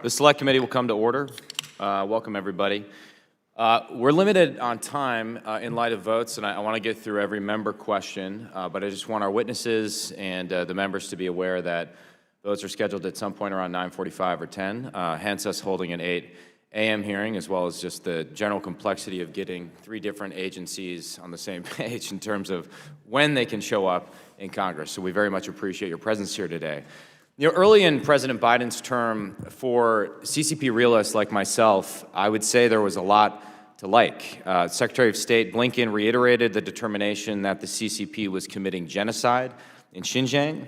The Select Committee will come to order. Welcome, everybody. We're limited on time in light of votes, and I want to get through every member question, but I just want our witnesses and the members to be aware that votes are scheduled at some point around 9:45 or 10, hence us holding an 8 a.m. hearing, as well as just the general complexity of getting 3 different agencies on the same page in terms of when they can show up in Congress. So we very much appreciate your presence here today. You know, early in President Biden's term, for CCP realists like myself, I would say there was a lot to like. Secretary of State Blinken reiterated the determination that the CCP was committing genocide in Xinjiang.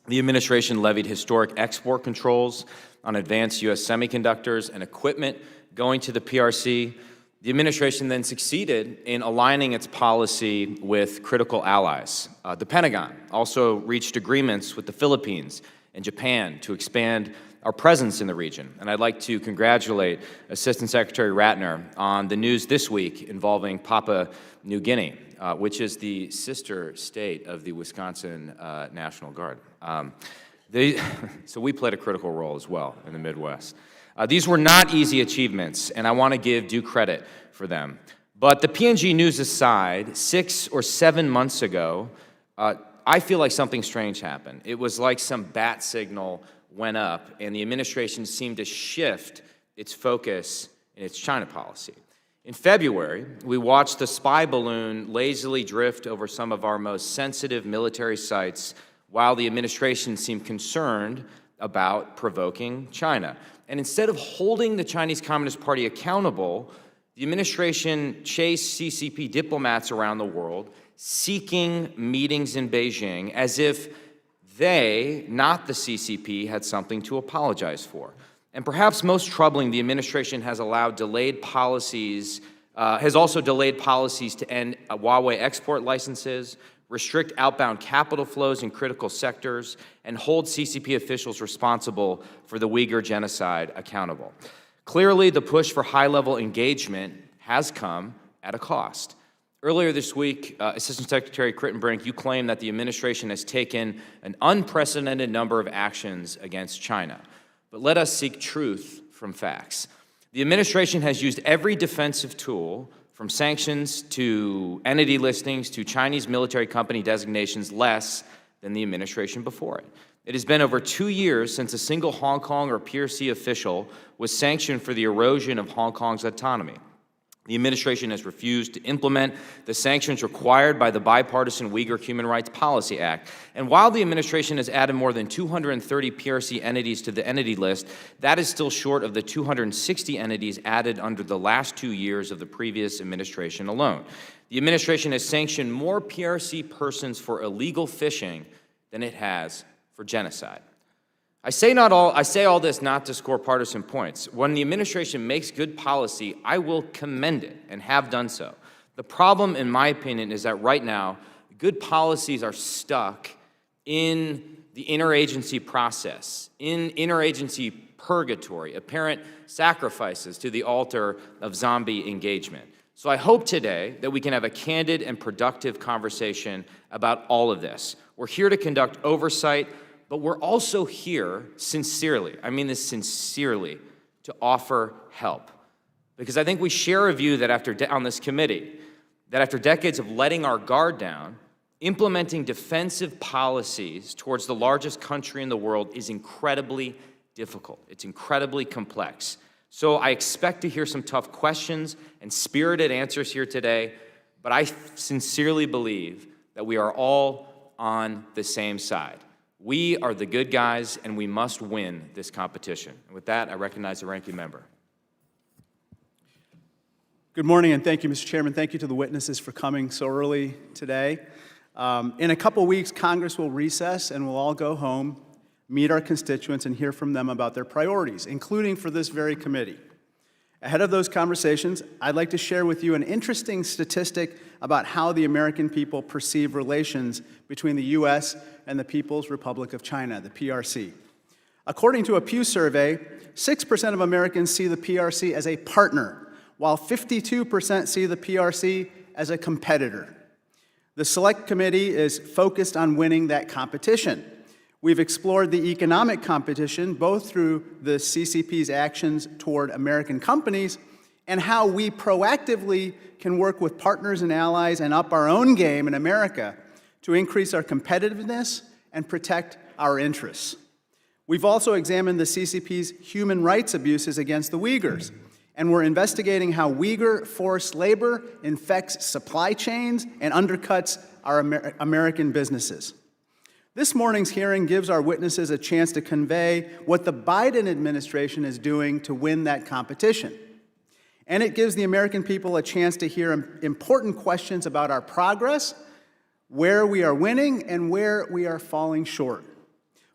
The administration levied historic export controls on advanced U.S. semiconductors and equipment going to the PRC. The administration then succeeded in aligning its policy with critical allies. The Pentagon also reached agreements with the Philippines and Japan to expand our presence in the region. And I'd like to congratulate Assistant Secretary Ratner on the news this week involving Papua New Guinea, which is the sister state of the Wisconsin National Guard. So we played a critical role as well in the Midwest. These were not easy achievements, and I want to give due credit for them. But the PNG news aside, 6 or 7 months ago, I feel like something strange happened. It was like some bat signal went up, and the administration seemed to shift its focus in its China policy. In February, we watched the spy balloon lazily drift over some of our most sensitive military sites while the administration seemed concerned about provoking China. And instead of holding the Chinese Communist Party accountable, the administration chased CCP diplomats around the world, seeking meetings in Beijing as if they, not the CCP, had something to apologize for. And perhaps most troubling, the administration has also delayed policies to end Huawei export licenses, restrict outbound capital flows in critical sectors, and hold CCP officials responsible for the Uyghur genocide accountable. Clearly, the push for high-level engagement has come at a cost. Earlier this week, Assistant Secretary Kritenbrink, you claimed that the administration has taken an unprecedented number of actions against China. But let us seek truth from facts. The administration has used every defensive tool, from sanctions to entity listings to Chinese military company designations, less than the administration before it. It has been over 2 years since a single Hong Kong or PRC official was sanctioned for the erosion of Hong Kong's autonomy. The administration has refused to implement the sanctions required by the Bipartisan Uyghur Human Rights Policy Act. And while the administration has added more than 230 PRC entities to the entity list, that is still short of the 260 entities added under the last 2 years of the previous administration alone. The administration has sanctioned more PRC persons for illegal fishing than it has for genocide. I say all this not to score partisan points. When the administration makes good policy, I will commend it and have done so. The problem, in my opinion, is that right now, good policies are stuck in the interagency process, in interagency purgatory, apparent sacrifices to the altar of zombie engagement. So I hope today that we can have a candid and productive conversation about all of this. We're here to conduct oversight, but we're also here sincerely, I mean this sincerely, to offer help. Because I think we share a view that on this committee, that after decades of letting our guard down, implementing defensive policies towards the largest country in the world is incredibly difficult. It's incredibly complex. So I expect to hear some tough questions and spirited answers here today, but I sincerely believe that we are all on the same side. We are the good guys, and we must win this competition. And with that, I recognize the ranking member. Good morning, and thank you, Mr. Chairman. Thank you to the witnesses for coming so early today. In a couple weeks, Congress will recess, and we'll all go home, meet our constituents, and hear from them about their priorities, including for this very committee. Ahead of those conversations, I'd like to share with you an interesting statistic about how the American people perceive relations between the U.S. and the People's Republic of China, the PRC. According to a Pew survey, 6% of Americans see the PRC as a partner, while 52% see the PRC as a competitor. The Select Committee is focused on winning that competition. We've explored the economic competition, both through the CCP's actions toward American companies and how we proactively can work with partners and allies and up our own game in America to increase our competitiveness and protect our interests. We've also examined the CCP's human rights abuses against the Uyghurs, and we're investigating how Uyghur forced labor infects supply chains and undercuts our American businesses. This morning's hearing gives our witnesses a chance to convey what the Biden administration is doing to win that competition. And it gives the American people a chance to hear important questions about our progress, where we are winning, and where we are falling short.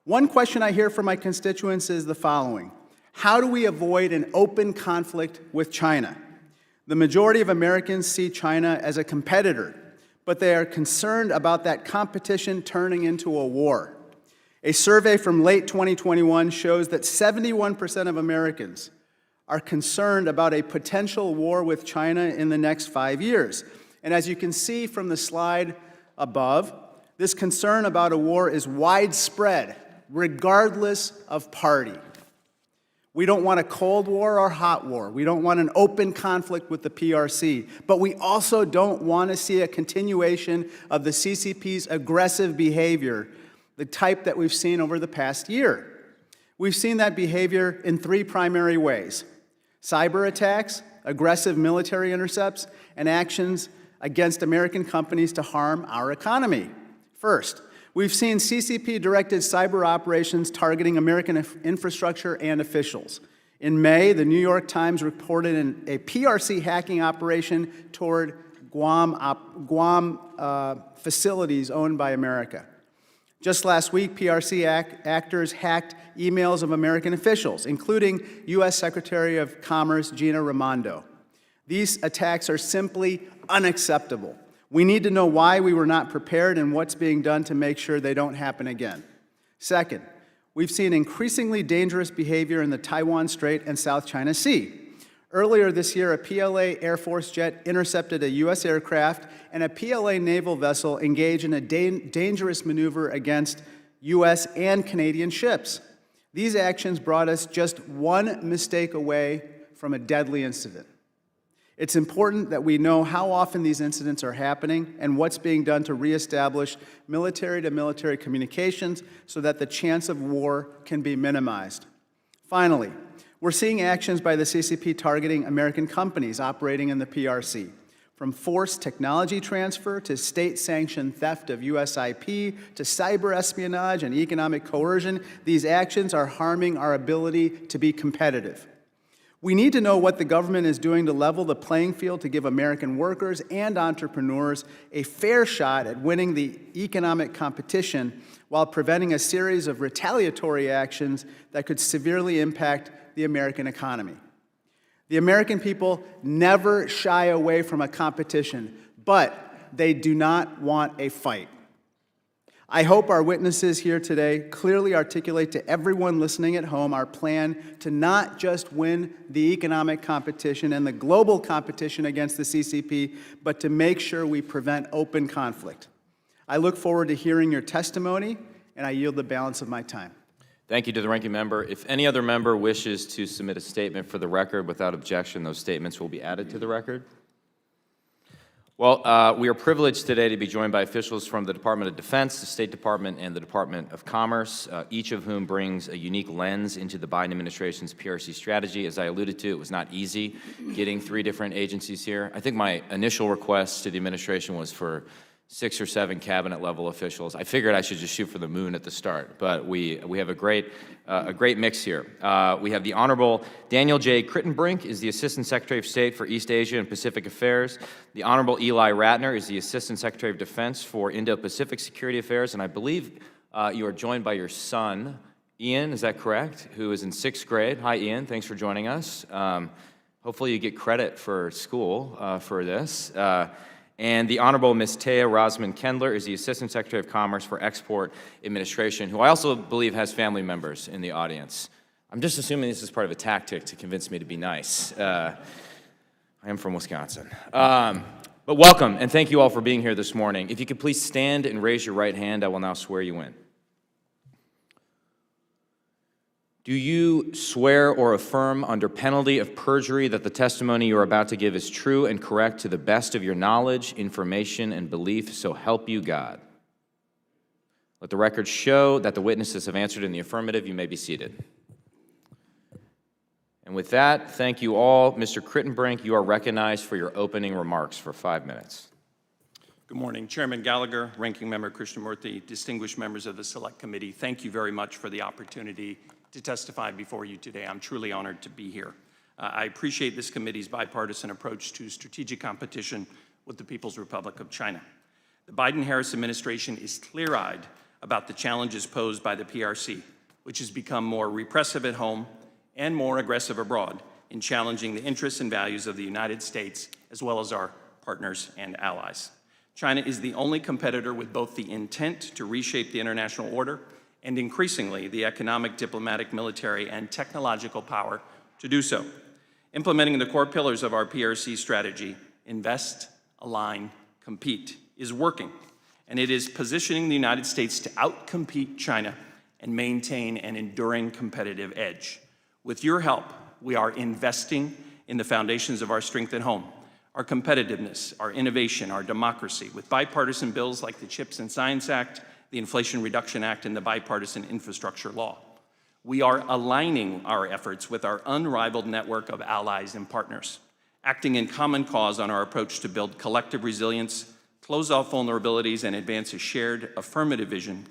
One question I hear from my constituents is the following: how do we avoid an open conflict with China? The majority of Americans see China as a competitor, but they are concerned about that competition turning into a war. A survey from late 2021 shows that 71% of Americans are concerned about a potential war with China in the next 5 years. And as you can see from the slide above, this concern about a war is widespread, regardless of party. We don't want a Cold War or hot war. We don't want an open conflict with the PRC. But we also don't want to see a continuation of the CCP's aggressive behavior, the type that we've seen over the past year. We've seen that behavior in three primary ways: cyber attacks, aggressive military intercepts, and actions against American companies to harm our economy. First, we've seen CCP-directed cyber operations targeting American infrastructure and officials. In May, the New York Times reported a PRC hacking operation toward Guam facilities owned by America. Just last week, PRC actors hacked emails of American officials, including U.S. Secretary of Commerce Gina Raimondo. These attacks are simply unacceptable. We need to know why we were not prepared and what's being done to make sure they don't happen again. Second, we've seen increasingly dangerous behavior in the Taiwan Strait and South China Sea. Earlier this year, a PLA Air Force jet intercepted a U.S. aircraft, and a PLA naval vessel engaged in a dangerous maneuver against U.S. and Canadian ships. These actions brought us just one mistake away from a deadly incident. It's important that we know how often these incidents are happening and what's being done to reestablish military-to-military communications so that the chance of war can be minimized. Finally, we're seeing actions by the CCP targeting American companies operating in the PRC. From forced technology transfer to state-sanctioned theft of U.S. IP to cyber espionage and economic coercion, these actions are harming our ability to be competitive. We need to know what the government is doing to level the playing field to give American workers and entrepreneurs a fair shot at winning the economic competition while preventing a series of retaliatory actions that could severely impact the American economy. The American people never shy away from a competition, but they do not want a fight. I hope our witnesses here today clearly articulate to everyone listening at home our plan to not just win the economic competition and the global competition against the CCP, but to make sure we prevent open conflict. I look forward to hearing your testimony, and I yield the balance of my time. Thank you to the ranking member. If any other member wishes to submit a statement for the record without objection, those statements will be added to the record. Well, we are privileged today to be joined by officials from the Department of Defense, the State Department, and the Department of Commerce, each of whom brings a unique lens into the Biden administration's PRC strategy. As I alluded to, it was not easy getting 3 different agencies here. I think my initial request to the administration was for 6 or 7 cabinet-level officials. I figured I should just shoot for the moon at the start, but we have a great mix here. We have the Honorable Daniel J. Kritenbrink is the Assistant Secretary of State for East Asia and Pacific Affairs. The Honorable Eli Ratner is the Assistant Secretary of Defense for Indo-Pacific Security Affairs, and I believe you are joined by your son, Ian, is that correct, who is in 6th grade. Hi, Ian. Thanks for joining us. Hopefully you get credit for school for this. And the Honorable Ms. Thea Rozman Kendler is the Assistant Secretary of Commerce for Export Administration, who I also believe has family members in the audience. I'm just assuming this is part of a tactic to convince me to be nice. I am from Wisconsin. But welcome, and thank you all for being here this morning. If you could please stand and raise your right hand, I will now swear you in. Do you swear or affirm under penalty of perjury that the testimony you are about to give is true and correct to the best of your knowledge, information, and belief, so help you God? Let the record show that the witnesses have answered in the affirmative. You may be seated. And with that, thank you all. Mr. Kritenbrink, you are recognized for your opening remarks for 5 minutes. Good morning. Chairman Gallagher, Ranking Member Krishnamurthy, distinguished members of the Select Committee, thank you very much for the opportunity to testify before you today. I'm truly honored to be here. I appreciate this committee's bipartisan approach to strategic competition with the People's Republic of China. The Biden-Harris administration is clear-eyed about the challenges posed by the PRC, which has become more repressive at home and more aggressive abroad in challenging the interests and values of the United States, as well as our partners and allies. China is the only competitor with both the intent to reshape the international order and increasingly the economic, diplomatic, military, and technological power to do so. Implementing the core pillars of our PRC strategy, invest, align, compete, is working, and it is positioning the United States to outcompete China and maintain an enduring competitive edge. With your help, we are investing in the foundations of our strength at home, our competitiveness, our innovation, our democracy, with bipartisan bills like the CHIPS and Science Act, the Inflation Reduction Act, and the bipartisan infrastructure law. We are aligning our efforts with our unrivaled network of allies and partners, acting in common cause on our approach to build collective resilience, close off vulnerabilities, and advance a shared affirmative vision,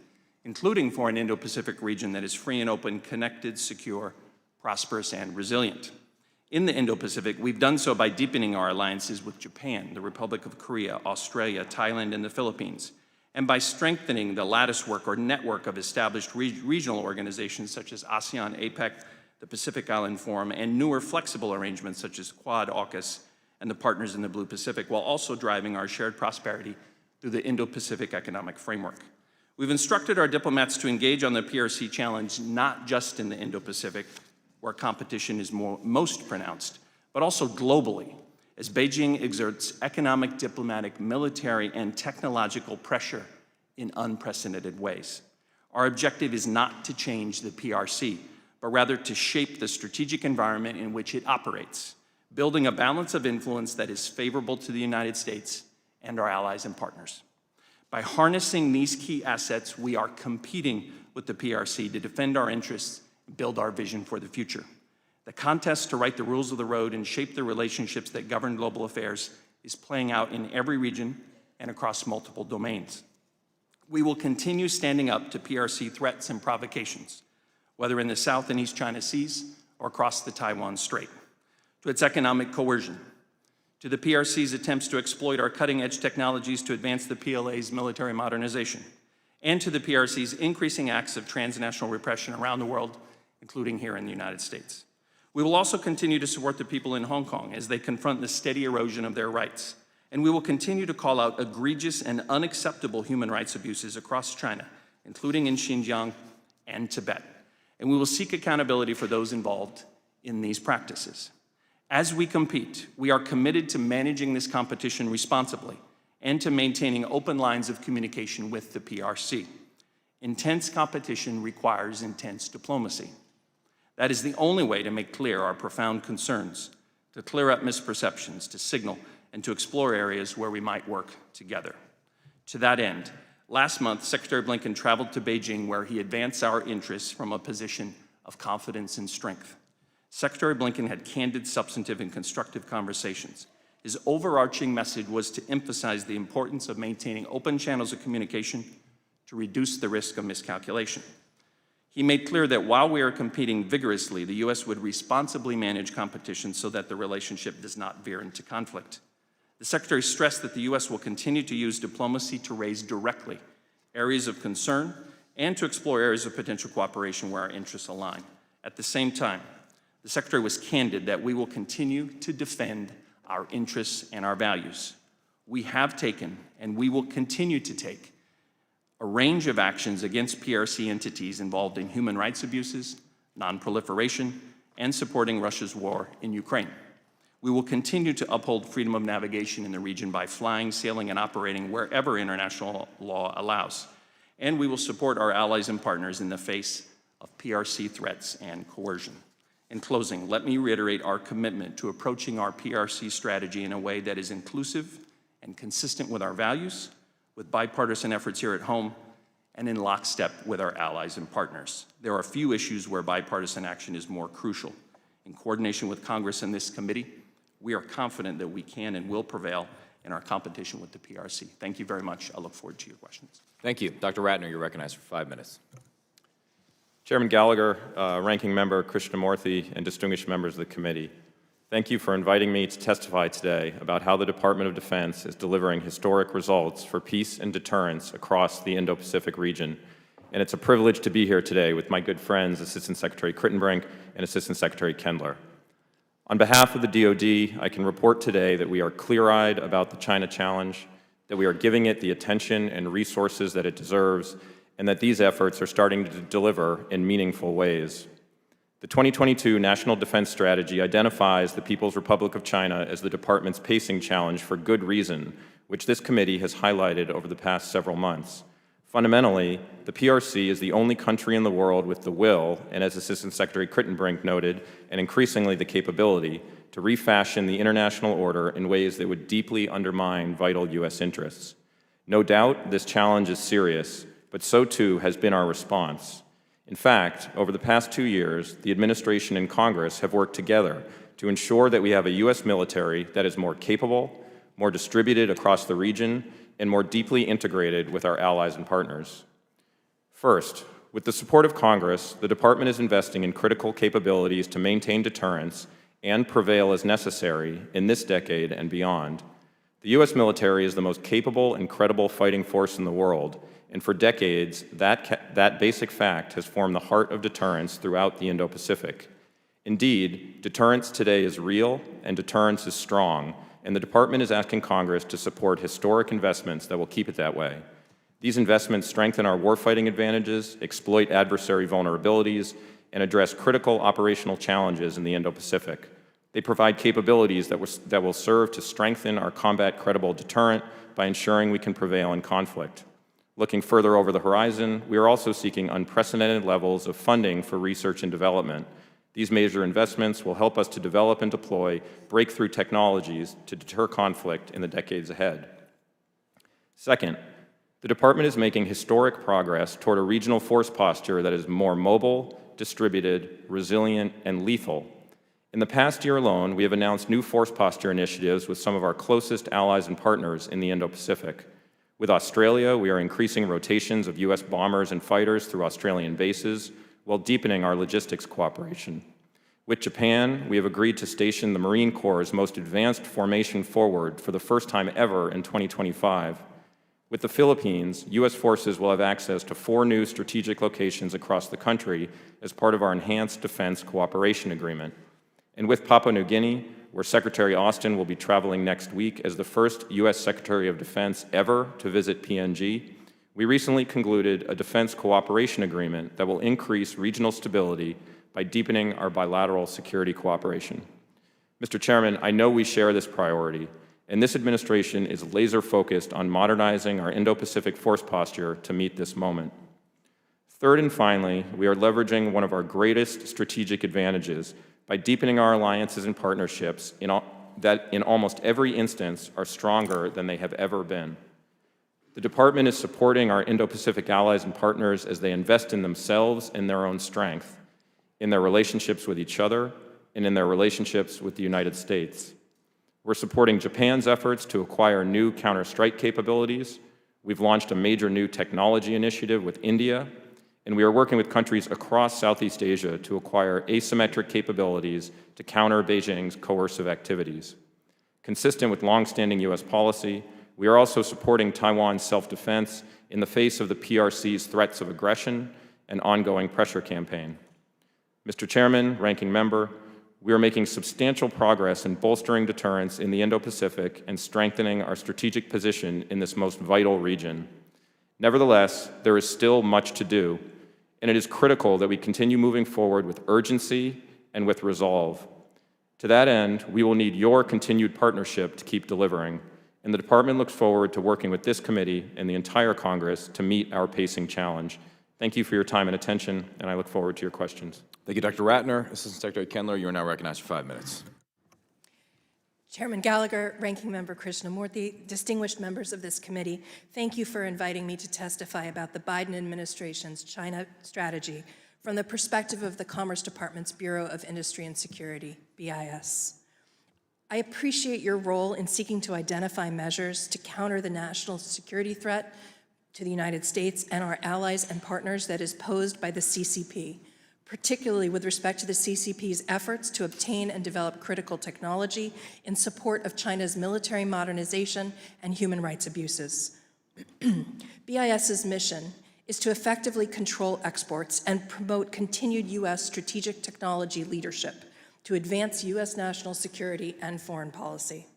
including for an Indo-Pacific region that is free and open, connected, secure, prosperous, and resilient. In the Indo-Pacific, we've done so by deepening our alliances with Japan, the Republic of Korea, Australia, Thailand, and the Philippines, and by strengthening the lattice work or network of established regional organizations such as ASEAN, APEC, the Pacific Island Forum, and newer flexible arrangements such as Quad, AUKUS, and the Partners in the Blue Pacific, while also driving our shared prosperity through the Indo-Pacific Economic Framework. We've instructed our diplomats to engage on the PRC challenge not just in the Indo-Pacific, where competition is most pronounced, but also globally, as Beijing exerts economic, diplomatic, military, and technological pressure in unprecedented ways. Our objective is not to change the PRC, but rather to shape the strategic environment in which it operates, building a balance of influence that is favorable to the United States and our allies and partners. By harnessing these key assets, we are competing with the PRC to defend our interests and build our vision for the future. The contest to write the rules of the road and shape the relationships that govern global affairs is playing out in every region and across multiple domains. We will continue standing up to PRC threats and provocations, whether in the South and East China Seas or across the Taiwan Strait, to its economic coercion, to the PRC's attempts to exploit our cutting-edge technologies to advance the PLA's military modernization, and to the PRC's increasing acts of transnational repression around the world, including here in the United States. We will also continue to support the people in Hong Kong as they confront the steady erosion of their rights. And we will continue to call out egregious and unacceptable human rights abuses across China, including in Xinjiang and Tibet. And we will seek accountability for those involved in these practices. As we compete, we are committed to managing this competition responsibly and to maintaining open lines of communication with the PRC. Intense competition requires intense diplomacy. That is the only way to make clear our profound concerns, to clear up misperceptions, to signal, and to explore areas where we might work together. To that end, last month, Secretary Blinken traveled to Beijing, where he advanced our interests from a position of confidence and strength. Secretary Blinken had candid, substantive, and constructive conversations. His overarching message was to emphasize the importance of maintaining open channels of communication to reduce the risk of miscalculation. He made clear that while we are competing vigorously, the U.S. would responsibly manage competition so that the relationship does not veer into conflict. The Secretary stressed that the U.S. will continue to use diplomacy to raise directly areas of concern and to explore areas of potential cooperation where our interests align. At the same time, the Secretary was candid that we will continue to defend our interests and our values. We have taken, and we will continue to take, a range of actions against PRC entities involved in human rights abuses, non-proliferation, and supporting Russia's war in Ukraine. We will continue to uphold freedom of navigation in the region by flying, sailing, and operating wherever international law allows. And we will support our allies and partners in the face of PRC threats and coercion. In closing, let me reiterate our commitment to approaching our PRC strategy in a way that is inclusive and consistent with our values, with bipartisan efforts here at home, and in lockstep with our allies and partners. There are few issues where bipartisan action is more crucial. In coordination with Congress and this committee, we are confident that we can and will prevail in our competition with the PRC. Thank you very much. I look forward to your questions. Thank you. Dr. Ratner, you're recognized for 5 minutes. Chairman Gallagher, Ranking Member Krishnamurthy, and distinguished members of the committee, thank you for inviting me to testify today about how the Department of Defense is delivering historic results for peace and deterrence across the Indo-Pacific region. And it's a privilege to be here today with my good friends, Assistant Secretary Kritenbrink and Assistant Secretary Kendler. On behalf of the DoD, I can report today that we are clear-eyed about the China challenge, that we are giving it the attention and resources that it deserves, and that these efforts are starting to deliver in meaningful ways. The 2022 National Defense Strategy identifies the People's Republic of China as the department's pacing challenge for good reason, which this committee has highlighted over the past several months. Fundamentally, the PRC is the only country in the world with the will, and as Assistant Secretary Kritenbrink noted, and increasingly the capability, to refashion the international order in ways that would deeply undermine vital U.S. interests. No doubt, this challenge is serious, but so too has been our response. In fact, over the past 2 years, the administration and Congress have worked together to ensure that we have a U.S. military that is more capable, more distributed across the region, and more deeply integrated with our allies and partners. First, with the support of Congress, the Department is investing in critical capabilities to maintain deterrence and prevail as necessary in this decade and beyond. The U.S. military is the most capable and credible fighting force in the world, and for decades, that basic fact has formed the heart of deterrence throughout the Indo-Pacific. Indeed, deterrence today is real and deterrence is strong, and the Department is asking Congress to support historic investments that will keep it that way. These investments strengthen our warfighting advantages, exploit adversary vulnerabilities, and address critical operational challenges in the Indo-Pacific. They provide capabilities that will serve to strengthen our combat-credible deterrent by ensuring we can prevail in conflict. Looking further over the horizon, we are also seeking unprecedented levels of funding for research and development. These major investments will help us to develop and deploy breakthrough technologies to deter conflict in the decades ahead. Second, the Department is making historic progress toward a regional force posture that is more mobile, distributed, resilient, and lethal. In the past year alone, we have announced new force posture initiatives with some of our closest allies and partners in the Indo-Pacific. With Australia, we are increasing rotations of U.S. bombers and fighters through Australian bases while deepening our logistics cooperation. With Japan, we have agreed to station the Marine Corps' most advanced formation forward for the first time ever in 2025. With the Philippines, U.S. forces will have access to 4 new strategic locations across the country as part of our Enhanced Defense Cooperation Agreement. And with Papua New Guinea, where Secretary Austin will be traveling next week as the first U.S. Secretary of Defense ever to visit PNG, we recently concluded a defense cooperation agreement that will increase regional stability by deepening our bilateral security cooperation. Mr. Chairman, I know we share this priority, and this administration is laser-focused on modernizing our Indo-Pacific force posture to meet this moment. Third and finally, we are leveraging one of our greatest strategic advantages by deepening our alliances and partnerships that in almost every instance are stronger than they have ever been. The Department is supporting our Indo-Pacific allies and partners as they invest in themselves and their own strength, in their relationships with each other, and in their relationships with the United States. We're supporting Japan's efforts to acquire new counter-strike capabilities. We've launched a major new technology initiative with India, and we are working with countries across Southeast Asia to acquire asymmetric capabilities to counter Beijing's coercive activities. Consistent with longstanding U.S. policy, we are also supporting Taiwan's self-defense in the face of the PRC's threats of aggression and ongoing pressure campaign. Mr. Chairman, Ranking Member, we are making substantial progress in bolstering deterrence in the Indo-Pacific and strengthening our strategic position in this most vital region. Nevertheless, there is still much to do, and it is critical that we continue moving forward with urgency and with resolve. To that end, we will need your continued partnership to keep delivering, and the Department looks forward to working with this committee and the entire Congress to meet our pacing challenge. Thank you for your time and attention, and I look forward to your questions. Thank you, Dr. Ratner. Assistant Secretary Kendler, you are now recognized for 5 minutes. Chairman Gallagher, Ranking Member Krishnamurthy, distinguished members of this committee, thank you for inviting me to testify about the Biden administration's China strategy from the perspective of the Commerce Department's Bureau of Industry and Security, BIS. I appreciate your role in seeking to identify measures to counter the national security threat to the United States and our allies and partners that is posed by the CCP, particularly with respect to the CCP's efforts to obtain and develop critical technology in support of China's military modernization and human rights abuses. BIS's mission is to effectively control exports and promote continued U.S. strategic technology leadership to advance U.S. national security and foreign policy.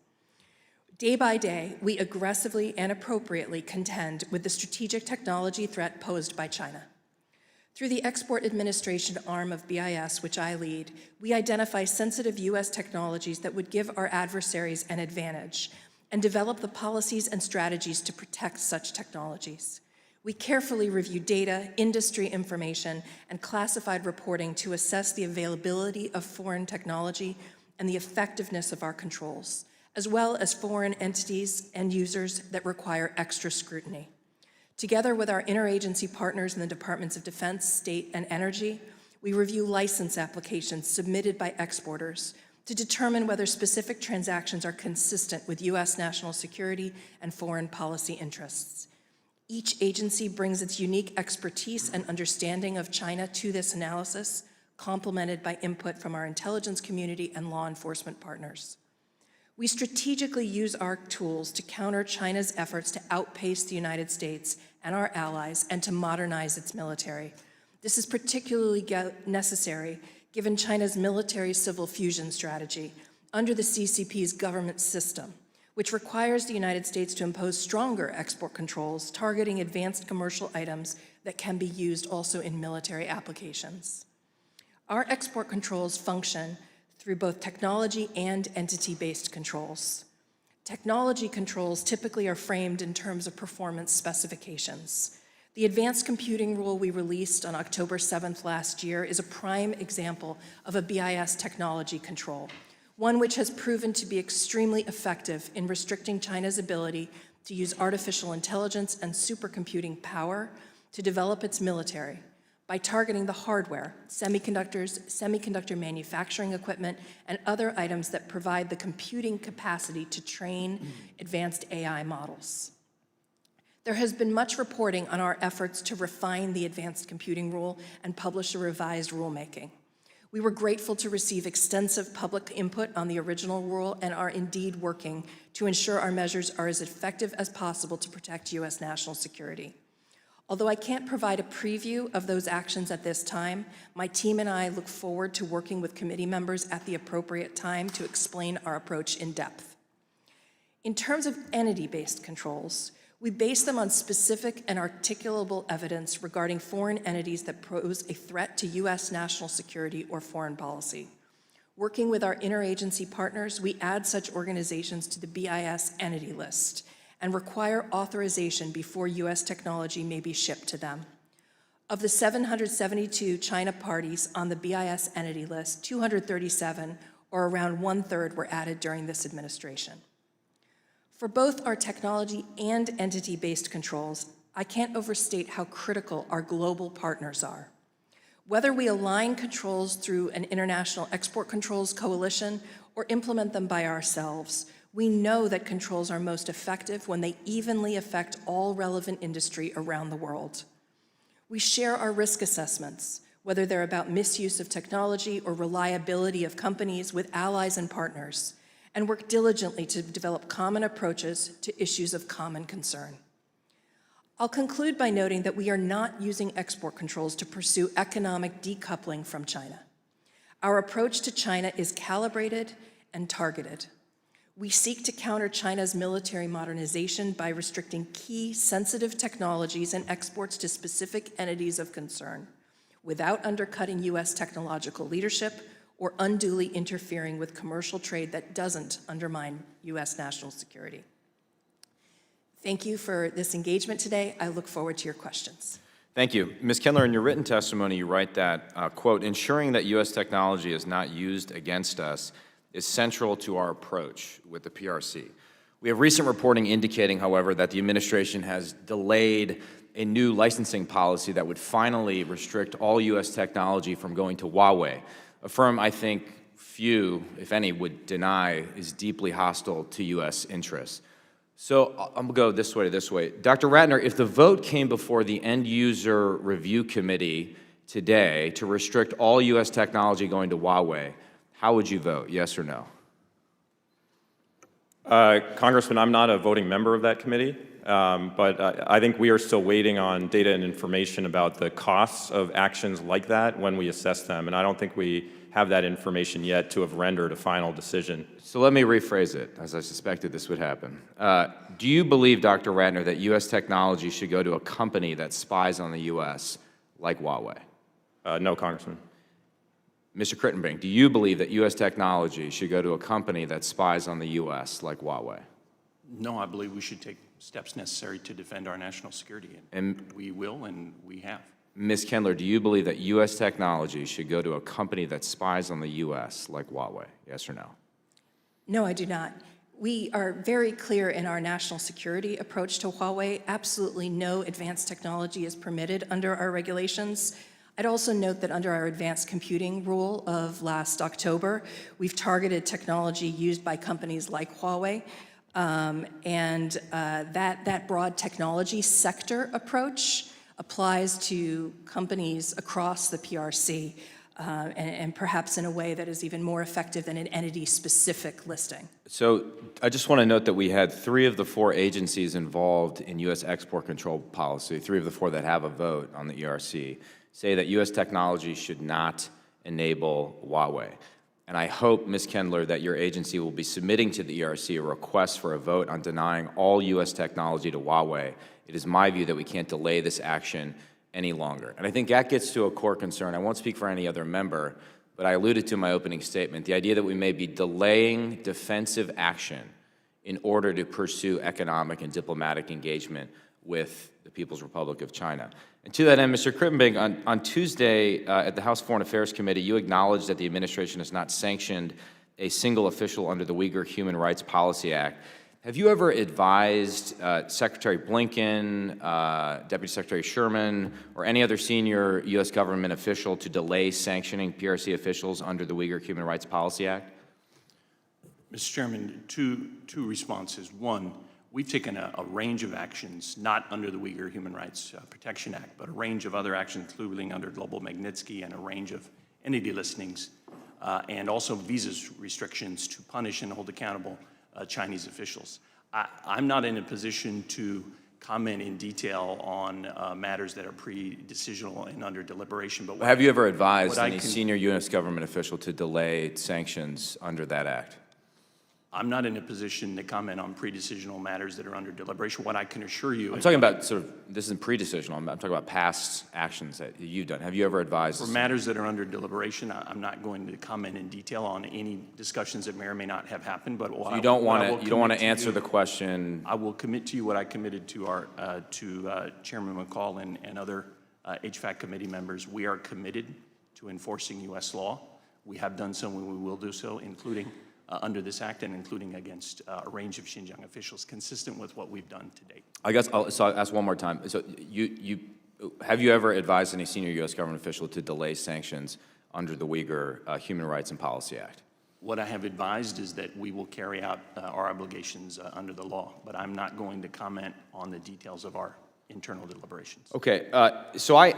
Day by day, we aggressively and appropriately contend with the strategic technology threat posed by China. Through the Export Administration arm of BIS, which I lead, we identify sensitive U.S. technologies that would give our adversaries an advantage and develop the policies and strategies to protect such technologies. We carefully review data, industry information, and classified reporting to assess the availability of foreign technology and the effectiveness of our controls, as well as foreign entities and users that require extra scrutiny. Together with our interagency partners in the Departments of Defense, State, and Energy, we review license applications submitted by exporters to determine whether specific transactions are consistent with U.S. national security and foreign policy interests. Each agency brings its unique expertise and understanding of China to this analysis, complemented by input from our intelligence community and law enforcement partners. We strategically use our tools to counter China's efforts to outpace the United States and our allies and to modernize its military. This is particularly necessary given China's military-civil fusion strategy under the CCP's government system, which requires the United States to impose stronger export controls targeting advanced commercial items that can be used also in military applications. Our export controls function through both technology and entity-based controls. Technology controls typically are framed in terms of performance specifications. The advanced computing rule we released on October 7th last year is a prime example of a BIS technology control, one which has proven to be extremely effective in restricting China's ability to use artificial intelligence and supercomputing power to develop its military by targeting the hardware, semiconductors, semiconductor manufacturing equipment, and other items that provide the computing capacity to train advanced AI models. There has been much reporting on our efforts to refine the advanced computing rule and publish a revised rulemaking. We were grateful to receive extensive public input on the original rule and are indeed working to ensure our measures are as effective as possible to protect U.S. national security. Although I can't provide a preview of those actions at this time, my team and I look forward to working with committee members at the appropriate time to explain our approach in depth. In terms of entity-based controls, we base them on specific and articulable evidence regarding foreign entities that pose a threat to U.S. national security or foreign policy. Working with our interagency partners, we add such organizations to the BIS entity list and require authorization before U.S. technology may be shipped to them. Of the 772 China parties on the BIS entity list, 237, or around 1/3, were added during this administration. For both our technology and entity-based controls, I can't overstate how critical our global partners are. Whether we align controls through an international export controls coalition or implement them by ourselves, we know that controls are most effective when they evenly affect all relevant industry around the world. We share our risk assessments, whether they're about misuse of technology or reliability of companies, with allies and partners, and work diligently to develop common approaches to issues of common concern. I'll conclude by noting that we are not using export controls to pursue economic decoupling from China. Our approach to China is calibrated and targeted. We seek to counter China's military modernization by restricting key sensitive technologies and exports to specific entities of concern, without undercutting U.S. technological leadership or unduly interfering with commercial trade that doesn't undermine U.S. national security. Thank you for this engagement today. I look forward to your questions. Thank you. Ms. Kendler, in your written testimony, you write that, quote, ensuring that U.S. technology is not used against us is central to our approach with the PRC. We have recent reporting indicating, however, that the administration has delayed a new licensing policy that would finally restrict all U.S. technology from going to Huawei, a firm I think few, if any, would deny is deeply hostile to U.S. interests. So I'm going to go this way to this way. Dr. Ratner, if the vote came before the End User Review Committee today to restrict all U.S. technology going to Huawei, how would you vote, yes or no? Congressman, I'm not a voting member of that committee, but I think we are still waiting on data and information about the costs of actions like that when we assess them, and I don't think we have that information yet to have rendered a final decision. So let me rephrase it, as I suspected this would happen. Do you believe, Dr. Ratner, that U.S. technology should go to a company that spies on the U.S. like Huawei? No, Congressman. Mr. Kritenbrink, do you believe that U.S. technology should go to a company that spies on the U.S. like Huawei? No, I believe we should take steps necessary to defend our national security, And we will and we have. Ms. Kendler, do you believe that U.S. technology should go to a company that spies on the U.S. like Huawei? Yes or no? No, I do not. We are very clear in our national security approach to Huawei. Absolutely no advanced technology is permitted under our regulations. I'd also note that under our advanced computing rule of last October, we've targeted technology used by companies like Huawei. That broad technology sector approach applies to companies across the PRC, and perhaps in a way that is even more effective than an entity-specific listing. So I just want to note that we had 3 of the 4 agencies involved in U.S. export control policy, 3 of the 4 that have a vote on the ERC, say that U.S. technology should not enable Huawei. And I hope, Ms. Kendler, that your agency will be submitting to the ERC a request for a vote on denying all U.S. technology to Huawei. It is my view that we can't delay this action any longer. And I think that gets to a core concern. I won't speak for any other member, but I alluded to in my opening statement, the idea that we may be delaying defensive action in order to pursue economic and diplomatic engagement with the People's Republic of China. And to that end, Mr. Kritenbrink, on Tuesday at the House Foreign Affairs Committee, you acknowledged that the administration has not sanctioned a single official under the Uyghur Human Rights Policy Act. Have you ever advised Secretary Blinken, Deputy Secretary Sherman, or any other senior U.S. government official to delay sanctioning PRC officials under the Uyghur Human Rights Policy Act? Mr. Chairman, two responses. One, we've taken a range of actions, not under the Uyghur Human Rights Protection Act, but a range of other actions, including under Global Magnitsky and a range of entity listings, and also visa restrictions to punish and hold accountable Chinese officials. I'm not in a position to comment in detail on matters that are pre-decisional and under deliberation. But have you ever advised any senior U.S. government official to delay sanctions under that act? I'm not in a position to comment on pre-decisional matters that are under deliberation. What I can assure you I'm talking about sort of, this isn't pre-decisional, I'm talking about past actions that you've done. Have you ever advised? For matters that are under deliberation, I'm not going to comment in detail on any discussions that may or may not have happened, but so you don't want to answer the question. I will commit to you what I committed to our Chairman McCall and other HVAC committee members. We are committed to enforcing U.S. law. We have done so and we will do so, including under this act and including against a range of Xinjiang officials, consistent with what we've done to date. I guess I'll ask one more time. So have you ever advised any senior U.S. government official to delay sanctions under the Uyghur Human Rights and Policy Act? What I have advised is that we will carry out our obligations under the law, but I'm not going to comment on the details of our internal deliberations. Okay, so I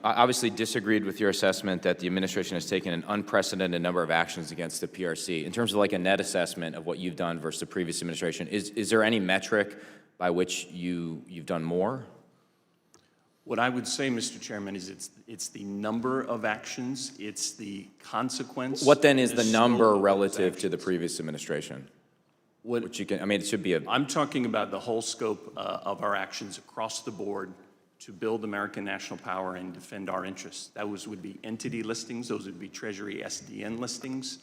obviously disagreed with your assessment that the administration has taken an unprecedented number of actions against the PRC. In terms of like a net assessment of what you've done versus the previous administration, is there any metric by which you've done more? What I would say, Mr. Chairman, is it's the number of actions, it's the consequence. What then is the number relative to the previous administration? Which you can, I mean, it should be a... I'm talking about the whole scope of our actions across the board to build American national power and defend our interests. Those would be entity listings, those would be Treasury SDN listings,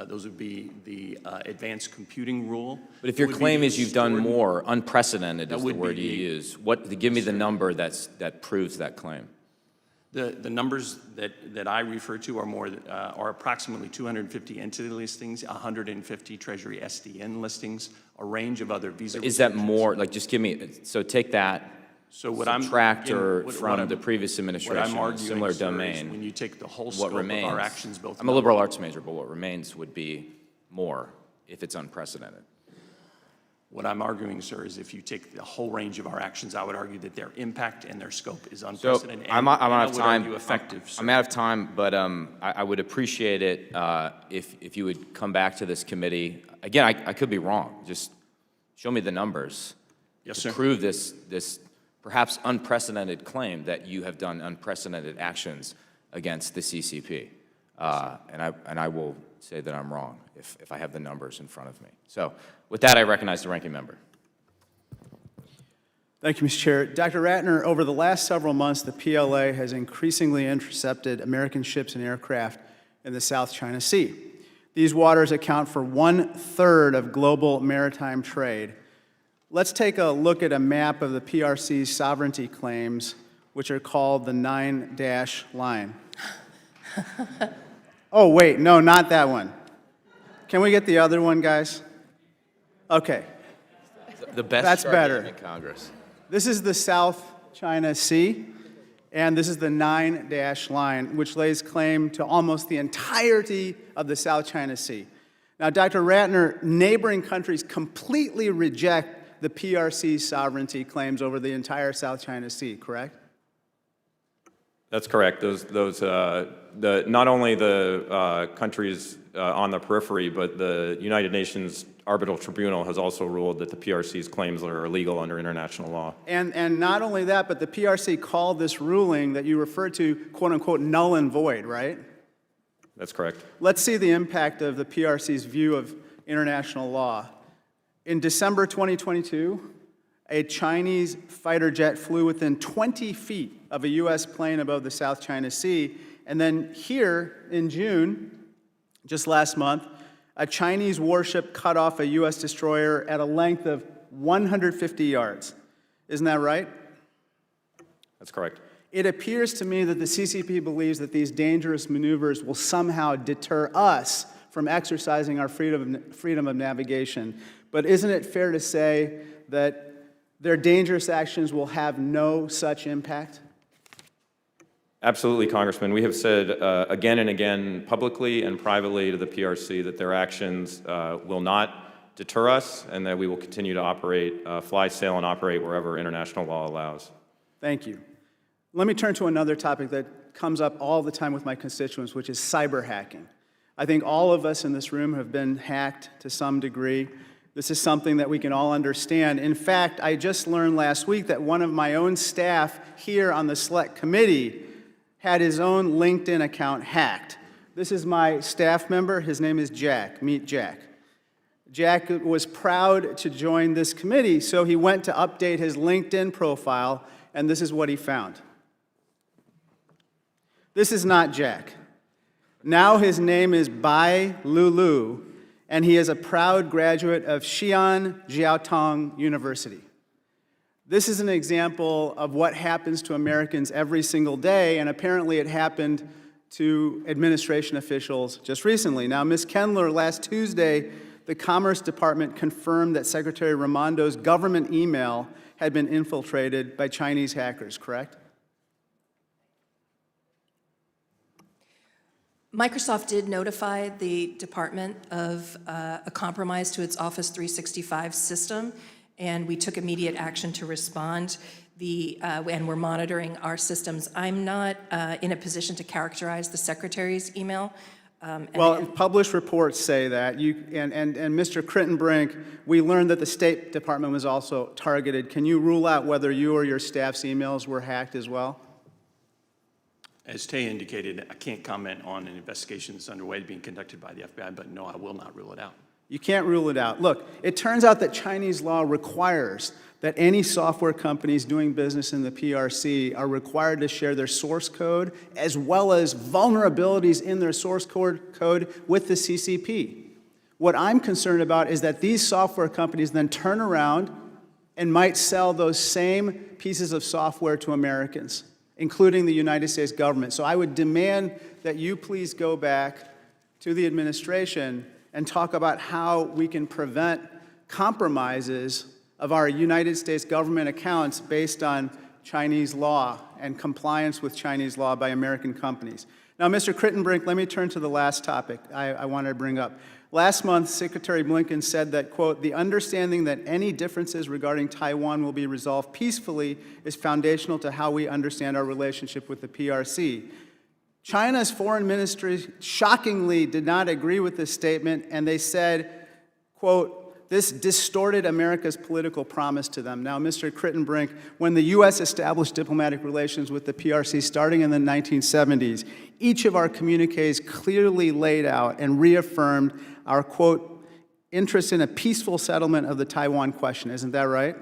Those would be the advanced computing rule. But if your Would be claim the is you've done extraordinary- more, unprecedented That is the would word be you the- use. Give me the number that proves that claim. The numbers that I refer to are approximately 250 entity listings, 150 Treasury SDN listings, a range of other visa Is that restrictions. more, like, just give me, so take that, So what I'm subtract again, or what from I'm- the previous what I'm administration, arguing, similar sir, is domain, when you take the whole what scope remains? of our actions, both I'm a liberal arts major, but what remains would be more if it's unprecedented. What I'm arguing, sir, is if you take the whole range of our actions, I would argue that their impact and their scope is So unprecedented. I'm and out I of would time. argue effective, sir. I'm out of time, but I would appreciate it if you would come back to this committee. Again, I could be wrong. Just show me the numbers. Yes, to sir. prove this perhaps unprecedented claim that you have done unprecedented actions against the CCP. And I will say that I'm wrong if I have the numbers in front of me. So with that, I recognize the ranking member. Thank you, Mr. Chair. Dr. Ratner, over the last several months, the PLA has increasingly intercepted American ships and aircraft in the South China Sea. These waters account for 1/3 of global maritime trade. Let's take a look at a map of the PRC's sovereignty claims, which are called the 9-dash line. Oh, wait, no, not that one. Can we get the other one, guys? Okay. The best That's chart better. in Congress. This is the South China Sea, and this is the 9-dash line, which lays claim to almost the entirety of the South China Sea. Now, Dr. Ratner, neighboring countries completely reject the PRC's sovereignty claims over the entire South China Sea, correct? That's correct. Not only the countries on the periphery, but the United Nations Arbitral Tribunal has also ruled that the PRC's claims are illegal under international law. And not only that, but the PRC called this ruling that you referred to, quote unquote, null and void, right? That's correct. Let's see the impact of the PRC's view of international law. In December 2022, a Chinese fighter jet flew within 20 feet of a U.S. plane above the South China Sea. And then here in June, just last month, a Chinese warship cut off a U.S. destroyer at a length of 150 yards. Isn't that right? That's correct. It appears to me that the CCP believes that these dangerous maneuvers will somehow deter us from exercising our freedom of navigation. But isn't it fair to say that their dangerous actions will have no such impact? Absolutely, Congressman. We have said again and again, publicly and privately to the PRC, that their actions will not deter us and that we will continue to operate, fly, sail, and operate wherever international law allows. Thank you. Let me turn to another topic that comes up all the time with my constituents, which is cyber hacking. I think all of us in this room have been hacked to some degree. This is something that we can all understand. In fact, I just learned last week that one of my own staff here on the Select Committee had his own LinkedIn account hacked. This is my staff member. His name is Jack. Meet Jack. Jack was proud to join this committee, so he went to update his LinkedIn profile, and this is what he found. This is not Jack. Now his name is Bai Lulu, and he is a proud graduate of Xi'an Jiaotong University. This is an example of what happens to Americans every single day, and apparently it happened to administration officials just recently. Now, Ms. Kendler, last Tuesday, the Commerce Department confirmed that Secretary Raimondo's government email had been infiltrated by Chinese hackers, correct? Microsoft did notify the department of a compromise to its Office 365 system, and we took immediate action to respond. And we're monitoring our systems. I'm not in a position to characterize the Secretary's email. Well, published reports say that. And Mr. Kritenbrink, we learned that the State Department was also targeted. Can you rule out whether you or your staff's emails were hacked as well? As Thea indicated, I can't comment on an investigation that's underway being conducted by the FBI, but no, I will not rule it out. You can't rule it out. Look, it turns out that Chinese law requires that any software companies doing business in the PRC are required to share their source code as well as vulnerabilities in their source code with the CCP. What I'm concerned about is that these software companies then turn around and might sell those same pieces of software to Americans, including the United States government. So I would demand that you please go back to the administration and talk about how we can prevent compromises of our United States government accounts based on Chinese law and compliance with Chinese law by American companies. Now, Mr. Kritenbrink, let me turn to the last topic I wanted to bring up. Last month, Secretary Blinken said that, quote, the understanding that any differences regarding Taiwan will be resolved peacefully is foundational to how we understand our relationship with the PRC. China's foreign ministry shockingly did not agree with this statement, and they said, quote, this distorted America's political promise to them. Now, Mr. Kritenbrink, when the U.S. established diplomatic relations with the PRC starting in the 1970s, each of our communiques clearly laid out and reaffirmed our, quote, interest in a peaceful settlement of the Taiwan question. Isn't that right?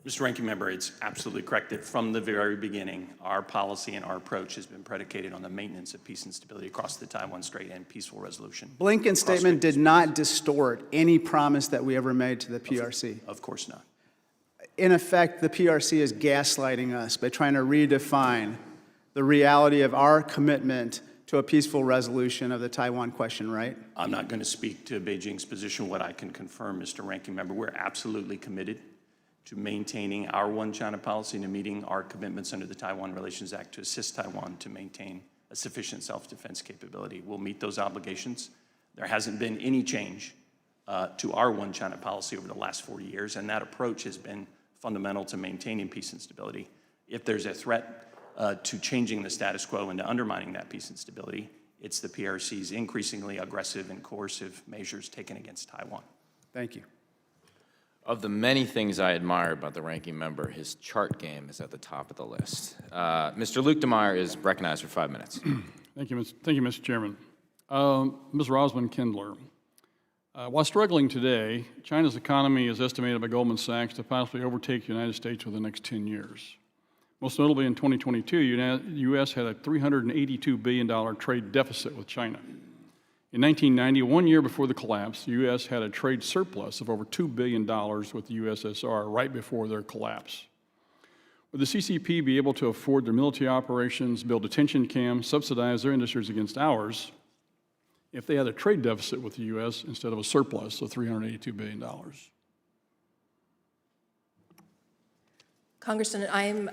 Mr. Ranking Member, it's absolutely correct that from the very beginning, our policy and our approach has been predicated on the maintenance of peace and stability across the Taiwan Strait and peaceful resolution. Blinken's statement did not distort any promise that we ever made to the PRC. Of course not. In effect, the PRC is gaslighting us by trying to redefine the reality of our commitment to a peaceful resolution of the Taiwan question, right? I'm not going to speak to Beijing's position. What I can confirm, Mr. Ranking Member, we're absolutely committed to maintaining our one China policy and to meeting our commitments under the Taiwan Relations Act to assist Taiwan to maintain a sufficient self-defense capability. We'll meet those obligations. There hasn't been any change to our one China policy over the last 40 years, and that approach has been fundamental to maintaining peace and stability. If there's a threat to changing the status quo and to undermining that peace and stability, it's the PRC's increasingly aggressive and coercive measures taken against Taiwan. Thank you. Of the many things I admire about the ranking member, his chart game is at the top of the list. Mr. Luke DeMeyer is recognized for 5 minutes. Thank you, Mr. Chairman. Ms. Rozman Kendler, while struggling today, China's economy is estimated by Goldman Sachs to possibly overtake the United States within the next 10 years. Most notably in 2022, the U.S. had a $382 billion trade deficit with China. In 1990, 1 year before the collapse, the U.S. had a trade surplus of over $2 billion with the USSR right before their collapse. Would the CCP be able to afford their military operations, build detention camps, subsidize their industries against ours if they had a trade deficit with the U.S. instead of a surplus of $382 billion? Congressman, I'm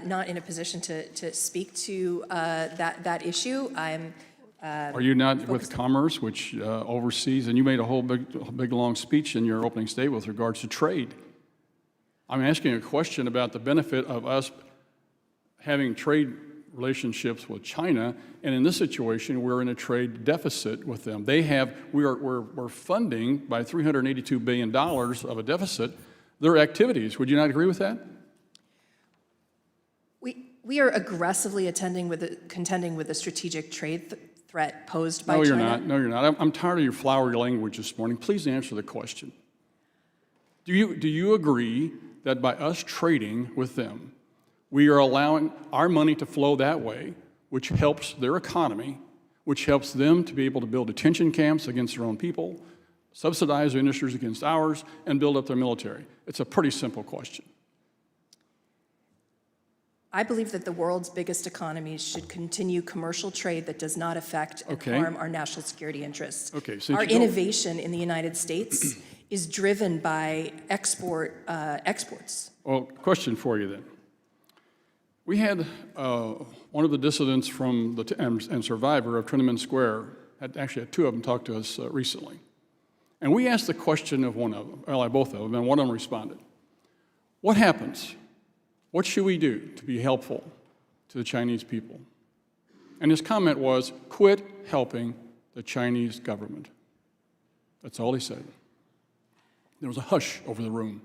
not in a position to speak to that issue. Are you not with Commerce, which oversees, and you made a whole big long speech in your opening statement with regards to trade. I'm asking a question about the benefit of us having trade relationships with China, and in this situation, we're in a trade deficit with them. We're funding by $382 billion of a deficit their activities. Would you not agree with that? We are aggressively contending with the strategic trade threat posed by China. No, you're not. I'm tired of your flowery language this morning. Please answer the question. Do you agree that by us trading with them, we are allowing our money to flow that way, which helps their economy, which helps them to be able to build detention camps against their own people, subsidize their industries against ours, and build up their military? It's a pretty simple question. I believe that the world's biggest economies should continue commercial trade that does not affect and harm our national security interests. So our innovation in the United States is driven by exports. Well, question for you then. We had one of the dissidents from and survivor of Tiananmen Square, actually had two of them talk to us recently. And we asked the question of one of them, both of them, and one of them responded. What happens? What should we do to be helpful to the Chinese people? And his comment was, quit helping the Chinese government. That's all he said. There was a hush over the room.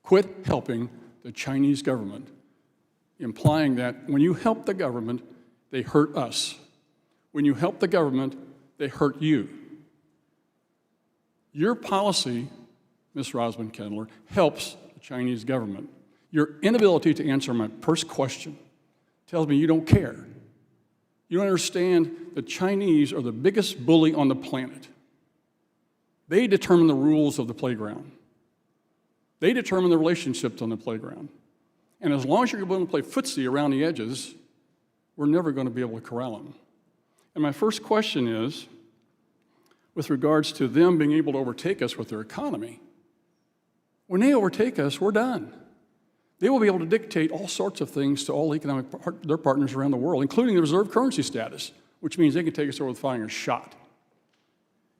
Quit helping the Chinese government, implying that when you help the government, they hurt us. When you help the government, they hurt you. Your policy, Ms. Rozman Kendler, helps the Chinese government. Your inability to answer my first question tells me you don't care. You don't understand the Chinese are the biggest bully on the planet. They determine the rules of the playground. They determine the relationships on the playground. And as long as you're willing to play footsie around the edges, we're never going to be able to corral them. And my first question is, with regards to them being able to overtake us with their economy, when they overtake us, we're done. They will be able to dictate all sorts of things to all their partners around the world, including the reserve currency status, which means they can take us over with firing a shot.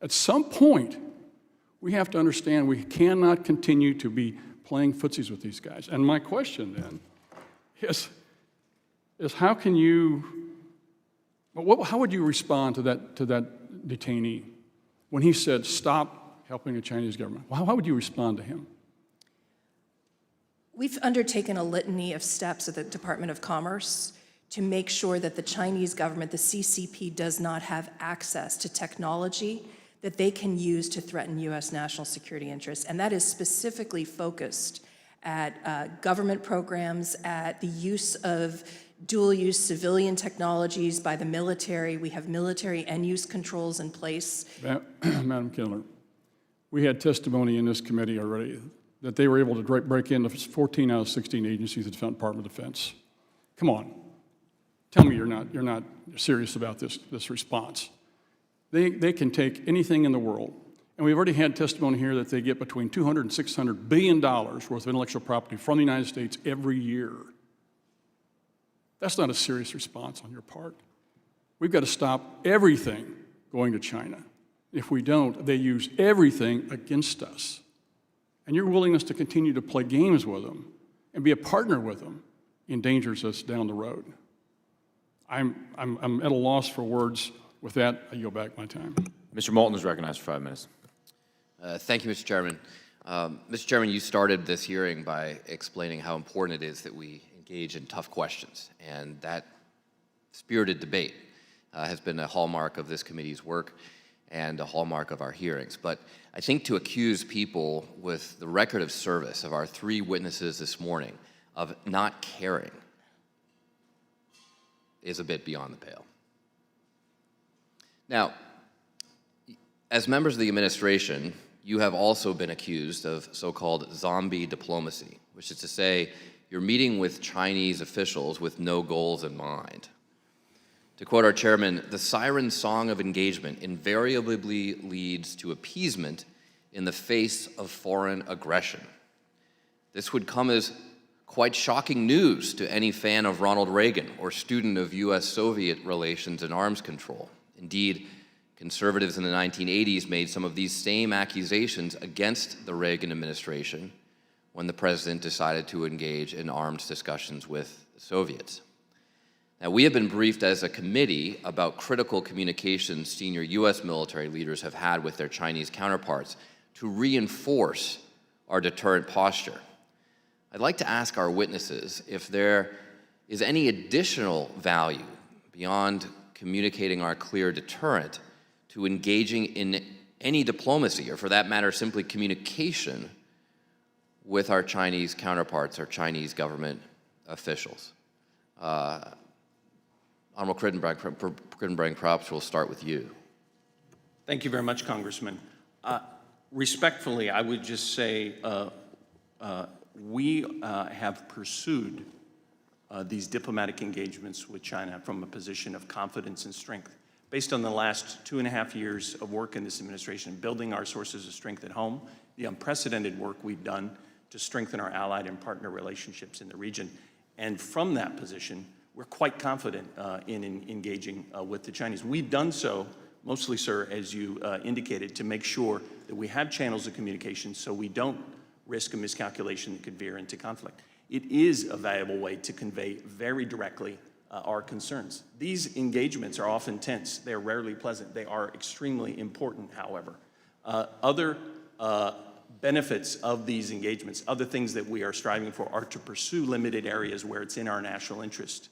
At some point, we have to understand we cannot continue to be playing footsies with these guys. And my question then is how can you, how would you respond to that detainee when he said, stop helping the Chinese government? How would you respond to him? We've undertaken a litany of steps at the Department of Commerce to make sure that the Chinese government, the CCP, does not have access to technology that they can use to threaten U.S. national security interests. And that is specifically focused at government programs, at the use of dual-use civilian technologies by the military. We have military end-use controls in place. Madam Kendler, we had testimony in this committee already that they were able to break into 14 out of 16 agencies of the Department of Defense. Come on, tell me you're not serious about this response. They can take anything in the world, and we've already had testimony here that they get between $200 and $600 billion worth of intellectual property from the United States every year. That's not a serious response on your part. We've got to stop everything going to China. If we don't, they use everything against us. And your willingness to continue to play games with them and be a partner with them endangers us down the road. I'm at a loss for words. With that, I yield back my time. Mr. Moulton is recognized for 5 minutes. Thank you, Mr. Chairman. Mr. Chairman, you started this hearing by explaining how important it is that we engage in tough questions, and that spirited debate has been a hallmark of this committee's work and a hallmark of our hearings. But I think to accuse people with the record of service of our 3 witnesses this morning of not caring is a bit beyond the pale. Now, as members of the administration, you have also been accused of so-called zombie diplomacy, which is to say you're meeting with Chinese officials with no goals in mind. To quote our chairman, the siren song of engagement invariably leads to appeasement in the face of foreign aggression. This would come as quite shocking news to any fan of Ronald Reagan or student of U.S.-Soviet relations and arms control. Indeed, conservatives in the 1980s made some of these same accusations against the Reagan administration when the president decided to engage in arms discussions with the Soviets. Now, we have been briefed as a committee about critical communications senior U.S. military leaders have had with their Chinese counterparts to reinforce our deterrent posture. I'd like to ask our witnesses if there is any additional value beyond communicating our clear deterrent to engaging in any diplomacy, or for that matter, simply communication with our Chinese counterparts, our Chinese government officials. Honorable Kritenbrink, perhaps we'll start with you. Thank you very much, Congressman. Respectfully, I would just say we have pursued these diplomatic engagements with China from a position of confidence and strength. Based on the last 2.5 years of work in this administration, building our sources of strength at home, the unprecedented work we've done to strengthen our allied and partner relationships in the region. And from that position, we're quite confident in engaging with the Chinese. We've done so, mostly, sir, as you indicated, to make sure that we have channels of communication so we don't risk a miscalculation that could veer into conflict. It is a valuable way to convey very directly our concerns. These engagements are often tense. They're rarely pleasant. They are extremely important, however. Other benefits of these engagements, other things that we are striving for, are to pursue limited areas where it's in our national interest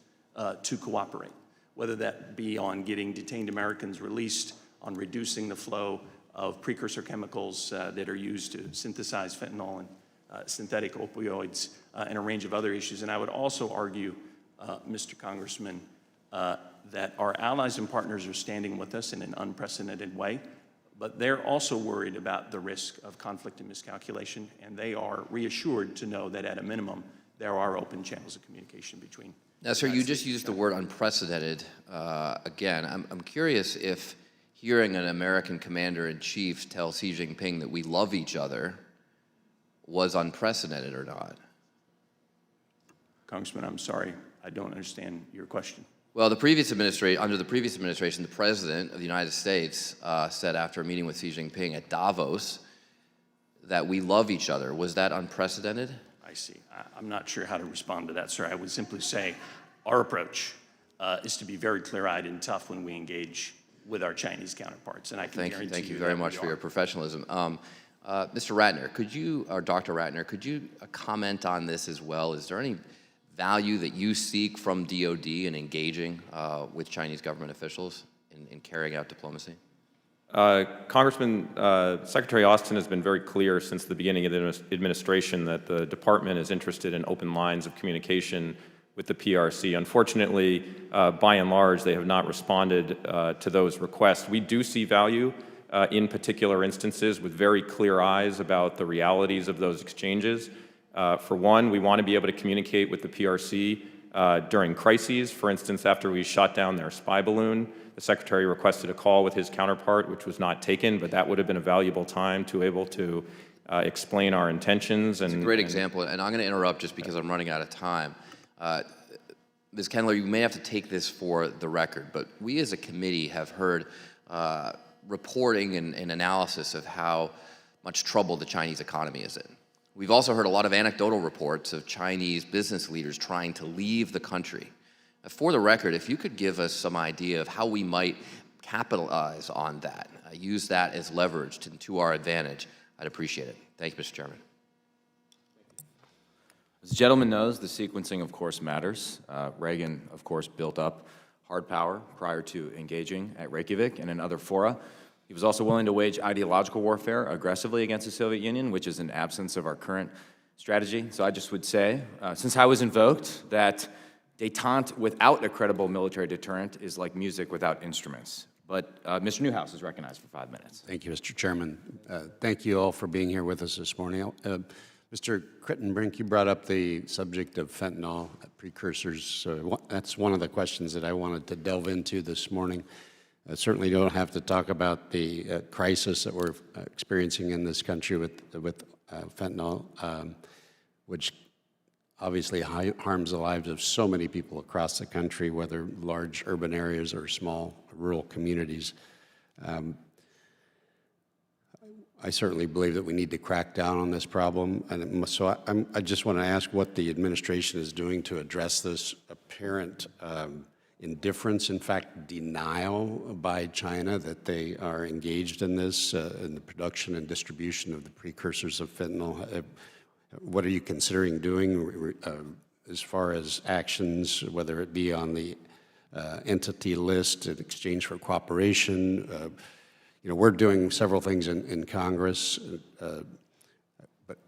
to cooperate, whether that be on getting detained Americans released, on reducing the flow of precursor chemicals that are used to synthesize fentanyl and synthetic opioids and a range of other issues. And I would also argue, Mr. Congressman, that our allies and partners are standing with us in an unprecedented way, but they're also worried about the risk of conflict and miscalculation, and they are reassured to know that at a minimum, there are open channels of communication between. Now, sir, you just used the word unprecedented again. I'm curious if hearing an American commander-in-chief tell Xi Jinping that we love each other was unprecedented or not. Congressman, I'm sorry, I don't understand your question. Well, under the previous administration, the President of the United States said after a meeting with Xi Jinping at Davos that we love each other. Was that unprecedented? I see. I'm not sure how to respond to that, sir. I would simply say our approach is to be very clear-eyed and tough when we engage with our Chinese counterparts, and I can guarantee you Thank you very much for your professionalism. Mr. Ratner, or Dr. Ratner, could you comment on this as well? Is there any value that you seek from DOD in engaging with Chinese government officials in carrying out diplomacy? Congressman, Secretary Austin has been very clear since the beginning of the administration that the department is interested in open lines of communication with the PRC. Unfortunately, by and large, they have not responded to those requests. We do see value in particular instances with very clear eyes about the realities of those exchanges. For one, we want to be able to communicate with the PRC during crises. For instance, after we shot down their spy balloon, the Secretary requested a call with his counterpart, which was not taken, but that would have been a valuable time to able to explain our intentions. It's a great example, and I'm going to interrupt just because I'm running out of time. Ms. Kendler, you may have to take this for the record, but we as a committee have heard reporting and analysis of how much trouble the Chinese economy is in. We've also heard a lot of anecdotal reports of Chinese business leaders trying to leave the country. For the record, if you could give us some idea of how we might capitalize on that, use that as leverage to our advantage, I'd appreciate it. Thank you, Mr. Chairman. As the gentleman knows, the sequencing, of course, matters. Reagan, of course, built up hard power prior to engaging at Reykjavik and in other fora. He was also willing to wage ideological warfare aggressively against the Soviet Union, which is an absence of our current strategy. So I just would say, since I was invoked, that détente without a credible military deterrent is like music without instruments. But Mr. Newhouse is recognized for 5 minutes. Thank you, Mr. Chairman. Thank you all for being here with us this morning. Mr. Kritenbrink, you brought up the subject of fentanyl precursors. That's one of the questions that I wanted to delve into this morning. Certainly don't have to talk about the crisis that we're experiencing in this country with fentanyl, which obviously harms the lives of so many people across the country, whether large urban areas or small rural communities. I certainly believe that we need to crack down on this problem, and so I just want to ask what the administration is doing to address this apparent indifference, in fact, denial by China that they are engaged in this, in the production and distribution of the precursors of fentanyl. What are you considering doing as far as actions, whether it be on the entity list in exchange for cooperation? We're doing several things in Congress,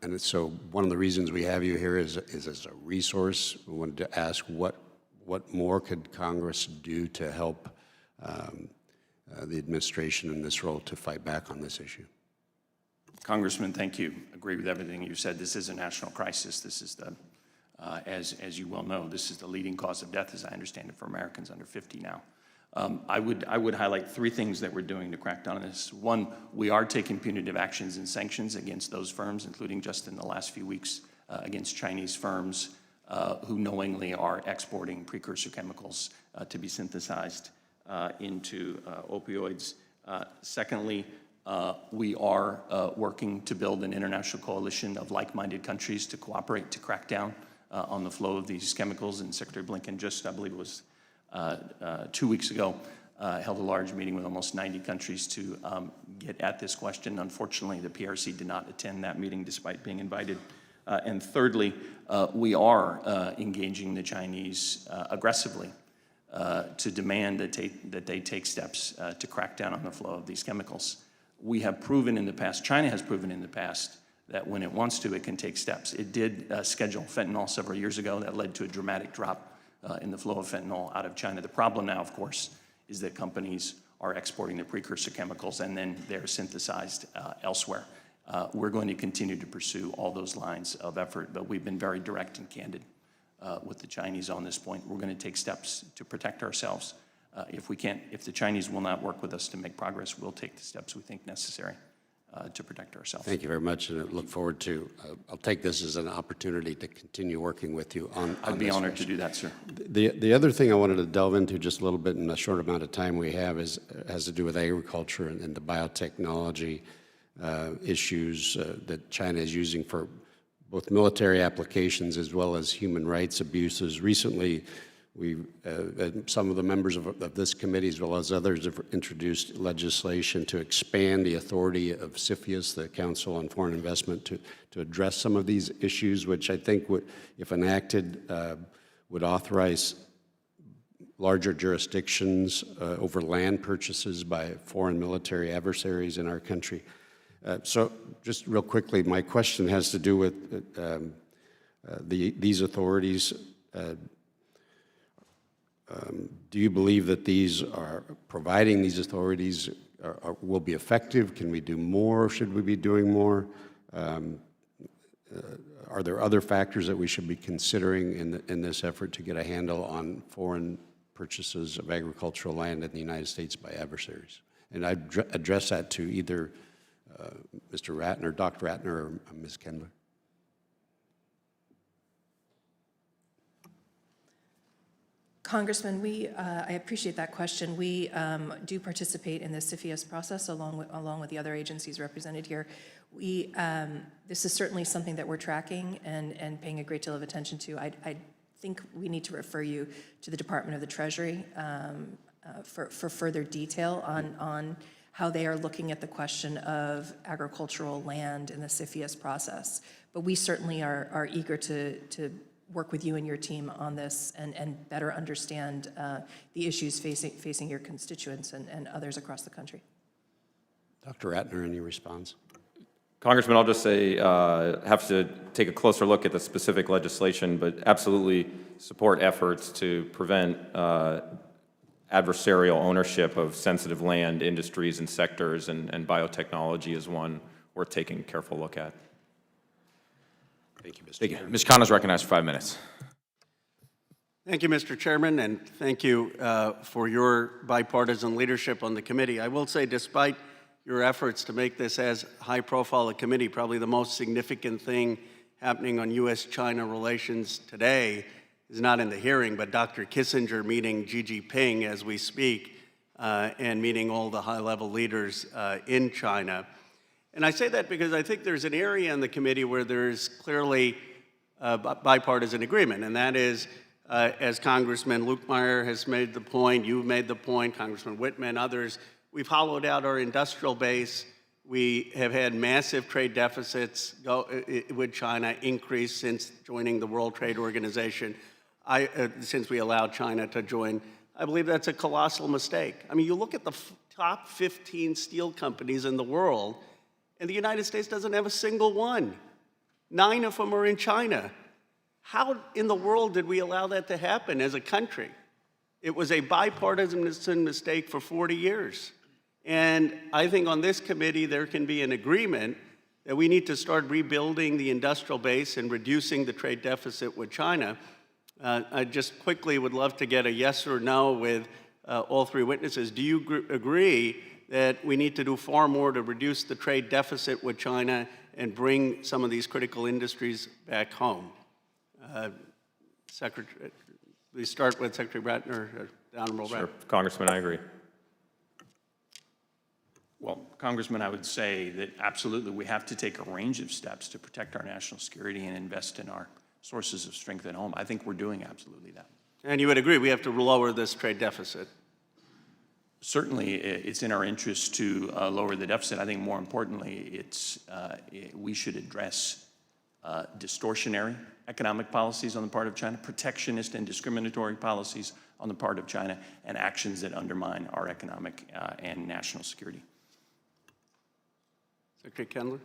and so one of the reasons we have you here is as a resource. We wanted to ask what more could Congress do to help the administration in this role to fight back on this issue? Congressman, thank you. Agree with everything you said. This is a national crisis. This is the, as you well know, this is the leading cause of death, as I understand it, for Americans under 50 now. I would highlight 3 things that we're doing to crack down on this. One, we are taking punitive actions and sanctions against those firms, including just in the last few weeks against Chinese firms who knowingly are exporting precursor chemicals to be synthesized into opioids. Secondly, we are working to build an international coalition of like-minded countries to cooperate to crack down on the flow of these chemicals. And Secretary Blinken just, I believe it was 2 weeks ago, held a large meeting with almost 90 countries to get at this question. Unfortunately, the PRC did not attend that meeting despite being invited. And thirdly, we are engaging the Chinese aggressively to demand that they take steps to crack down on the flow of these chemicals. we have proven in the past, China has proven in the past, that when it wants to, it can take steps. It did schedule fentanyl several years ago. That led to a dramatic drop in the flow of fentanyl out of China. The problem now, of course, is that companies are exporting the precursor chemicals and then they're synthesized elsewhere. We're going to continue to pursue all those lines of effort, but we've been very direct and candid with the Chinese on this point. We're going to take steps to protect ourselves. If the Chinese will not work with us to make progress, we'll take the steps we think necessary to protect ourselves. Thank you very much, and I look forward to, I'll take this as an opportunity to continue working with you on I'd be this honored issue. to do that, sir. The other thing I wanted to delve into just a little bit in the short amount of time we have has to do with agriculture and the biotechnology issues that China is using for both military applications as well as human rights abuses. Recently, some of the members of this committee, as well as others, have introduced legislation to expand the authority of CFIUS, the Council on Foreign Investment, to address some of these issues, which I think would, if enacted, would authorize larger jurisdictions over land purchases by foreign military adversaries in our country. So just real quickly, my question has to do with these authorities. Do you believe that providing these authorities will be effective? Can we do more? Should we be doing more? Are there other factors that we should be considering in this effort to get a handle on foreign purchases of agricultural land in the United States by adversaries? And I address that to either Mr. Ratner, Dr. Ratner, or Ms. Kendler. Congressman, I appreciate that question. We do participate in the CFIUS process along with the other agencies represented here. This is certainly something that we're tracking and paying a great deal of attention to. I think we need to refer you to the Department of the Treasury for further detail on how they are looking at the question of agricultural land in the CFIUS process. But we certainly are eager to work with you and your team on this and better understand the issues facing your constituents and others across the country. Dr. Ratner, any response? Congressman, I'll just say, have to take a closer look at the specific legislation, but absolutely support efforts to prevent adversarial ownership of sensitive land, industries, and sectors, and biotechnology is one worth taking a careful look at. Thank you, Mr. Thank you. Chairman. Ms. Khan is recognized for 5 minutes. Thank you, Mr. Chairman, and thank you for your bipartisan leadership on the committee. I will say, despite your efforts to make this as high-profile a committee, probably the most significant thing happening on U.S.-China relations today is not in the hearing, but Dr. Kissinger meeting Xi Jinping as we speak and meeting all the high-level leaders in China. And I say that because I think there's an area in the committee where there's clearly bipartisan agreement, and that is, as Congressman Lukemeyer has made the point, you've made the point, Congressman Whitman, others, we've hollowed out our industrial base. We have had massive trade deficits with China increase since joining the World Trade Organization, since we allowed China to join. I believe that's a colossal mistake. I mean, you look at the top 15 steel companies in the world, and the United States doesn't have a single one. 9 of them are in China. How in the world did we allow that to happen as a country? It was a bipartisan mistake for 40 years. And I think on this committee, there can be an agreement that we need to start rebuilding the industrial base and reducing the trade deficit with China. I just quickly would love to get a yes or no with all 3 witnesses. Do you agree that we need to do far more to reduce the trade deficit with China and bring some of these critical industries back home? Secretary, we start with Secretary Ratner, Honorable Ratner. Sure, Congressman, I agree. Well, Congressman, I would say that absolutely we have to take a range of steps to protect our national security and invest in our sources of strength at home. I think we're doing absolutely that. And you would agree we have to lower this trade deficit? Certainly, it's in our interest to lower the deficit. I think more importantly, we should address distortionary economic policies on the part of China, protectionist and discriminatory policies on the part of China, and actions that undermine our economic and national security. Secretary Kendler?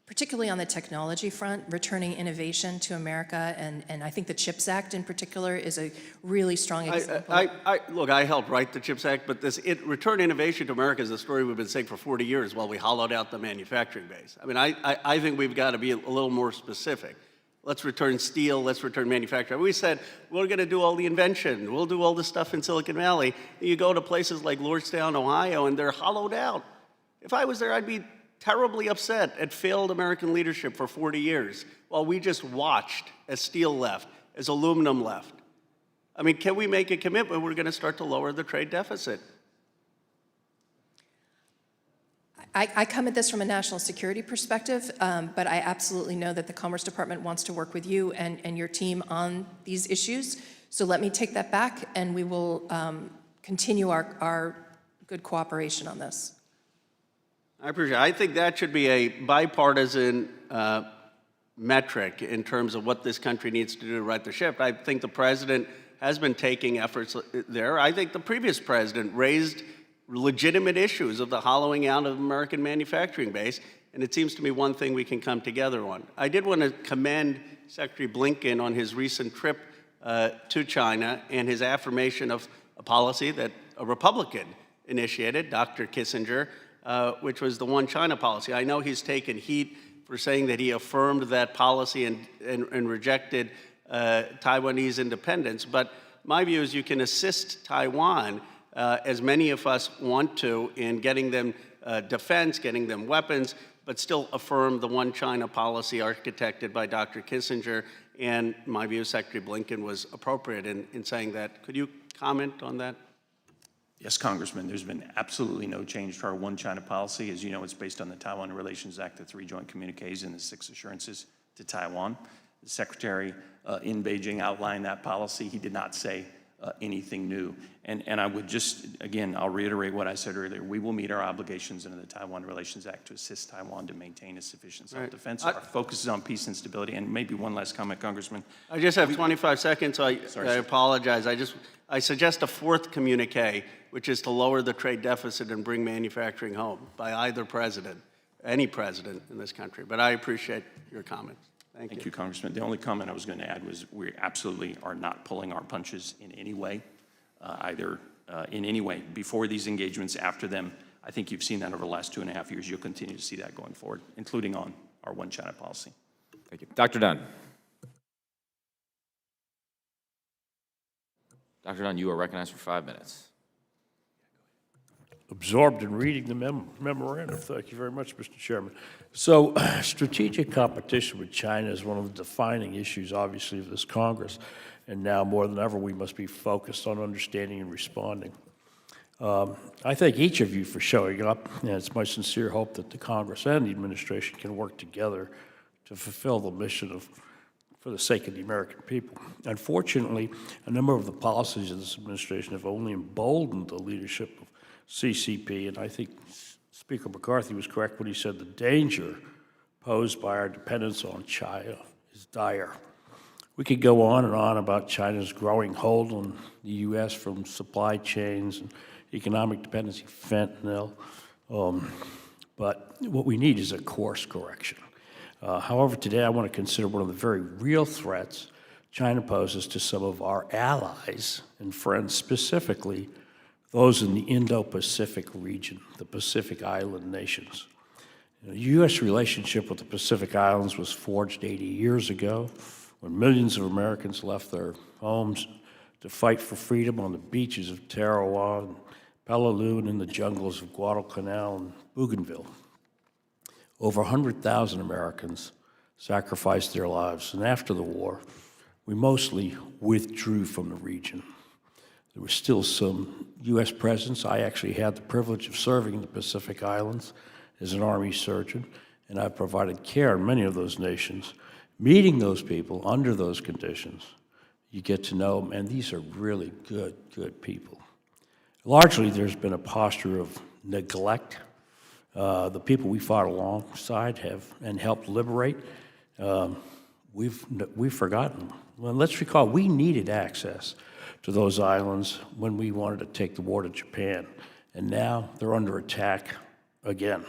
Particularly on the technology front, returning innovation to America, and I think the CHIPS Act in particular is a really strong example. Look, I helped write the CHIPS Act, but return innovation to America is a story we've been saying for 40 years while we hollowed out the manufacturing base. I mean, I think we've got to be a little more specific. Let's return steel, let's return manufacturing. We said, we're going to do all the invention, we'll do all the stuff in Silicon Valley. You go to places like Lordstown, Ohio, and they're hollowed out. If I was there, I'd be terribly upset at failed American leadership for 40 years while we just watched as steel left, as aluminum left. I mean, can we make a commitment we're going to start to lower the trade deficit? I come at this from a national security perspective, but I absolutely know that the Commerce Department wants to work with you and your team on these issues. So let me take that back, and we will continue our good cooperation on this. I appreciate it. I think that should be a bipartisan metric in terms of what this country needs to do to right the ship. I think the president has been taking efforts there. I think the previous president raised legitimate issues of the hollowing out of American manufacturing base, and it seems to me one thing we can come together on. I did want to commend Secretary Blinken on his recent trip to China and his affirmation of a policy that a Republican initiated, Dr. Kissinger, which was the One China policy. I know he's taken heat for saying that he affirmed that policy and rejected Taiwanese independence, but my view is you can assist Taiwan, as many of us want to, in getting them defense, getting them weapons, but still affirm the One China policy architected by Dr. Kissinger, and my view, Secretary Blinken was appropriate in saying that. Could you comment on that? Yes, Congressman, there's been absolutely no change to our One China policy. As you know, it's based on the Taiwan Relations Act, the 3 joint communiques, and the 6 assurances to Taiwan. The Secretary in Beijing outlined that policy. He did not say anything new. And I would just, again, I'll reiterate what I said earlier. We will meet our obligations under the Taiwan Relations Act to assist Taiwan to maintain a sufficient self-defense. Our focus is on peace and stability. And maybe one last comment, Congressman. I just have 25 seconds, so I apologize. I suggest a 4th communique, which is to lower the trade deficit and bring manufacturing home by either president, any president in this country. But I appreciate your comments. Thank you, Congressman. The only comment I was going to add was we absolutely are not pulling our punches in any way, in any way, before these engagements, after them. I think you've seen that over the last 2.5 years. You'll continue to see that going forward, including on our One China policy. Thank you. Dr. Dunn. Dr. Dunn, you are recognized for 5 minutes. Absorbed in reading the memorandum. Thank you very much, Mr. Chairman. So, strategic competition with China is one of the defining issues, obviously, of this Congress. And now, more than ever, we must be focused on understanding and responding. I thank each of you for showing up, and it's my sincere hope that the Congress and the administration can work together to fulfill the mission for the sake of the American people. Unfortunately, a number of the policies of this administration have only emboldened the leadership of CCP, and I think Speaker McCarthy was correct when he said the danger posed by our dependence on China is dire. We could go on and on about China's growing hold on the U.S. from supply chains and economic dependency, fentanyl, but what we need is a course correction. However, today I want to consider one of the very real threats China poses to some of our allies and friends, specifically those in the Indo-Pacific region, the Pacific Island nations. The U.S. relationship with the Pacific Islands was forged 80 years ago when millions of Americans left their homes to fight for freedom on the beaches of Tarawa and Peleliu and in the jungles of Guadalcanal and Bougainville. Over 100,000 Americans sacrificed their lives, and after the war, we mostly withdrew from the region. There was still some U.S. presence. I actually had the privilege of serving in the Pacific Islands as an Army surgeon, and I've provided care in many of those nations. Meeting those people under those conditions, you get to know them, and these are really good people. Largely, there's been a posture of neglect. The people we fought alongside have and helped liberate, we've forgotten them. Well, let's recall, we needed access to those islands when we wanted to take the war to Japan, and now they're under attack again.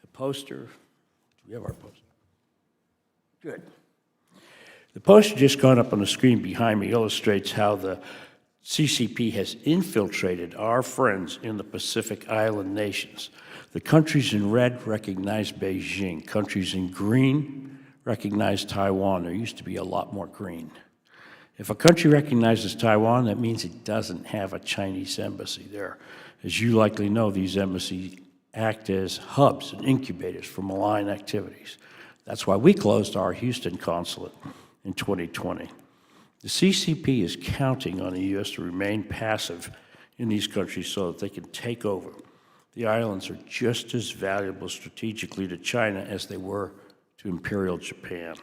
The poster, do we have our poster? Good. The poster just gone up on the screen behind me illustrates how the CCP has infiltrated our friends in the Pacific Island nations. The countries in red recognize Beijing. Countries in green recognize Taiwan. There used to be a lot more green. If a country recognizes Taiwan, that means it doesn't have a Chinese embassy there. As you likely know, these embassies act as hubs and incubators for malign activities. That's why we closed our Houston consulate in 2020. The CCP is counting on the U.S. to remain passive in these countries so that they can take over. The islands are just as valuable strategically to China as they were to Imperial Japan.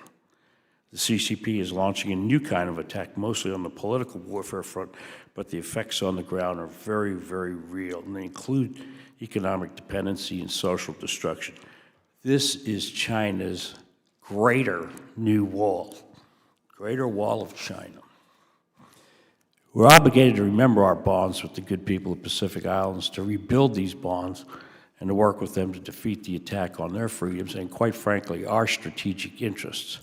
The CCP is launching a new kind of attack, mostly on the political warfare front, but the effects on the ground are very, very real, and they include economic dependency and social destruction. This is China's greater new wall, Greater Wall of China. We're obligated to remember our bonds with the good people of the Pacific Islands, to rebuild these bonds, and to work with them to defeat the attack on their freedoms and, quite frankly, our strategic interests.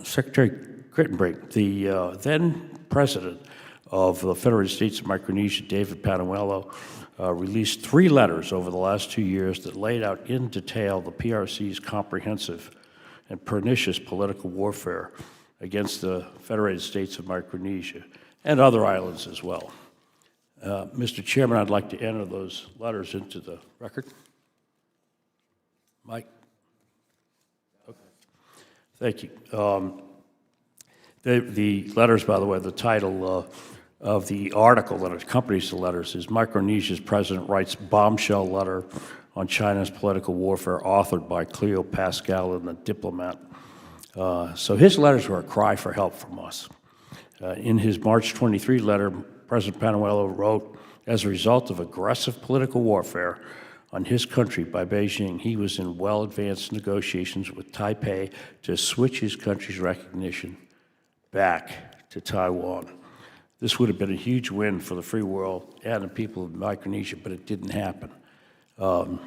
Secretary Kritenbrink, the then president of the Federated States of Micronesia, David Panuelo, released 3 letters over the last 2 years that laid out in detail the PRC's comprehensive and pernicious political warfare against the Federated States of Micronesia and other islands as well. Mr. Chairman, I'd like to enter those letters into the record. Mike? Okay. Thank you. The letters, by the way, the title of the article that accompanies the letters is Micronesia's President Writes Bombshell Letter on China's Political Warfare, authored by Cleo Pascal and the Diplomat. So his letters were a cry for help from us. In his March 23 letter, President Panuelo wrote, as a result of aggressive political warfare on his country by Beijing, he was in well-advanced negotiations with Taipei to switch his country's recognition back to Taiwan. This would have been a huge win for the free world and the people of Micronesia, but it didn't happen. Can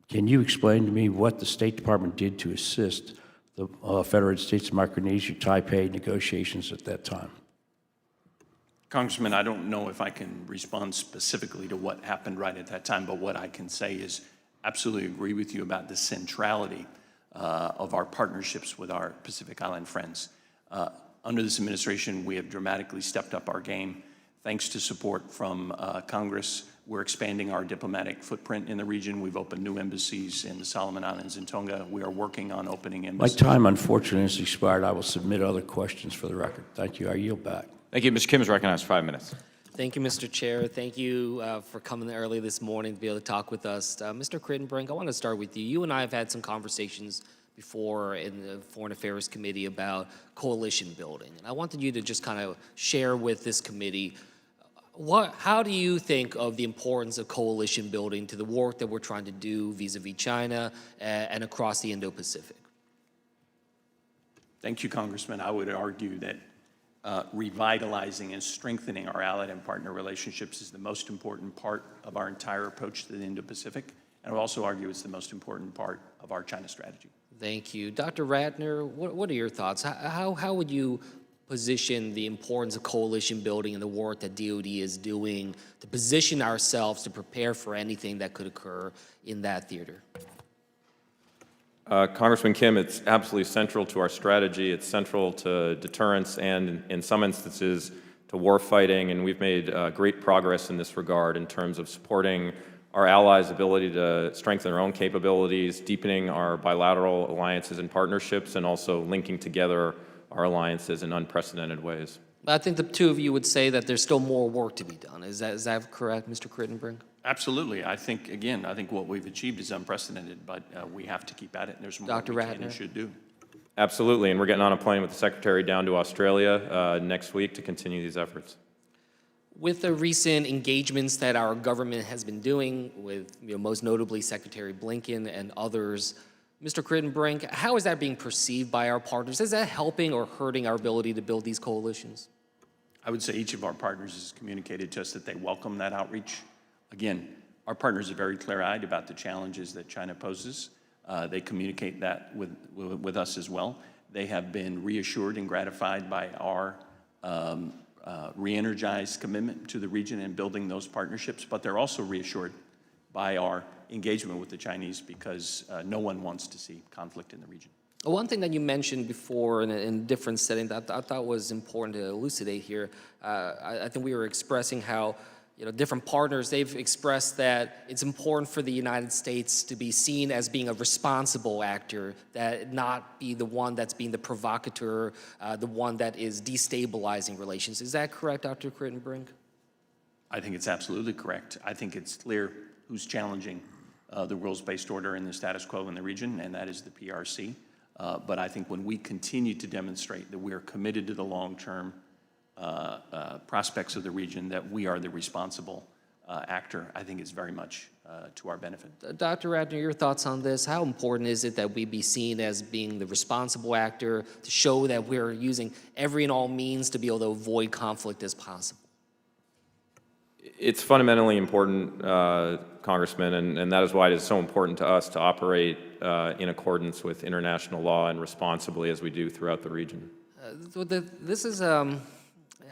you explain to me what the State Department did to assist the Federated States of Micronesia, Taipei negotiations at that time? Congressman, I don't know if I can respond specifically to what happened right at that time, but what I can say is absolutely agree with you about the centrality of our partnerships with our Pacific Island friends. Under this administration, we have dramatically stepped up our game. Thanks to support from Congress, we're expanding our diplomatic footprint in the region. We've opened new embassies in the Solomon Islands and Tonga. We are working on opening embassies. My time, unfortunately, has expired. I will submit other questions for the record. Thank you. I yield back. Thank you. Mr. Kim is recognized for 5 minutes. Thank you, Mr. Chair. Thank you for coming early this morning to be able to talk with us. Mr. Kritenbrink, I want to start with you. You and I have had some conversations before in the Foreign Affairs Committee about coalition building. And I wanted you to just kind of share with this committee, how do you think of the importance of coalition building to the work that we're trying to do vis-a-vis China and across the Indo-Pacific? Thank you, Congressman. I would argue that revitalizing and strengthening our allied and partner relationships is the most important part of our entire approach to the Indo-Pacific. And I would also argue it's the most important part of our China strategy. Thank you. Dr. Ratner, what are your thoughts? How would you position the importance of coalition building and the work that DoD is doing to position ourselves to prepare for anything that could occur in that theater? Congressman Kim, it's absolutely central to our strategy. It's central to deterrence and, in some instances, to war fighting, and we've made great progress in this regard in terms of supporting our allies' ability to strengthen their own capabilities, deepening our bilateral alliances and partnerships, and also linking together our alliances in unprecedented ways. I think the two of you would say that there's still more work to be done. Is that correct, Mr. Kritenbrink? Absolutely. I think what we've achieved is unprecedented, but we have to keep at it, and there's more Dr. we can Ratner? and should do. Absolutely, and we're getting on a plane with the Secretary down to Australia next week to continue these efforts. With the recent engagements that our government has been doing with, most notably Secretary Blinken and others, Mr. Kritenbrink, how is that being perceived by our partners? Is that helping or hurting our ability to build these coalitions? I would say each of our partners has communicated to us that they welcome that outreach. Again, Our partners are very clear-eyed about the challenges that China poses. They communicate that with us as well. They have been reassured and gratified by our re-energized commitment to the region and building those partnerships, but they're also reassured by our engagement with the Chinese because no one wants to see conflict in the region. One thing that you mentioned before in a different setting that I thought was important to elucidate here, I think we were expressing how different partners, they've expressed that it's important for the United States to be seen as being a responsible actor, that not be the one that's being the provocateur, the one that is destabilizing relations. Is that correct, Dr. Kritenbrink? I think it's absolutely correct. I think it's clear who's challenging the rules-based order and the status quo in the region, and that is the PRC. But I think when we continue to demonstrate that we are committed to the long-term prospects of the region, that we are the responsible actor, I think it's very much to our benefit. Dr. Ratner, your thoughts on this? How important is it that we be seen as being the responsible actor to show that we're using every and all means to be able to avoid conflict as possible? It's fundamentally important, Congressman, and that is why it is so important to us to operate in accordance with international law and responsibly as we do throughout the region.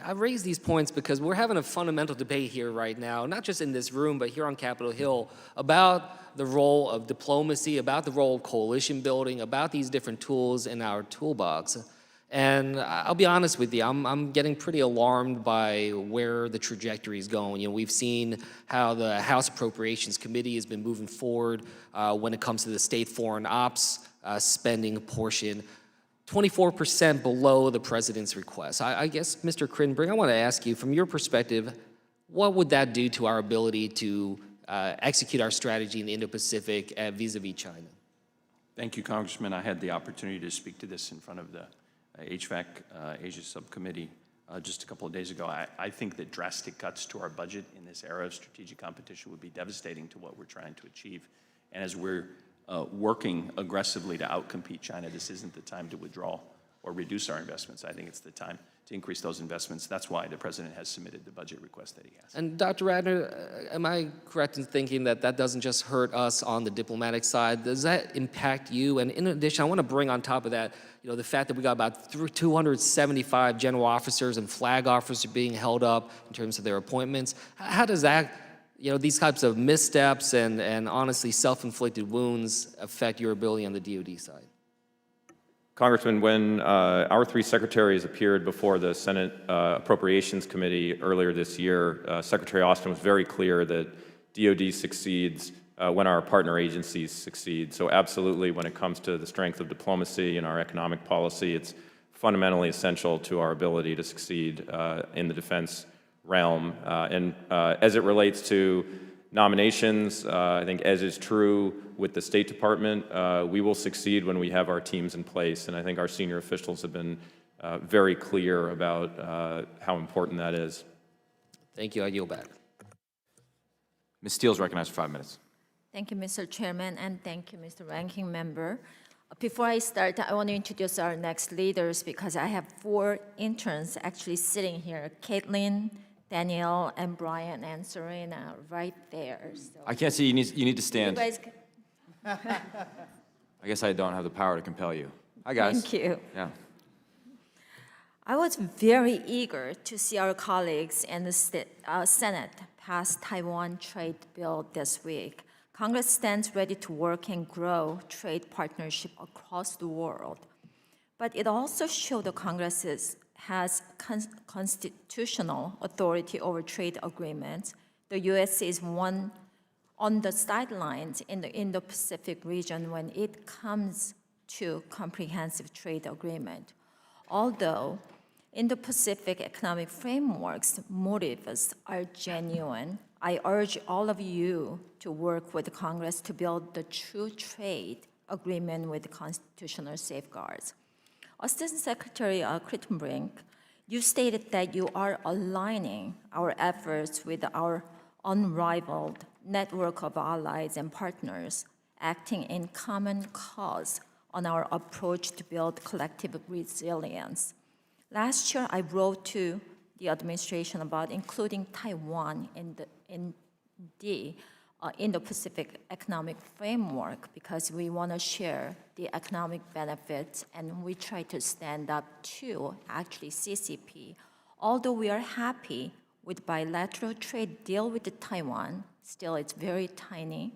I raise these points because we're having a fundamental debate here right now, not just in this room, but here on Capitol Hill, about the role of diplomacy, about the role of coalition building, about these different tools in our toolbox. And I'll be honest with you, I'm getting pretty alarmed by where the trajectory is going. We've seen how the House Appropriations Committee has been moving forward when it comes to the state foreign ops spending portion, 24% below the president's request. I guess, Mr. Kritenbrink, I want to ask you, from your perspective, what would that do to our ability to execute our strategy in the Indo-Pacific vis-a-vis China? Thank you, Congressman. I had the opportunity to speak to this in front of the HVAC Asia Subcommittee just a couple of days ago. I think that drastic cuts to our budget in this era of strategic competition would be devastating to what we're trying to achieve. And as we're working aggressively to outcompete China, this isn't the time to withdraw or reduce our investments. I think it's the time to increase those investments. That's why the president has submitted the budget request that he has. And Dr. Ratner, am I correct in thinking that that doesn't just hurt us on the diplomatic side? Does that impact you? And in addition, I want to bring on top of that, the fact that we got about 275 general officers and flag officers being held up in terms of their appointments. How does that, these types of missteps and honestly self-inflicted wounds affect your ability on the DoD side? Congressman, when our three secretaries appeared before the Senate Appropriations Committee earlier this year, Secretary Austin was very clear that DoD succeeds when our partner agencies succeed. So absolutely, when it comes to the strength of diplomacy and our economic policy, it's fundamentally essential to our ability to succeed in the defense realm. And as it relates to nominations, I think as is true with the State Department, we will succeed when we have our teams in place. And I think our senior officials have been very clear about how important that is. Thank you. I yield back. Ms. Steele is recognized for 5 minutes. Thank you, Mr. Chairman, and thank you, Mr. Ranking Member. Before I start, I want to introduce our next leaders because I have 4 interns actually sitting here, Caitlin, Danielle, and Brian, and Serena right there. So I can't see. You need to stand. you guys I guess I don't have the power to compel you. Hi, guys. Thank you. Yeah. I was very eager to see our colleagues in the Senate pass Taiwan trade bill this week. Congress stands ready to work and grow trade partnership across the world. But it also showed the Congress has constitutional authority over trade agreements. The U.S. is one on the sidelines in the Indo-Pacific region when it comes to comprehensive trade agreement. Although Indo-Pacific economic framework's motives are genuine, I urge all of you to work with Congress to build the true trade agreement with constitutional safeguards. Assistant Secretary Kritenbrink, you stated that you are aligning our efforts with our unrivaled network of allies and partners, acting in common cause on our approach to build collective resilience. Last year, I wrote to the administration about including Taiwan in the Indo-Pacific economic framework because we want to share the economic benefits, and we try to stand up to actually CCP. Although we are happy with bilateral trade deal with Taiwan, still it's very tiny,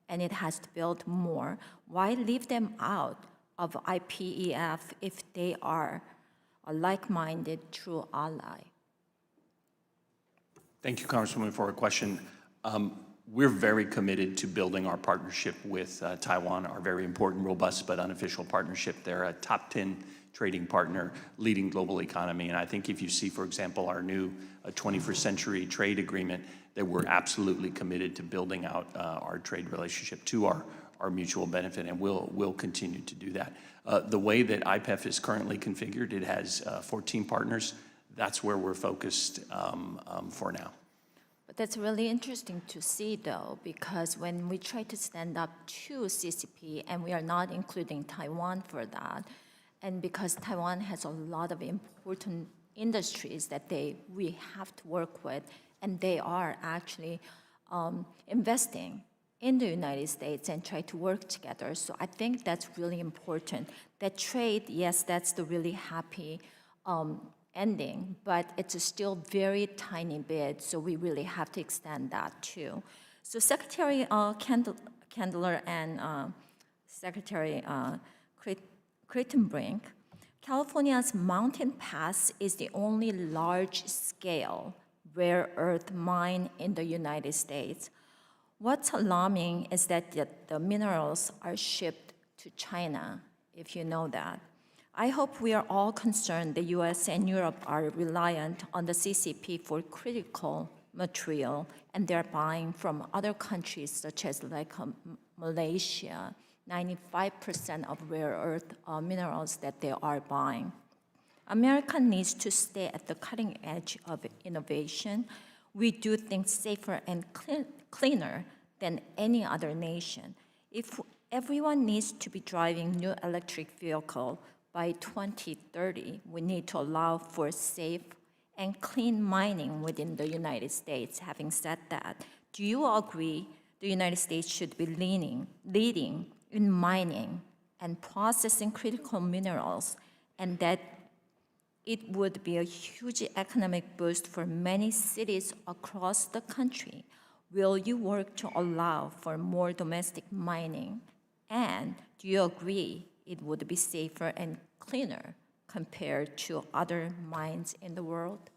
and it has to build more. Why leave them out of IPEF if they are a like-minded true ally? Thank you, Congresswoman, for a question. We're very committed to building our partnership with Taiwan, our very important, robust, but unofficial partnership. They're a top 10 trading partner, leading global economy. And I think if you see, for example, our new 21st century trade agreement, that we're absolutely committed to building out our trade relationship to our mutual benefit, and we'll continue to do that. The way that IPEF is currently configured, it has 14 partners. That's where we're focused for now. But that's really interesting to see, though, because when we try to stand up to CCP, and we are not including Taiwan for that, and because Taiwan has a lot of important industries that we have to work with, and they are actually investing in the United States and try to work together. So I think that's really important. That trade, yes, that's the really happy ending, but it's still very tiny bit, so we really have to extend that too. So Secretary Kendler and Secretary Kritenbrink, California's Mountain Pass is the only large-scale rare earth mine in the United States. What's alarming is that the minerals are shipped to China, if you know that. I hope we are all concerned the US and Europe are reliant on the CCP for critical material, and they're buying from other countries such as like Malaysia, 95% of rare earth minerals that they are buying. America needs to stay at the cutting edge of innovation. We do things safer and cleaner than any other nation. If everyone needs to be driving new electric vehicle by 2030, we need to allow for safe and clean mining within the United States. Having said that, do you agree the United States should be leading in mining and processing critical minerals, and that it would be a huge economic boost for many cities across the country? Will you work to allow for more domestic mining? And do you agree it would be safer and cleaner compared to other mines in the world?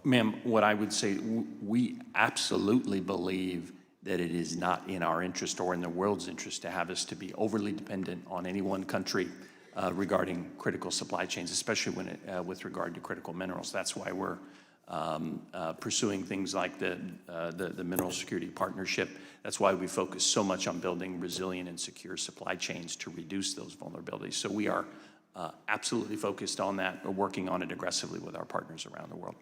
Ma'am, what I would say, we absolutely believe that it is not in our interest or in the world's interest to have us to be overly dependent on any one country regarding critical supply chains, especially when with regard to critical minerals. That's why we're pursuing things like the Mineral Security Partnership. That's why we focus so much on building resilient and secure supply chains to reduce those vulnerabilities. So we are absolutely focused on that. We're working on it aggressively with our partners around the world.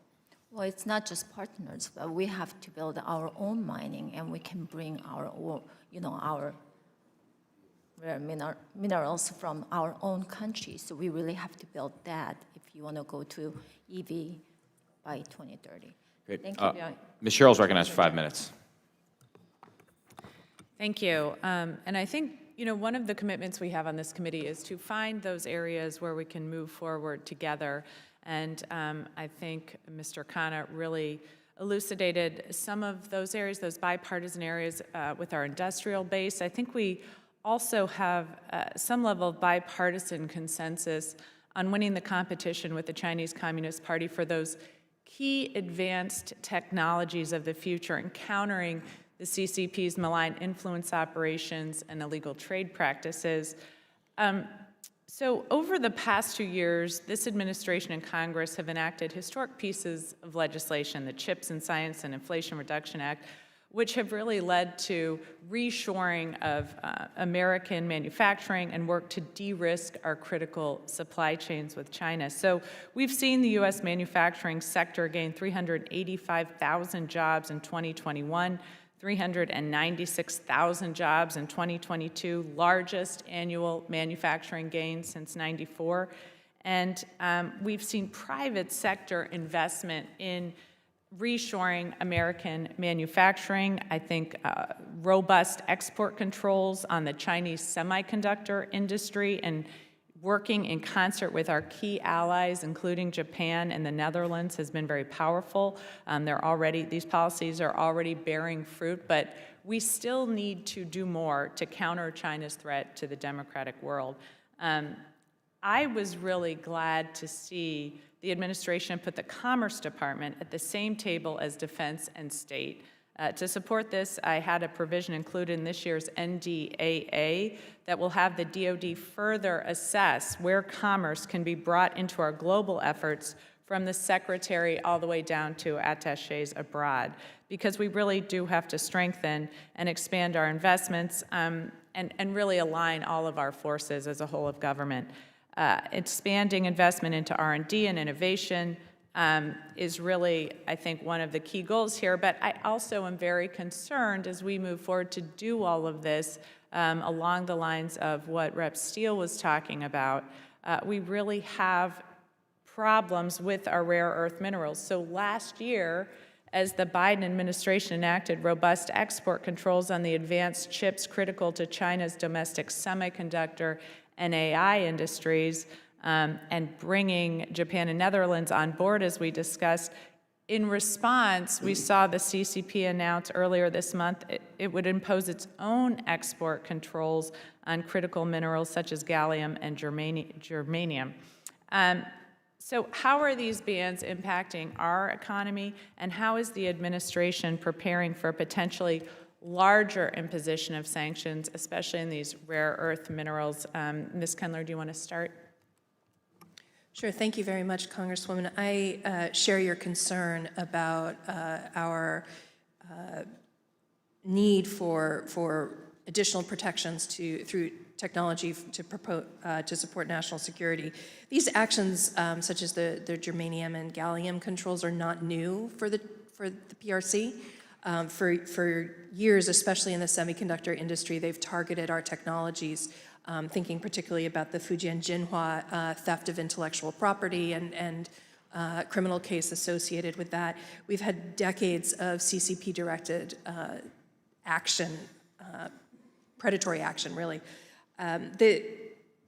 Well, it's not just partners, but we have to build our own mining, and we can bring our own, our rare minerals from our own country. So we really have to build that if you want to go to EV by 2030. Great. Thank you. Ms. Sherrill's recognized for 5 minutes. Thank you. And I think, one of the commitments we have on this committee is to find those areas where we can move forward together. And I think Mr. Khanna really elucidated some of those areas, those bipartisan areas with our industrial base. I think we also have some level of bipartisan consensus on winning the competition with the Chinese Communist Party for those key advanced technologies of the future and countering the CCP's malign influence operations and illegal trade practices. So over the past 2 years, this administration and Congress have enacted historic pieces of legislation, the CHIPS and Science and Inflation Reduction Act, which have really led to reshoring of American manufacturing and work to de-risk our critical supply chains with China. So we've seen the U.S. manufacturing sector gain 385,000 jobs in 2021, 396,000 jobs in 2022, largest annual manufacturing gain since '94. And we've seen private sector investment in reshoring American manufacturing. I think robust export controls on the Chinese semiconductor industry and working in concert with our key allies, including Japan and the Netherlands, has been very powerful. These policies are already bearing fruit, but we still need to do more to counter China's threat to the democratic world. I was really glad to see the administration put the Commerce Department at the same table as Defense and State. To support this, I had a provision included in this year's NDAA that will have the DoD further assess where commerce can be brought into our global efforts from the Secretary all the way down to attachés abroad, because we really do have to strengthen and expand our investments and really align all of our forces as a whole of government. Expanding investment into R&D and innovation is really, I think, one of the key goals here. But I also am very concerned as we move forward to do all of this along the lines of what Rep. Steele was talking about. We really have problems with our rare earth minerals. So last year, as the Biden administration enacted robust export controls on the advanced chips critical to China's domestic semiconductor and AI industries, and bringing Japan and Netherlands on board, as we discussed. In response, we saw the CCP announce earlier this month it would impose its own export controls on critical minerals such as gallium and germanium. So how are these bans impacting our economy, and how is the administration preparing for a potentially larger imposition of sanctions, especially in these rare earth minerals? Ms. Kendler, do you want to start? Sure, thank you very much, Congresswoman. I share your concern about our need for additional protections through technology to support national security. These actions, such as the germanium and gallium controls, are not new for the PRC. For years, especially in the semiconductor industry, they've targeted our technologies, thinking particularly about the Fujian Jinhua theft of intellectual property and criminal case associated with that. We've had decades of CCP-directed action, predatory action, really. The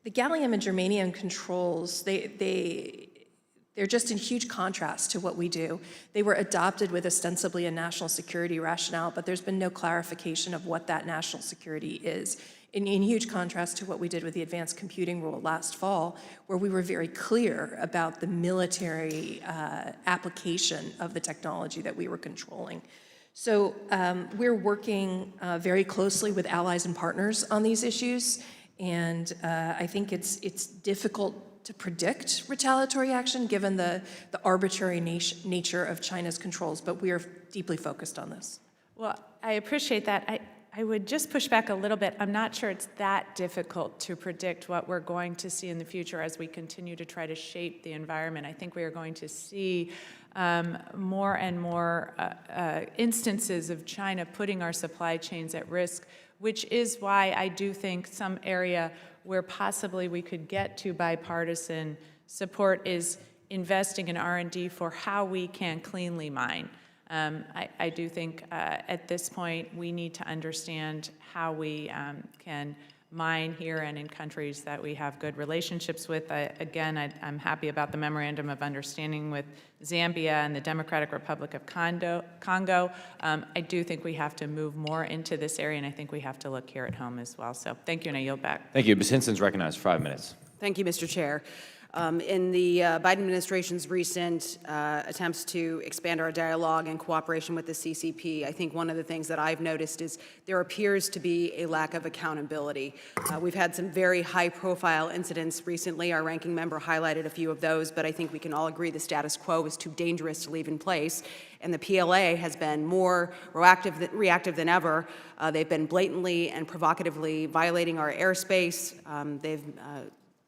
gallium and germanium controls, they're just in huge contrast to what we do. They were adopted with ostensibly a national security rationale, but there's been no clarification of what that national security is. In huge contrast to what we did with the advanced computing rule last fall, where we were very clear about the military application of the technology that we were controlling. So we're working very closely with allies and partners on these issues, and I think it's difficult to predict retaliatory action given the arbitrary nature of China's controls, but we are deeply focused on this. Well, I appreciate that. I would just push back a little bit. I'm not sure it's that difficult to predict what we're going to see in the future as we continue to try to shape the environment. I think we are going to see more and more instances of China putting our supply chains at risk, which is why I do think some area where possibly we could get to bipartisan support is investing in R&D for how we can cleanly mine. I do think at this point we need to understand how we can mine here and in countries that we have good relationships with. I'm happy about the Memorandum of Understanding with Zambia and the Democratic Republic of Congo. I do think we have to move more into this area, and I think we have to look here at home as well. So thank you, and I yield back. Thank you. Ms. Hinson's recognized for 5 minutes. Thank you, Mr. Chair. In the Biden administration's recent attempts to expand our dialogue and cooperation with the CCP, I think one of the things that I've noticed is there appears to be a lack of accountability. We've had some very high-profile incidents recently. Our ranking member highlighted a few of those, but I think we can all agree the status quo is too dangerous to leave in place. And the PLA has been more reactive than ever. They've been blatantly and provocatively violating our airspace. They've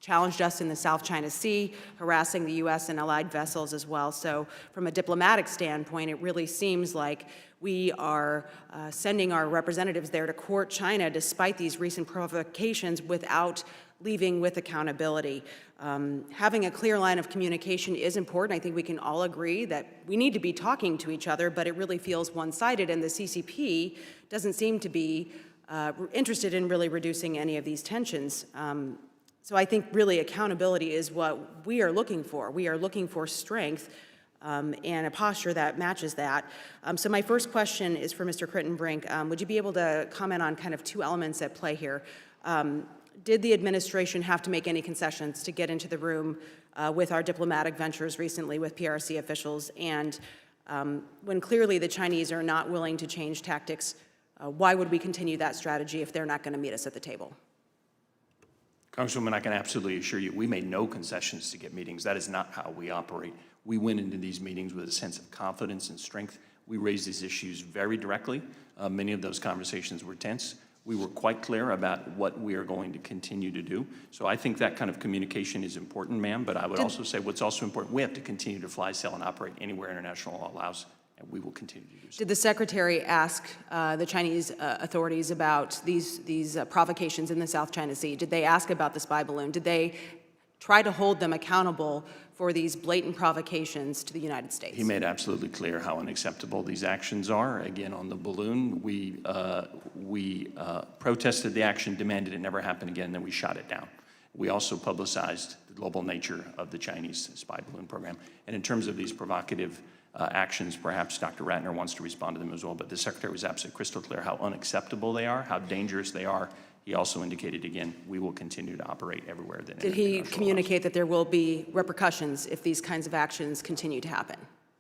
challenged us in the South China Sea, harassing the U.S. and allied vessels as well. So from a diplomatic standpoint, it really seems like we are sending our representatives there to court China despite these recent provocations without leaving with accountability. Having a clear line of communication is important. I think we can all agree that we need to be talking to each other, but it really feels one-sided, and the CCP doesn't seem to be interested in really reducing any of these tensions. So I think really accountability is what we are looking for. We are looking for strength and a posture that matches that. So my first question is for Mr. Kritenbrink. Would you be able to comment on kind of two elements at play here? Did the administration have to make any concessions to get into the room with our diplomatic ventures recently with PRC officials? And when clearly the Chinese are not willing to change tactics, why would we continue that strategy if they're not going to meet us at the table? Congresswoman, I can absolutely assure you, we made no concessions to get meetings. That is not how we operate. We went into these meetings with a sense of confidence and strength. We raised these issues very directly. Many of those conversations were tense. We were quite clear about what we are going to continue to do. So I think that kind of communication is important, ma'am, but I would also say what's also important, we have to continue to fly, sail, and operate anywhere international law allows, and we will continue to do so. Did the Secretary ask the Chinese authorities about these provocations in the South China Sea? Did they ask about the spy balloon? Did they try to hold them accountable for these blatant provocations to the United States? He made absolutely clear how unacceptable these actions are. Again, on the balloon, we protested the action, demanded it never happen again, then we shot it down. We also publicized the global nature of the Chinese spy balloon program. And in terms of these provocative actions, perhaps Dr. Ratner wants to respond to them as well, but the Secretary was absolutely crystal clear how unacceptable they are, how dangerous they are. He also indicated, again, we will continue to operate everywhere that Did he communicate that there will be repercussions if these kinds of actions continue to happen?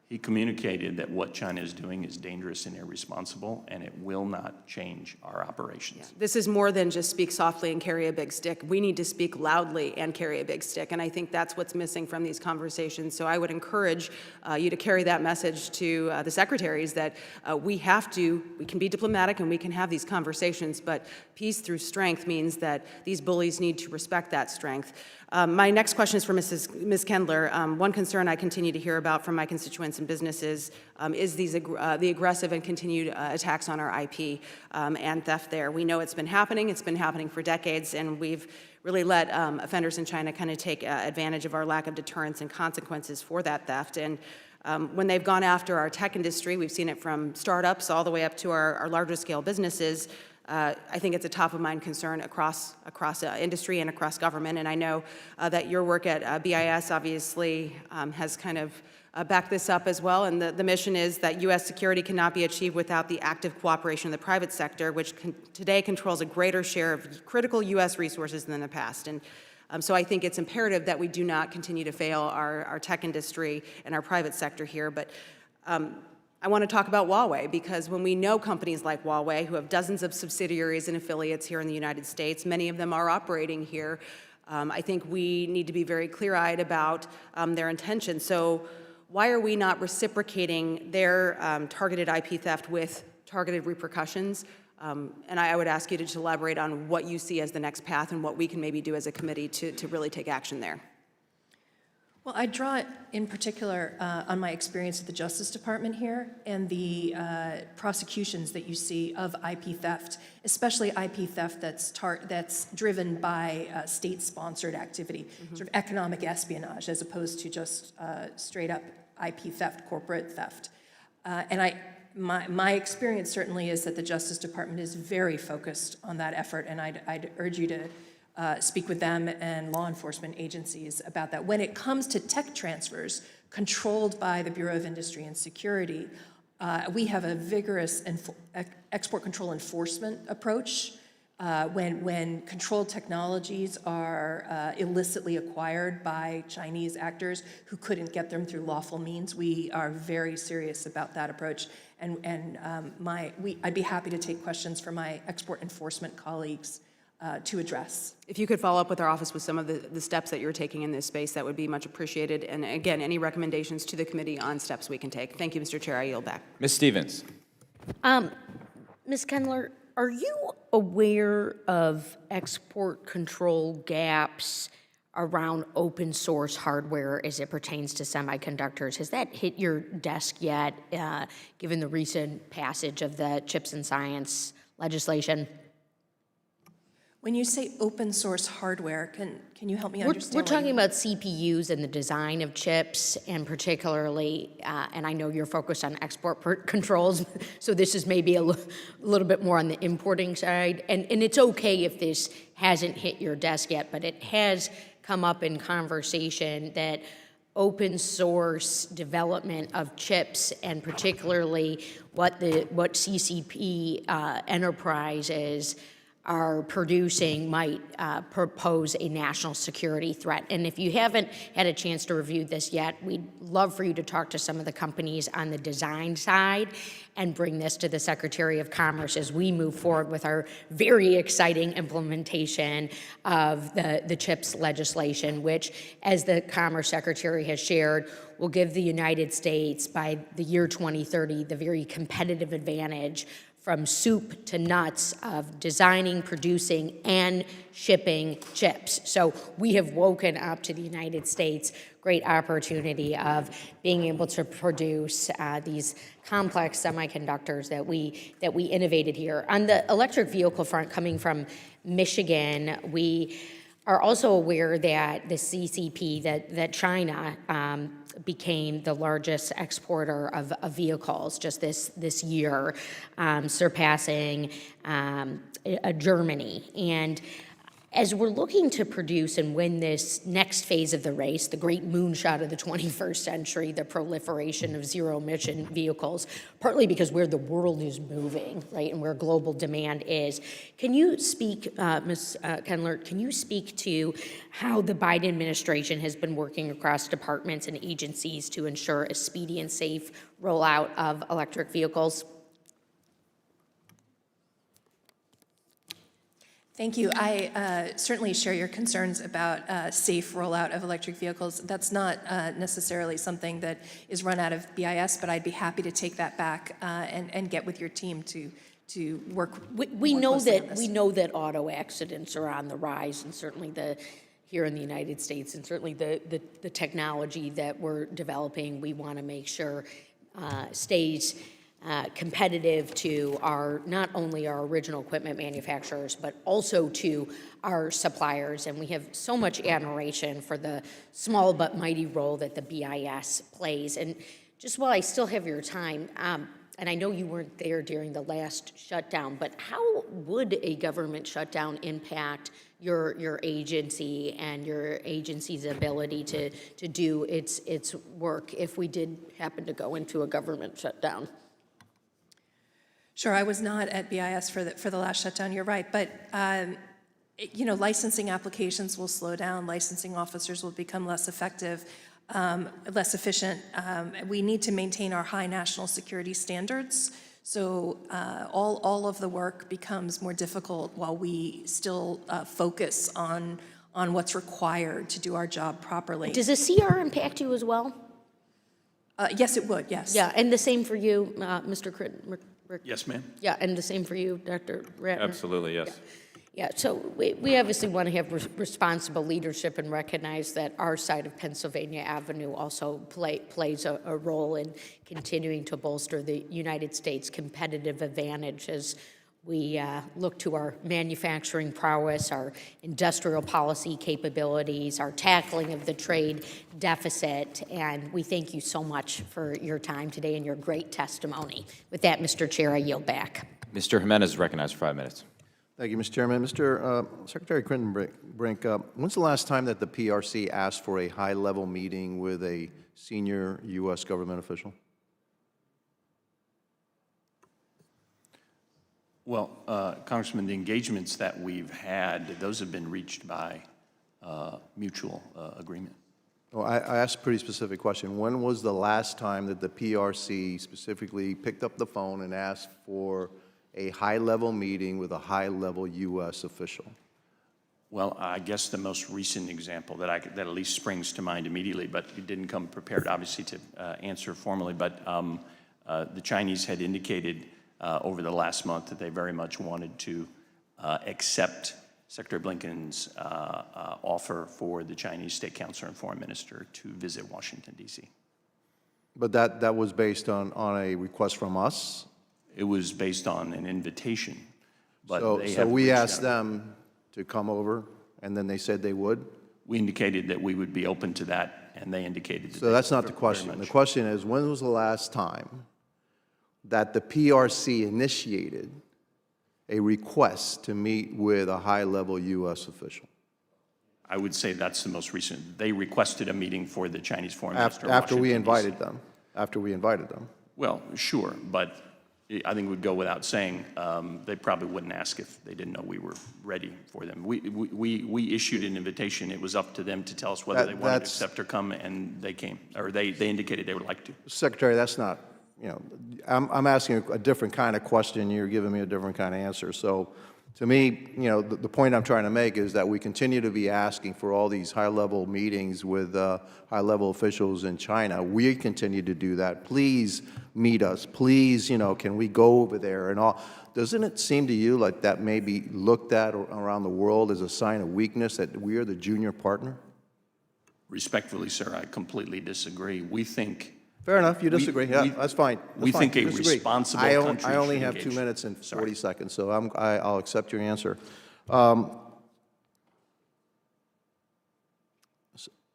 He communicated that what China is doing is dangerous and irresponsible, and it will not change our operations. Yeah. This is more than just speak softly and carry a big stick. We need to speak loudly and carry a big stick, and I think that's what's missing from these conversations. So I would encourage you to carry that message to the secretaries that we can be diplomatic and we can have these conversations, but peace through strength means that these bullies need to respect that strength. My next question is for Ms. Kendler. One concern I continue to hear about from my constituents and businesses is the aggressive and continued attacks on our IP and theft there. We know it's been happening for decades, and we've really let offenders in China kind of take advantage of our lack of deterrence and consequences for that theft. And when they've gone after our tech industry, we've seen it from startups all the way up to our larger scale businesses. I think it's a top-of-mind concern across industry and across government, and I know that your work at BIS obviously has kind of backed this up as well, and the mission is that U.S. security cannot be achieved without the active cooperation of the private sector, which today controls a greater share of critical U.S. resources than in the past. And so I think it's imperative that we do not continue to fail our tech industry and our private sector here, but I want to talk about Huawei, because when we know companies like Huawei, who have dozens of subsidiaries and affiliates here in the United States, many of them are operating here, I think we need to be very clear-eyed about their intentions. So why are we not reciprocating their targeted IP theft with targeted repercussions? And I would ask you to just elaborate on what you see as the next path and what we can maybe do as a committee to really take action there. Well, I draw in particular on my experience at the Justice Department here and the prosecutions that you see of IP theft, especially IP theft that's driven by state-sponsored activity, sort of economic espionage, as opposed to just straight-up IP theft, corporate theft. And my experience certainly is that the Justice Department is very focused on that effort, and I'd urge you to speak with them and law enforcement agencies about that. When it comes to tech transfers controlled by the Bureau of Industry and Security, we have a vigorous export control enforcement approach. When controlled technologies are illicitly acquired by Chinese actors who couldn't get them through lawful means, we are very serious about that approach. And I'd be happy to take questions from my export enforcement colleagues to address. If you could follow up with our office with some of the steps that you're taking in this space, that would be much appreciated. And again, any recommendations to the committee on steps we can take. Thank you, Mr. Chair. I yield back. Ms. Stevens. Ms. Kendler, are you aware of export control gaps around open source hardware as it pertains to semiconductors? Has that hit your desk yet, given the recent passage of the Chips and Science legislation? When you say open source hardware, can you help me understand? We're talking about CPUs and the design of chips, and particularly, and I know you're focused on export controls, so this is maybe a little bit more on the importing side. And it's okay if this hasn't hit your desk yet, but it has come up in conversation that open source development of chips, and particularly what CCP enterprises are producing, might propose a national security threat. And if you haven't had a chance to review this yet, we'd love for you to talk to some of the companies on the design side and bring this to the Secretary of Commerce as we move forward with our very exciting implementation of the CHIPS legislation, which, as the Commerce Secretary has shared, will give the United States, by the year 2030, the very competitive advantage from soup to nuts of designing, producing, and shipping chips. So we have woken up to the United States great opportunity of being able to produce these complex semiconductors that we innovated here. On the electric vehicle front, coming from Michigan, we are also aware that the CCP, that China became the largest exporter of vehicles just this year, surpassing Germany. And as we're looking to produce and win this next phase of the race, the great moonshot of the 21st century, the proliferation of zero-emission vehicles, partly because where the world is moving, right, and where global demand is, can you speak, Ms. Kendler, can you speak to how the Biden administration has been working across departments and agencies to ensure a speedy and safe rollout of electric vehicles? Thank you. I certainly share your concerns about safe rollout of electric vehicles. That's not necessarily something that is run out of BIS, but I'd be happy to take that back and get with your team to work. We know that auto accidents are on the rise, and certainly here in the United States, and certainly the technology that we're developing, we want to make sure stays competitive to not only our original equipment manufacturers, but also to our suppliers. And we have so much admiration for the small but mighty role that the BIS plays. And just while I still have your time, and I know you weren't there during the last shutdown, but how would a government shutdown impact your agency and your agency's ability to do its work if we did happen to go into a government shutdown? Sure, I was not at BIS for the last shutdown, you're right, but licensing applications will slow down, licensing officers will become less effective, less efficient. We need to maintain our high national security standards, so all of the work becomes more difficult while we still focus on what's required to do our job properly. Does the CR impact you as well? Yes, it would, yes. Yeah, and the same for you, Mr. Kritenbrink. Yes, ma'am. Yeah, and the same for you, Dr. Ratner. Absolutely, yes. Yeah, so we obviously want to have responsible leadership and recognize that our side of Pennsylvania Avenue also plays a role in continuing to bolster the United States' competitive advantage as we look to our manufacturing prowess, our industrial policy capabilities, our tackling of the trade deficit, and we thank you so much for your time today and your great testimony. With that, Mr. Chair, I yield back. Mr. Jimenez is recognized for 5 minutes. Thank you, Mr. Chairman. Mr. Secretary Kritenbrink, when's the last time that the PRC asked for a high-level meeting with a senior U.S. government official? Well, Congressman, the engagements that we've had, those have been reached by mutual agreement. Well, I asked a pretty specific question. When was the last time that the PRC specifically picked up the phone and asked for a high-level meeting with a high-level U.S. official? Well, I guess the most recent example that at least springs to mind immediately, but it didn't come prepared, obviously, to answer formally, but the Chinese had indicated over the last month that they very much wanted to accept Secretary Blinken's offer for the Chinese State Counselor and Foreign Minister to visit Washington, D.C. But that was based on a request from us? It was based on an invitation. But so we asked them to come over, and then they said they would? We indicated that we would be open to that, and they indicated that So they that's not would the very question. much. The question is, when was the last time that the PRC initiated a request to meet with a high-level U.S. official? I would say that's the most recent. They requested a meeting for the Chinese foreign minister. in After we Washington, invited D.C. them. After we invited them. Well, sure, but I think it would go without saying, they probably wouldn't ask if they didn't know we were ready for them. We issued an invitation. It was up to them to tell us whether they wanted to That's- accept or come, and they came, or they indicated they would like to. Secretary, that's not, I'm asking a different kind of question, you're giving me a different kind of answer. So to me, the point I'm trying to make is that we continue to be asking for all these high-level meetings with high-level officials in China. We continue to do that. Please meet us. Please, can we go over there and all? Doesn't it seem to you like that may be looked at around the world as a sign of weakness, that we are the junior partner? Respectfully, sir, I completely disagree. We think... Fair enough, you disagree. That's fine. We think a responsible country I only should have engage. 2 minutes and 40 seconds, so I'll accept your answer.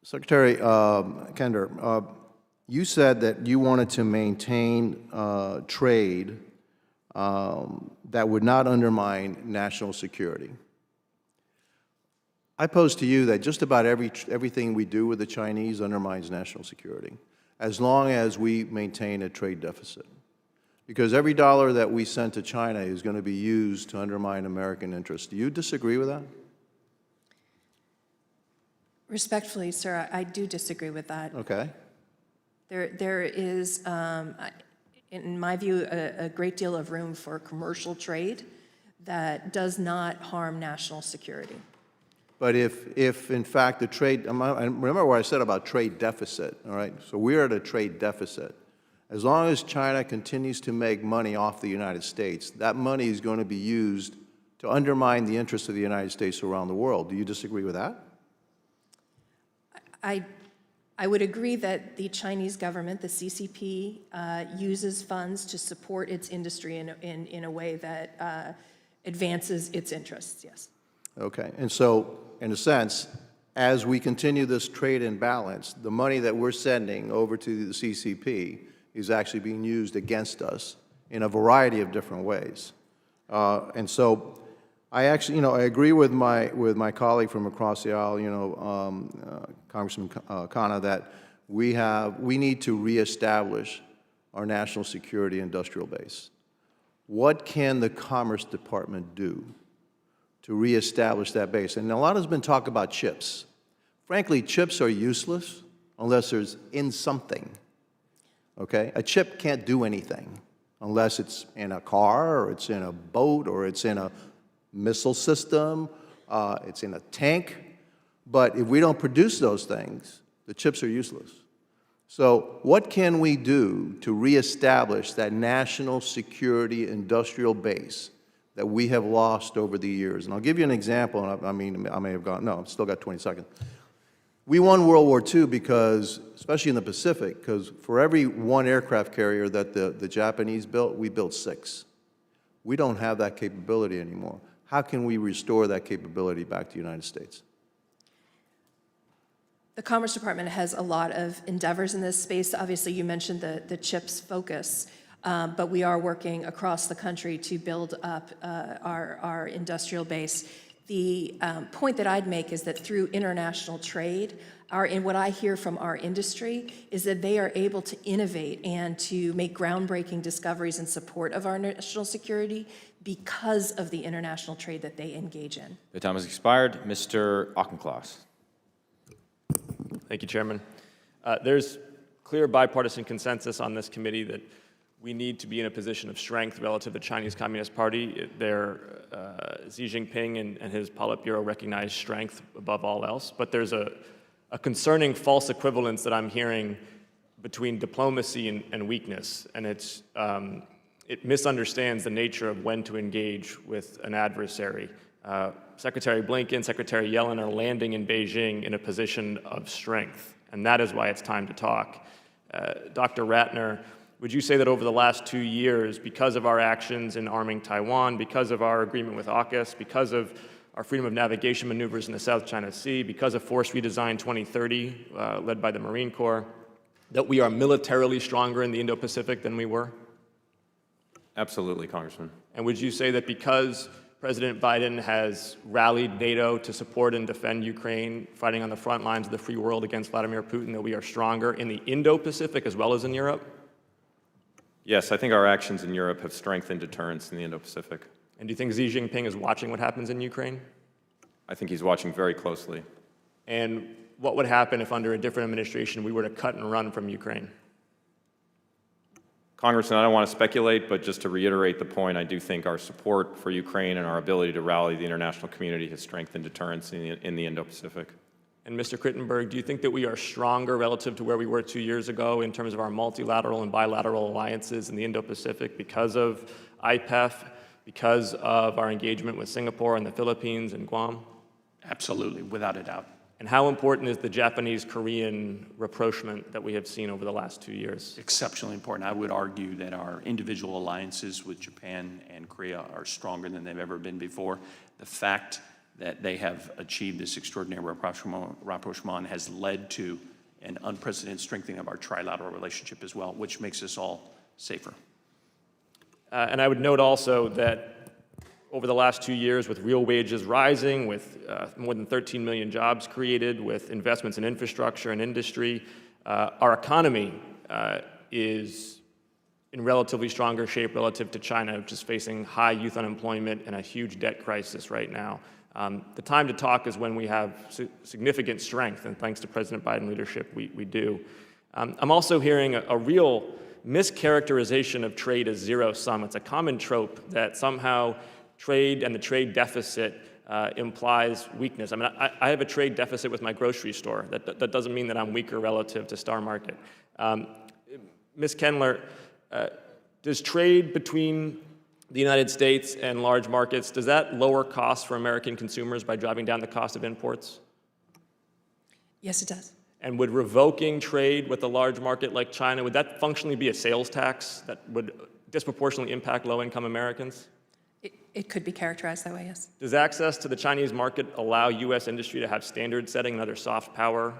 Secretary Kendler, you said that you wanted to maintain trade that would not undermine national security. I pose to you that just about everything we do with the Chinese undermines national security, as long as we maintain a trade deficit. Because every dollar that we send to China is going to be used to undermine American interests. Do you disagree with that? Respectfully, sir, I do disagree with that. Okay. There is, in my view, a great deal of room for commercial trade that does not harm national security. But if in fact the trade, remember what I said about trade deficit, all right? So we're at a trade deficit. As long as China continues to make money off the United States, that money is going to be used to undermine the interests of the United States around the world. Do you disagree with that? I would agree that the Chinese government, the CCP, uses funds to support its industry in a way that advances its interests, yes. Okay, and so, in a sense, as we continue this trade imbalance, the money that we're sending over to the CCP is actually being used against us in a variety of different ways. And so, I actually, I agree with my colleague from across the aisle, Congressman Khanna, that we need to reestablish our national security industrial base. What can the Commerce Department do to reestablish that base? And a lot has been talk about chips. Frankly, chips are useless unless there's in something, okay? A chip can't do anything unless it's in a car, or it's in a boat, or it's in a missile system, it's in a tank. But if we don't produce those things, the chips are useless. So what can we do to reestablish that national security industrial base that we have lost over the years? And I'll give you an example. I may have gone, no, I've still got 20 seconds. We won World War II because, especially in the Pacific, because for every one aircraft carrier that the Japanese built, we built 6. We don't have that capability anymore. How can we restore that capability back to the United States? The Commerce Department has a lot of endeavors in this space. Obviously, you mentioned the CHIPS focus, but we are working across the country to build up our industrial base. The point that I'd make is that through international trade, what I hear from our industry is that they are able to innovate and to make groundbreaking discoveries in support of our national security because of the international trade that they engage in. The time has expired. Mr. Auchincloss. Thank you, Chairman. There's clear bipartisan consensus on this committee that we need to be in a position of strength relative to the Chinese Communist Party. Xi Jinping and his Politburo recognize strength above all else, but there's a concerning false equivalence that I'm hearing between diplomacy and weakness, and it misunderstands the nature of when to engage with an adversary. Secretary Blinken, Secretary Yellen are landing in Beijing in a position of strength, and that is why it's time to talk. Dr. Ratner, would you say that over the last 2 years, because of our actions in arming Taiwan, because of our agreement with AUKUS, because of our freedom of navigation maneuvers in the South China Sea, because of Force Redesign 2030, led by the Marine Corps, that we are militarily stronger in the Indo-Pacific than we were? Absolutely, Congressman. And would you say that because President Biden has rallied NATO to support and defend Ukraine, fighting on the front lines of the free world against Vladimir Putin, that we are stronger in the Indo-Pacific as well as in Europe? Yes, I think our actions in Europe have strengthened deterrence in the Indo-Pacific. And do you think Xi Jinping is watching what happens in Ukraine? I think he's watching very closely. And what would happen if under a different administration we were to cut and run from Ukraine? Congressman, I don't want to speculate, but just to reiterate the point, I do think our support for Ukraine and our ability to rally the international community has strengthened deterrence in the Indo-Pacific. And Mr. Kritenbrink, do you think that we are stronger relative to where we were 2 years ago in terms of our multilateral and bilateral alliances in the Indo-Pacific because of IPEF, because of our engagement with Singapore and the Philippines and Guam? Absolutely, without a doubt. And how important is the Japanese-Korean rapprochement that we have seen over the last 2 years? Exceptionally important. I would argue that our individual alliances with Japan and Korea are stronger than they've ever been before. The fact that they have achieved this extraordinary rapprochement has led to an unprecedented strengthening of our trilateral relationship as well, which makes us all safer. And I would note also that over the last 2 years, with real wages rising, with more than 13 million jobs created, with investments in infrastructure and industry, our economy is in relatively stronger shape relative to China, which is facing high youth unemployment and a huge debt crisis right now. The time to talk is when we have significant strength, and thanks to President Biden leadership, we do. I'm also hearing a real mischaracterization of trade as zero-sum. It's a common trope that somehow trade and the trade deficit implies weakness. I mean, I have a trade deficit with my grocery store. That doesn't mean that I'm weaker relative to Star Market. Ms. Kendler, does trade between the United States and large markets, does that lower costs for American consumers by driving down the cost of imports? Yes, it does. And would revoking trade with a large market like China, would that functionally be a sales tax that would disproportionately impact low-income Americans? It could be characterized that way, yes. Does access to the Chinese market allow U.S. industry to have standard setting and other soft power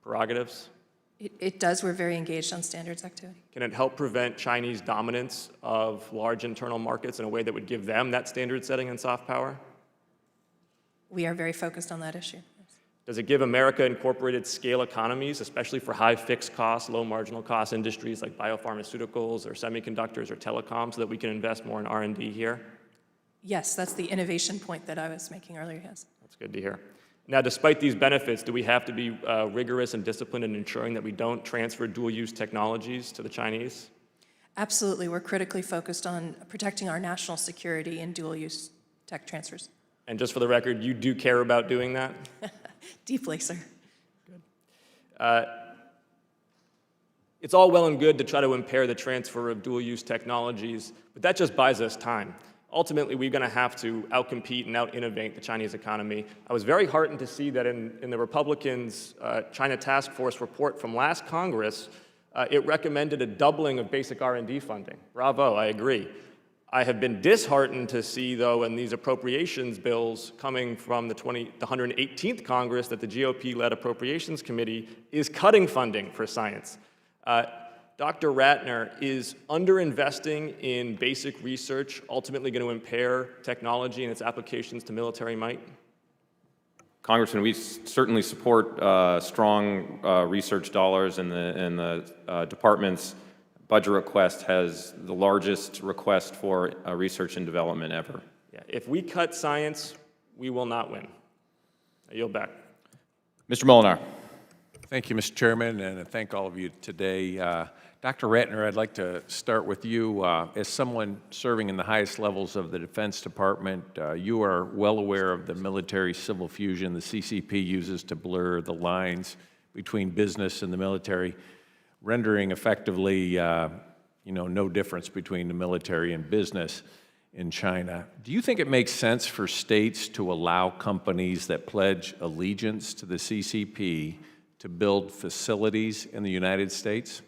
prerogatives? It does. We're very engaged on standards activity. Can it help prevent Chinese dominance of large internal markets in a way that would give them that standard setting and soft power? We are very focused on that issue. Yes. Does it give America incorporated scale economies, especially for high fixed cost, low marginal cost industries like biopharmaceuticals or semiconductors or telecom, so that we can invest more in R&D here? Yes, that's the innovation point that I was making earlier, yes. That's good to hear. Now, despite these benefits, do we have to be rigorous and disciplined in ensuring that we don't transfer dual-use technologies to the Chinese? Absolutely. We're critically focused on protecting our national security in dual-use tech transfers. And just for the record, you do care about doing that? Deeply, sir. Good. It's all well and good to try to impair the transfer of dual-use technologies, but that just buys us time. Ultimately, we're going to have to outcompete and out-innovate the Chinese economy. I was very heartened to see that in the Republicans' China Task Force report from last Congress, it recommended a doubling of basic R&D funding. Bravo, I agree. I have been disheartened to see, though, in these appropriations bills coming from the 118th Congress that the GOP-led Appropriations Committee is cutting funding for science. Dr. Ratner, is underinvesting in basic research ultimately going to impair technology and its applications to military might? Congressman, we certainly support strong research dollars, and the department's budget request has the largest request for research and development ever. Yeah, if we cut science, we will not win. I yield back. Mr. Molinar. Thank you, Mr. Chairman, and I thank all of you today. Dr. Ratner, I'd like to start with you. As someone serving in the highest levels of the Defense Department, you are well aware of the military-civil fusion the CCP uses to blur the lines between business and the military, rendering effectively no difference between the military and business in China. Do you think it makes sense for states to allow companies that pledge allegiance to the CCP to build facilities in the United States?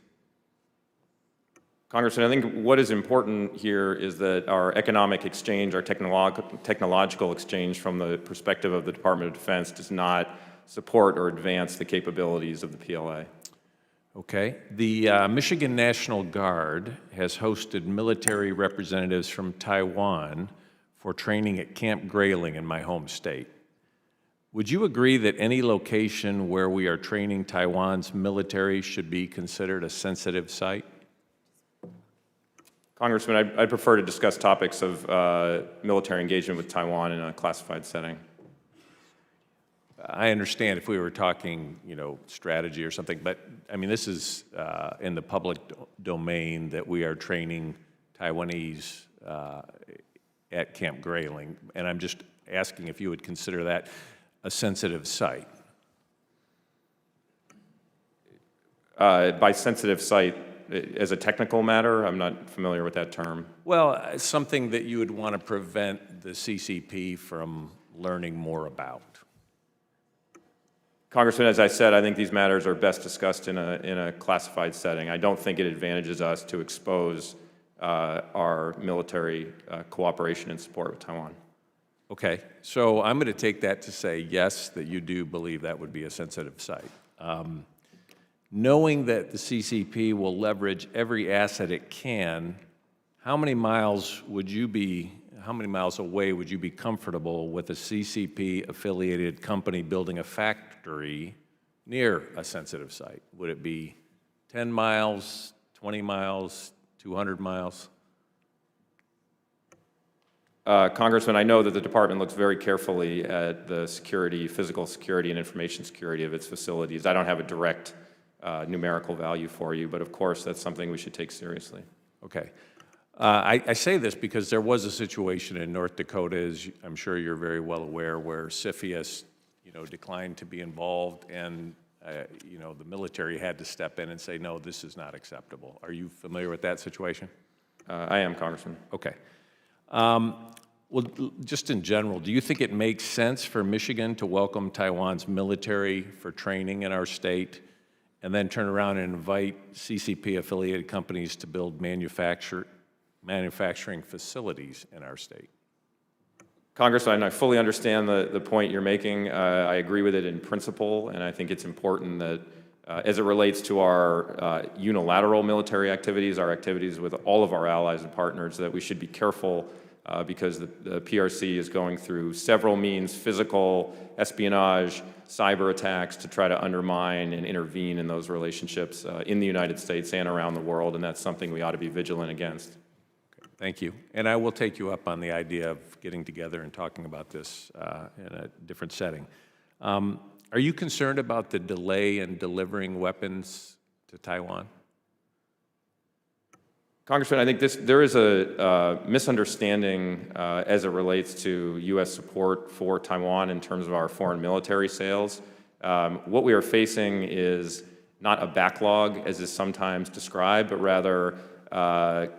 Congressman, I think what is important here is that our economic exchange, our technological exchange from the perspective of the Department of Defense does not support or advance the capabilities of the PLA. Okay. The Michigan National Guard has hosted military representatives from Taiwan for training at Camp Grayling in my home state. Would you agree that any location where we are training Taiwan's military should be considered a sensitive site? Congressman, I'd prefer to discuss topics of military engagement with Taiwan in a classified setting. I understand if we were talking, strategy or something, but I mean, this is in the public domain that we are training Taiwanese at Camp Grayling, and I'm just asking if you would consider that a sensitive site. By sensitive site, as a technical matter, I'm not familiar with that term. Well, something that you would want to prevent the CCP from learning more about. Congressman, as I said, I think these matters are best discussed in a classified setting. I don't think it advantages us to expose our military cooperation and support with Taiwan. Okay, so I'm going to take that to say yes, that you do believe that would be a sensitive site. Knowing that the CCP will leverage every asset it can, how many miles away would you be comfortable with a CCP-affiliated company building a factory near a sensitive site? Would it be 10 miles, 20 miles, 200 miles? Congressman, I know that the department looks very carefully at the security, physical security and information security of its facilities. I don't have a direct numerical value for you, but of course that's something we should take seriously. Okay. I say this because there was a situation in North Dakota, as I'm sure you're very well aware, where CFIUS, declined to be involved, and the military had to step in and say, no, this is not acceptable. Are you familiar with that situation? I am, Congressman. Okay. Well, just in general, do you think it makes sense for Michigan to welcome Taiwan's military for training in our state, and then turn around and invite CCP-affiliated companies to build manufacturing facilities in our state? Congressman, I fully understand the point you're making. I agree with it in principle, and I think it's important that as it relates to our unilateral military activities, our activities with all of our allies and partners, that we should be careful because the PRC is going through several means, physical, espionage, cyber attacks, to try to undermine and intervene in those relationships in the United States and around the world, and that's something we ought to be vigilant against. Thank you. And I will take you up on the idea of getting together and talking about this in a different setting. Are you concerned about the delay in delivering weapons to Taiwan? Congressman, I think there is a misunderstanding as it relates to U.S. support for Taiwan in terms of our foreign military sales. What we are facing is not a backlog, as is sometimes described, but rather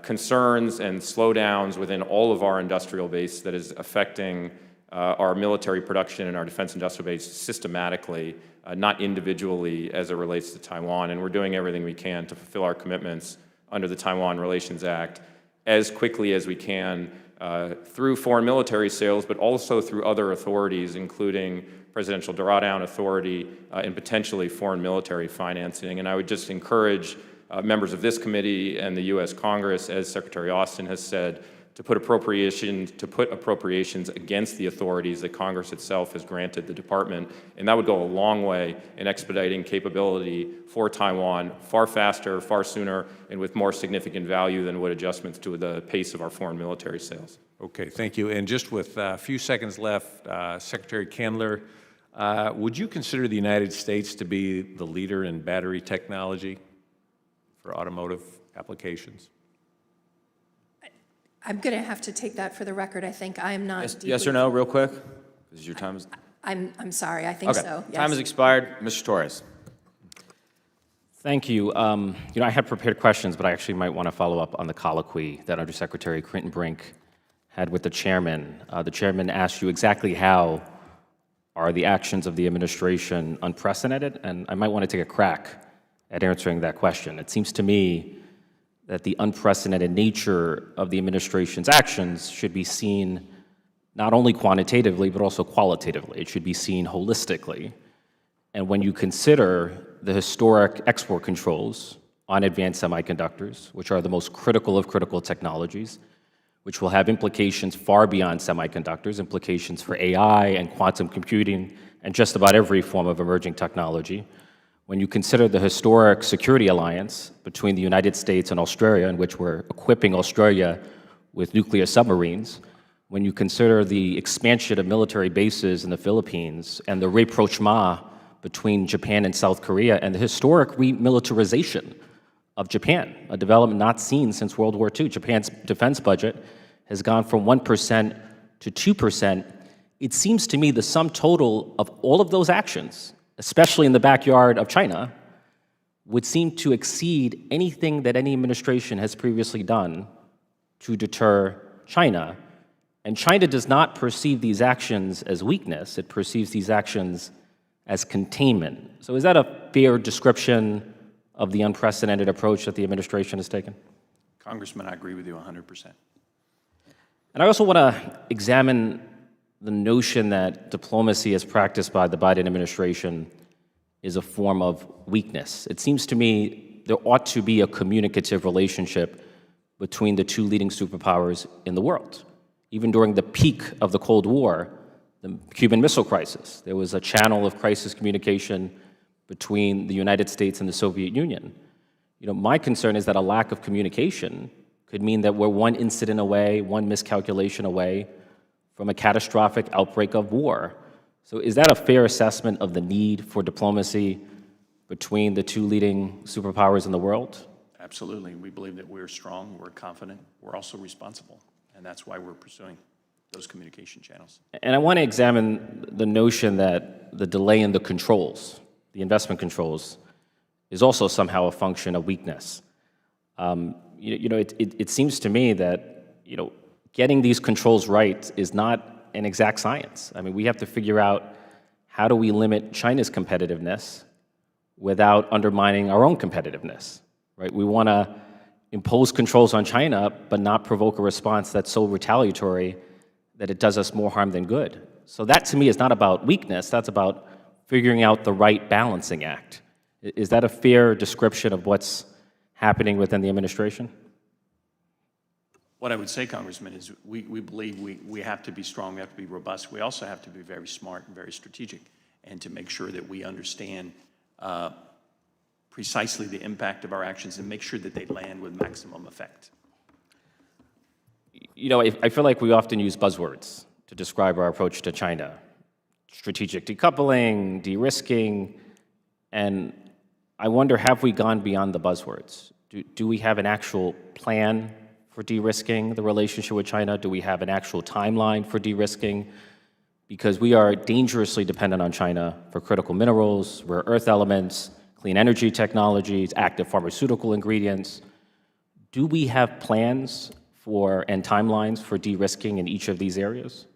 concerns and slowdowns within all of our industrial base that is affecting our military production and our defense industrial base systematically, not individually as it relates to Taiwan. And we're doing everything we can to fulfill our commitments under the Taiwan Relations Act as quickly as we can through foreign military sales, but also through other authorities, including Presidential Drawdown Authority and potentially foreign military financing. And I would just encourage members of this committee and the U.S. Congress, as Secretary Austin has said, to put appropriations against the authorities that Congress itself has granted the department, and that would go a long way in expediting capability for Taiwan far faster, far sooner, and with more significant value than would adjustments to the pace of our foreign military sales. Okay, thank you. And just with a few seconds left, Secretary Kendler, would you consider the United States to be the leader in battery technology for automotive applications? I'm going to have to take that for the record. I think I am not Yes or no, real quick? Because your time is... I'm sorry. I think so. Yes. Time has expired. Mr. Torres. Thank you. I had prepared questions, but I actually might want to follow up on the colloquy that Undersecretary Kritenbrink had with the chairman. The chairman asked you exactly how are the actions of the administration unprecedented, and I might want to take a crack at answering that question. It seems to me that the unprecedented nature of the administration's actions should be seen not only quantitatively, but also qualitatively. It should be seen holistically. And when you consider the historic export controls on advanced semiconductors, which are the most critical of critical technologies, which will have implications far beyond semiconductors, implications for AI and quantum computing and just about every form of emerging technology. When you consider the historic security alliance between the United States and Australia, in which we're equipping Australia with nuclear submarines, when you consider the expansion of military bases in the Philippines and the rapprochement between Japan and South Korea and the historic remilitarization of Japan, a development not seen since World War II. Japan's defense budget has gone from 1% to 2%. It seems to me the sum total of all of those actions, especially in the backyard of China, would seem to exceed anything that any administration has previously done to deter China. And China does not perceive these actions as weakness, it perceives these actions as containment. So is that a fair description of the unprecedented approach that the administration has taken? Congressman, I agree with you 100%. And I also want to examine the notion that diplomacy as practiced by the Biden administration is a form of weakness. It seems to me there ought to be a communicative relationship between the two leading superpowers in the world. Even during the peak of the Cold War, the Cuban Missile Crisis, there was a channel of crisis communication between the United States and the Soviet Union. You know, my concern is that a lack of communication could mean that we're one incident away, one miscalculation away from a catastrophic outbreak of war. So is that a fair assessment of the need for diplomacy between the two leading superpowers in the world? Absolutely. We believe that we're strong, we're confident, we're also responsible, and that's why we're pursuing those communication channels. And I want to examine the notion that the delay in the controls, the investment controls, is also somehow a function of weakness. It seems to me that, getting these controls right is not an exact science. I mean, we have to figure out how do we limit China's competitiveness without undermining our own competitiveness, right? We want to impose controls on China, but not provoke a response that's so retaliatory that it does us more harm than good. So that, to me, is not about weakness. That's about figuring out the right balancing act. Is that a fair description of what's happening within the administration? what I would say, Congressman, is we believe we have to be strong, we have to be robust. We also have to be very smart and very strategic, and to make sure that we understand precisely the impact of our actions and make sure that they land with maximum effect. You know, I feel like we often use buzzwords to describe our approach to China. Strategic decoupling, de-risking, and I wonder, have we gone beyond the buzzwords? Do we have an actual plan for de-risking the relationship with China? Do we have an actual timeline for de-risking? Because we are dangerously dependent on China for critical minerals, rare earth elements, clean energy technologies, active pharmaceutical ingredients. Do we have plans for and timelines for de-risking in each of these areas?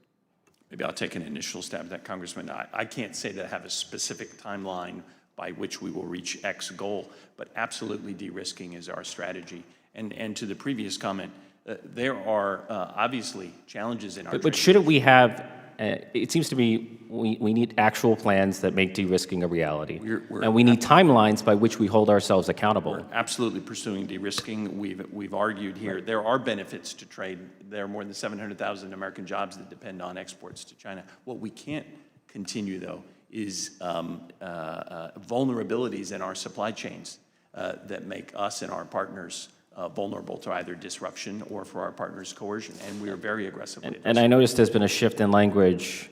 Maybe I'll take an initial stab at that, Congressman. I can't say that I have a specific timeline by which we will reach X goal, but absolutely de-risking is our strategy. And to the previous comment, there are obviously challenges in our But shouldn't we have, it seems to me we need actual plans that make de-risking a reality. And we need timelines by which we hold ourselves accountable. We're absolutely pursuing de-risking. We've argued here there are benefits to trade. There are more than 700,000 American jobs that depend on exports to China. What we can't continue, though, is vulnerabilities in our supply chains that make us and our partners vulnerable to either disruption or, for our partners, coercion. And we are very aggressively. And I noticed there's been a shift in language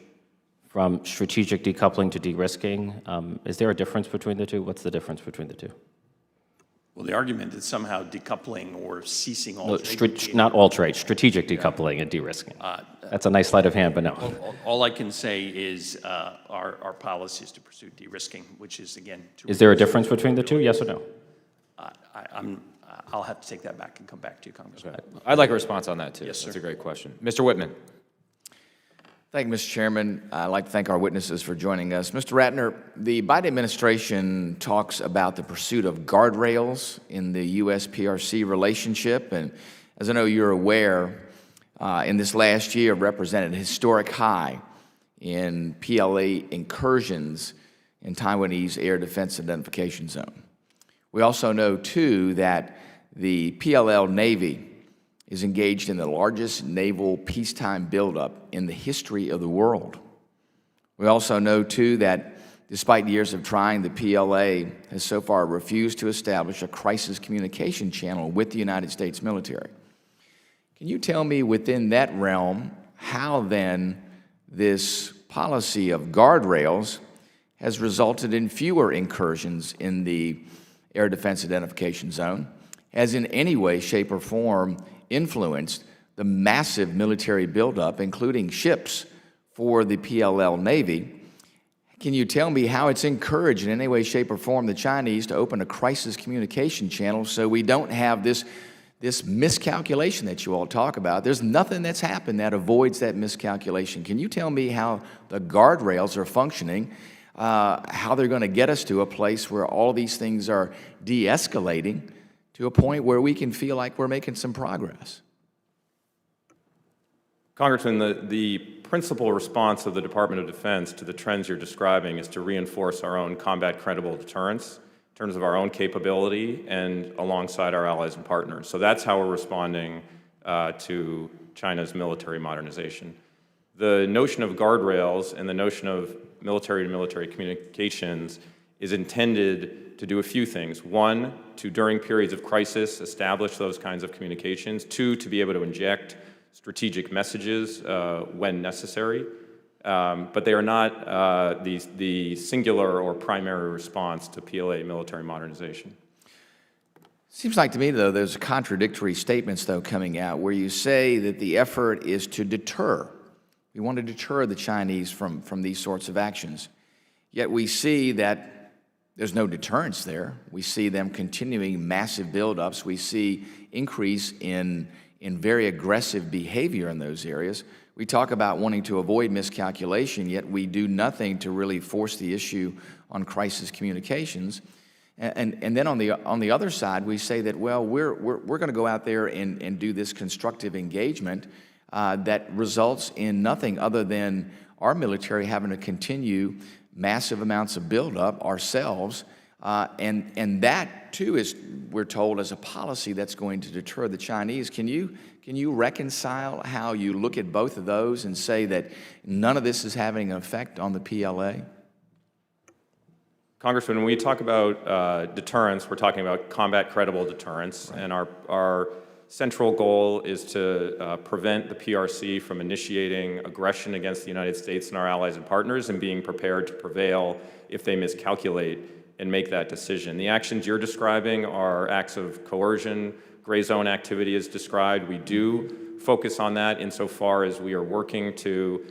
from strategic decoupling to de-risking. Is there a difference between the two? What's the difference between the two? Well, the argument is somehow decoupling or ceasing all trade. Not all trade, strategic decoupling and de-risking. That's a nice sleight of hand, but no. All I can say is our policy is to pursue de-risking, which is, again... Is there a difference between the two, yes or no? I'll have to take that back and come back to you, Congressman. Okay. I'd like a response on that, too. Yes, sir. That's a great question. Mr. Whitman. Thank you, Mr. Chairman. I'd like to thank our witnesses for joining us. Mr. Ratner, the Biden administration talks about the pursuit of guardrails in the U.S. PRC relationship. And as I know you're aware, in this last year represented a historic high in PLA incursions in Taiwanese air defense identification zone. We also know, too, that the PLL Navy is engaged in the largest naval peacetime buildup in the history of the world. We also know, too, that despite years of trying, the PLA has so far refused to establish a crisis communication channel with the United States military. Can you tell me within that realm how then this policy of guardrails has resulted in fewer incursions in the air defense identification zone, has in any way, shape, or form influenced the massive military buildup, including ships for the PLL Navy? Can you tell me how it's encouraged in any way, shape, or form the Chinese to open a crisis communication channel so we don't have this miscalculation that you all talk about? There's nothing that's happened that avoids that miscalculation. Can you tell me how the guardrails are functioning, how they're going to get us to a place where all these things are de-escalating to a point where we can feel like we're making some progress? Congressman, the principal response of the Department of Defense to the trends you're describing is to reinforce our own combat credible deterrence in terms of our own capability and alongside our allies and partners. So that's how we're responding to China's military modernization. The notion of guardrails and the notion of military-to-military communications is intended to do a few things. One, to, during periods of crisis, establish those kinds of communications. Two, to be able to inject strategic messages when necessary. But they are not the singular or primary response to PLA military modernization. Seems like to me, though, there's contradictory statements, though, coming out where you say that the effort is to deter. We want to deter the Chinese from these sorts of actions. Yet we see that there's no deterrence there. We see them continuing massive buildups. We see increase in very aggressive behavior in those areas. We talk about wanting to avoid miscalculation, yet we do nothing to really force the issue on crisis communications. And then on the other side, we say that, well, we're going to go out there and do this constructive engagement that results in nothing other than our military having to continue massive amounts of buildup ourselves, and that too is, we're told, as a policy that's going to deter the Chinese. Can you reconcile how you look at both of those and say that none of this is having an effect on the PLA? Congressman, when we talk about deterrence, we're talking about combat credible deterrence, and our central goal is to prevent the PRC from initiating aggression against the United States and our allies and partners and being prepared to prevail if they miscalculate and make that decision. The actions you're describing are acts of coercion, gray zone activity is described. We do focus on that insofar as we are working to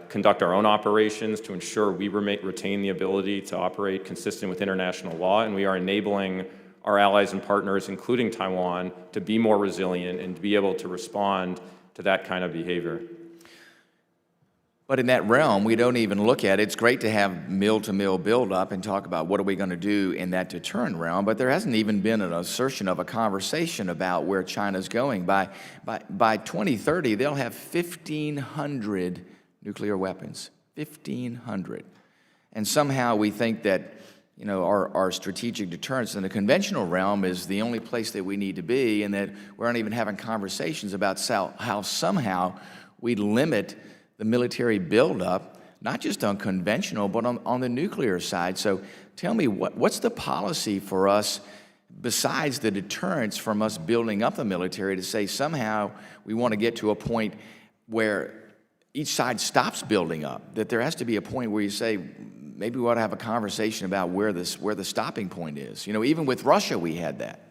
conduct our own operations to ensure we retain the ability to operate consistent with international law, and we are enabling our allies and partners, including Taiwan, to be more resilient and to be able to respond to that kind of behavior. But in that realm, we don't even look at it. It's great to have mill-to-mill buildup and talk about what are we going to do in that deterrent realm, but there hasn't even been an assertion of a conversation about where China's going. By 2030, they'll have 1,500 nuclear weapons, 1,500. And somehow we think that our strategic deterrence in the conventional realm is the only place that we need to be, and that we're not even having conversations about how somehow we limit the military buildup, not just on conventional, but on the nuclear side. So tell me, what's the policy for us besides the deterrence from us building up the military to say somehow we want to get to a point where each side stops building up, that there has to be a point where you say, maybe we ought to have a conversation about where the stopping point is. Even with Russia, we had that.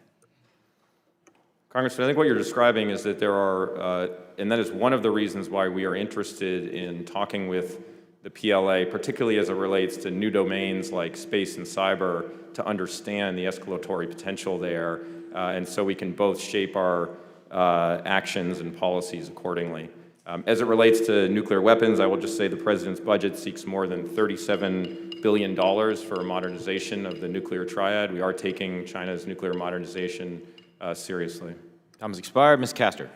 Congressman, I think what you're describing is that there are, and that is one of the reasons why we are interested in talking with the PLA, particularly as it relates to new domains like space and cyber, to understand the escalatory potential there, and so we can both shape our actions and policies accordingly. As it relates to nuclear weapons, I will just say the President's budget seeks more than $37 billion for modernization of the nuclear triad. We are taking China's nuclear modernization seriously. Time has expired. Ms. Castor.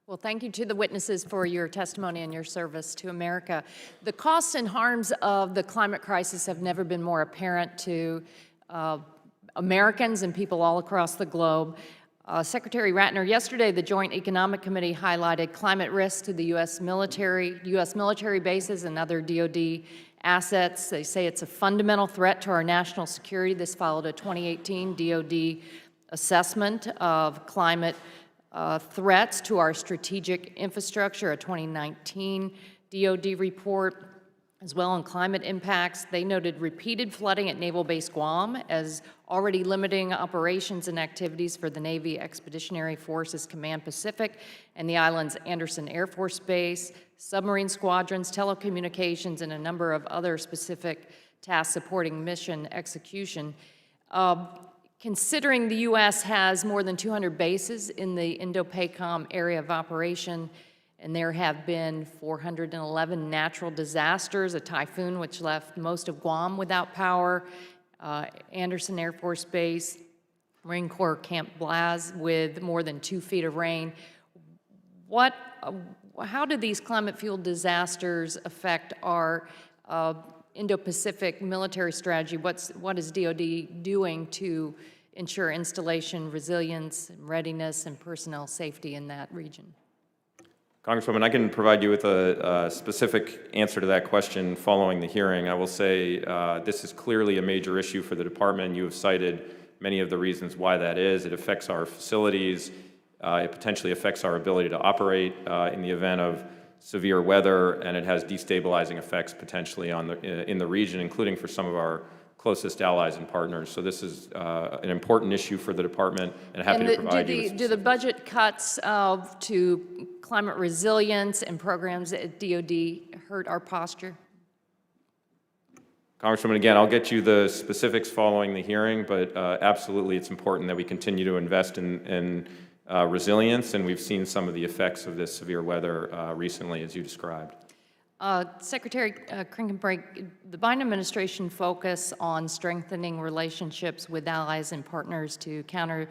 Well, thank you to the witnesses for your testimony and your service to America. The costs and harms of the climate crisis have never been more apparent to Americans and people all across the globe. Secretary Ratner, yesterday the Joint Economic Committee highlighted climate risks to the U.S. military bases and other DoD assets. They say it's a fundamental threat to our national security. This followed a 2018 DoD assessment of climate threats to our strategic infrastructure, a 2019 DoD report as well on climate impacts. They noted repeated flooding at Naval Base Guam as already limiting operations and activities for the Navy Expeditionary Forces Command Pacific and the island's Andersen Air Force Base, submarine squadrons, telecommunications, and a number of other specific tasks supporting mission execution. Considering the U.S. has more than 200 bases in the Indo-Pacific area of operation, and there have been 411 natural disasters, a typhoon which left most of Guam without power, Andersen Air Force Base, Marine Corps Camp Blaz with more than 2 feet of rain. How do these climate-fueled disasters affect our Indo-Pacific military strategy? What is DoD doing to ensure installation, resilience, and readiness, and personnel safety in that region? Congresswoman, I can provide you with a specific answer to that question following the hearing. I will say this is clearly a major issue for the department. You have cited many of the reasons why that is. It affects our facilities. It potentially affects our ability to operate in the event of severe weather, and it has destabilizing effects potentially in the region, including for some of our closest allies and partners. So this is an important issue for the department, and happy to provide you with do the budget cuts to climate resilience and programs at DoD hurt our posture? Congresswoman, again, I'll get you the specifics following the hearing, but absolutely it's important that we continue to invest in resilience, and we've seen some of the effects of this severe weather recently, as you described. Secretary Kritenbrink, the Biden administration focus on strengthening relationships with allies and partners to counter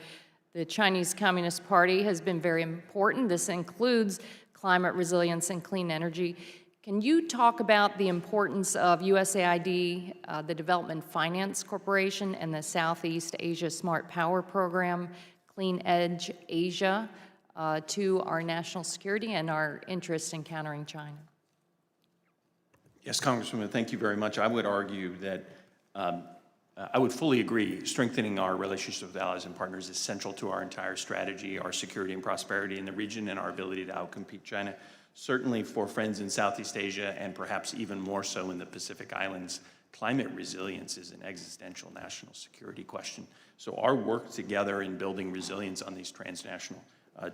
the Chinese Communist Party has been very important. This includes climate resilience and clean energy. Can you talk about the importance of USAID, the Development Finance Corporation, and the Southeast Asia Smart Power Program, Clean Edge Asia, to our national security and our interest in countering China? Yes, Congresswoman, thank you very much. I would argue that I would fully agree strengthening our relationships with allies and partners is central to our entire strategy, our security and prosperity in the region, and our ability to outcompete China. Certainly for friends in Southeast Asia, and perhaps even more so in the Pacific Islands, climate resilience is an existential national security question. So our work together in building resilience on these transnational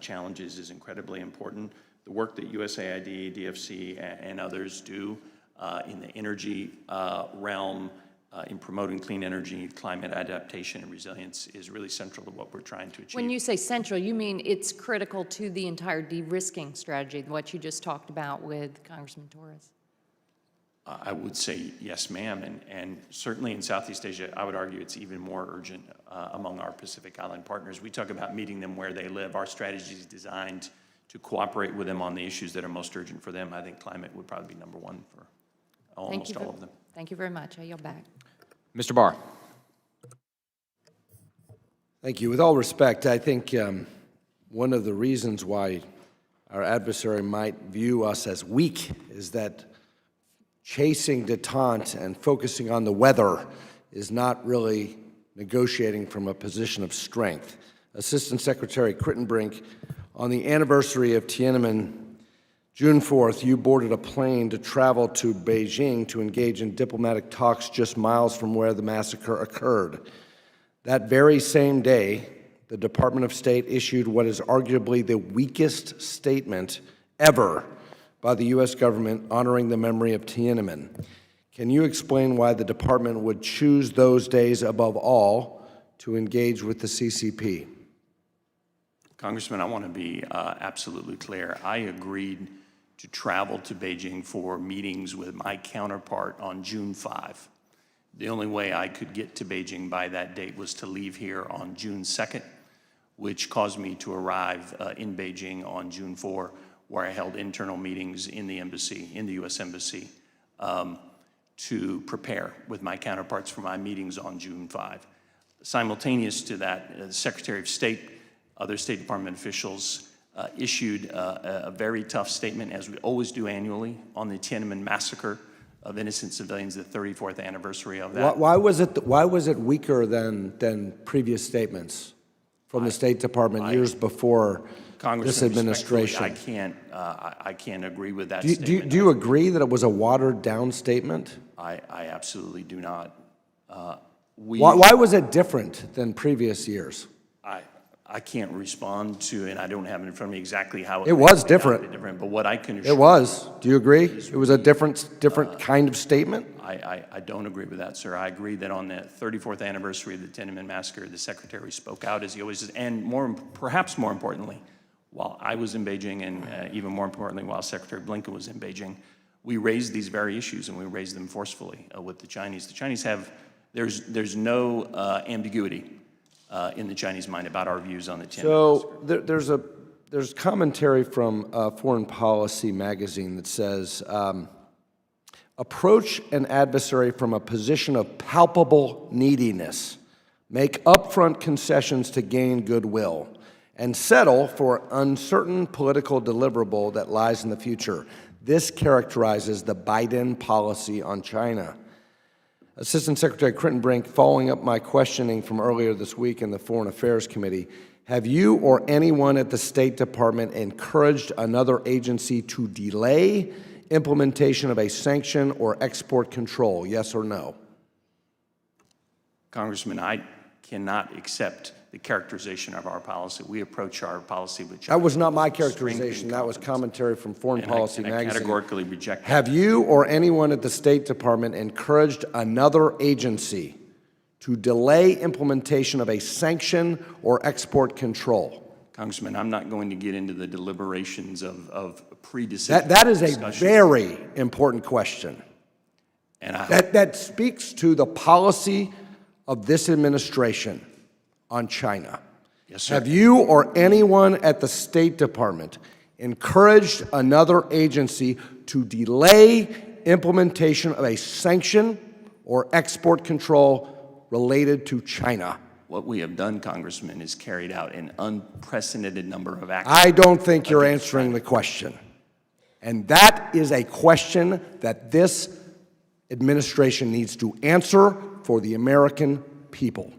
challenges is incredibly important. The work that USAID, DFC, and others do in the energy realm, in promoting clean energy, climate adaptation, and resilience is really central to what we're trying to achieve. When you say central, you mean it's critical to the entire de-risking strategy, what you just talked about with Congressman Torres? I would say yes, ma'am, and certainly in Southeast Asia, I would argue it's even more urgent among our Pacific Island partners. We talk about meeting them where they live. Our strategy is designed to cooperate with them on the issues that are most urgent for them. I think climate would probably be number one for almost all of them. Thank you very much. I yield back. Mr. Barr. Thank you. With all respect, I think one of the reasons why our adversary might view us as weak is that chasing detente and focusing on the weather is not really negotiating from a position of strength. Assistant Secretary Kritenbrink, on the anniversary of Tiananmen, June 4th, you boarded a plane to travel to Beijing to engage in diplomatic talks just miles from where the massacre occurred. That very same day, the Department of State issued what is arguably the weakest statement ever by the U.S. government honoring the memory of Tiananmen. Can you explain why the department would choose those days above all to engage with the CCP? Congressman, I want to be absolutely clear. I agreed to travel to Beijing for meetings with my counterpart on June 5. The only way I could get to Beijing by that date was to leave here on June 2nd, which caused me to arrive in Beijing on June 4, where I held internal meetings in the embassy, in the U.S. Embassy, to prepare with my counterparts for my meetings on June 5. Simultaneous to that, the Secretary of State, other State Department officials issued a very tough statement, as we always do annually, on the Tiananmen massacre of innocent civilians, the 34th anniversary of that. Why was it weaker than previous statements from the State Department years before this administration? I can't agree with that Do statement. you agree that it was a watered-down statement? I absolutely do not. Why was it different than previous years? I can't respond to, and I don't have it in front of me exactly how it was different. But what I can assure It was. Do you agree? It was a different kind of statement? I don't agree with that, sir. I agree that on the 34th anniversary of the Tiananmen massacre, the Secretary spoke out, as he always does, and perhaps more importantly, while I was in Beijing, and even more importantly, while Secretary Blinken was in Beijing, we raised these very issues, and we raised them forcefully with the Chinese. The Chinese have, there's no ambiguity in the Chinese mind about our views on the Tiananmen massacre. So there's commentary from Foreign Policy magazine that says, approach an adversary from a position of palpable neediness, make upfront concessions to gain goodwill, and settle for uncertain political deliverable that lies in the future. This characterizes the Biden policy on China. Assistant Secretary Kritenbrink, following up my questioning from earlier this week in the Foreign Affairs Committee, have you or anyone at the State Department encouraged another agency to delay implementation of a sanction or export control, yes or no? Congressman, I cannot accept the characterization of our policy. We approach our policy with China. That was not my characterization. That was commentary from Foreign Policy magazine. I categorically reject that. Have you or anyone at the State Department encouraged another agency to delay implementation of a sanction or export control? Congressman, I'm not going to get into the deliberations of pre-decision That is a discussions. very important question. And that speaks to the policy of this administration on China. Yes, sir. Have you or anyone at the State Department encouraged another agency to delay implementation of a sanction or export control related to China? What we have done, Congressman, is carried out an unprecedented number of actions. I don't think you're answering the question. And that is a question that this administration needs to answer for the American people.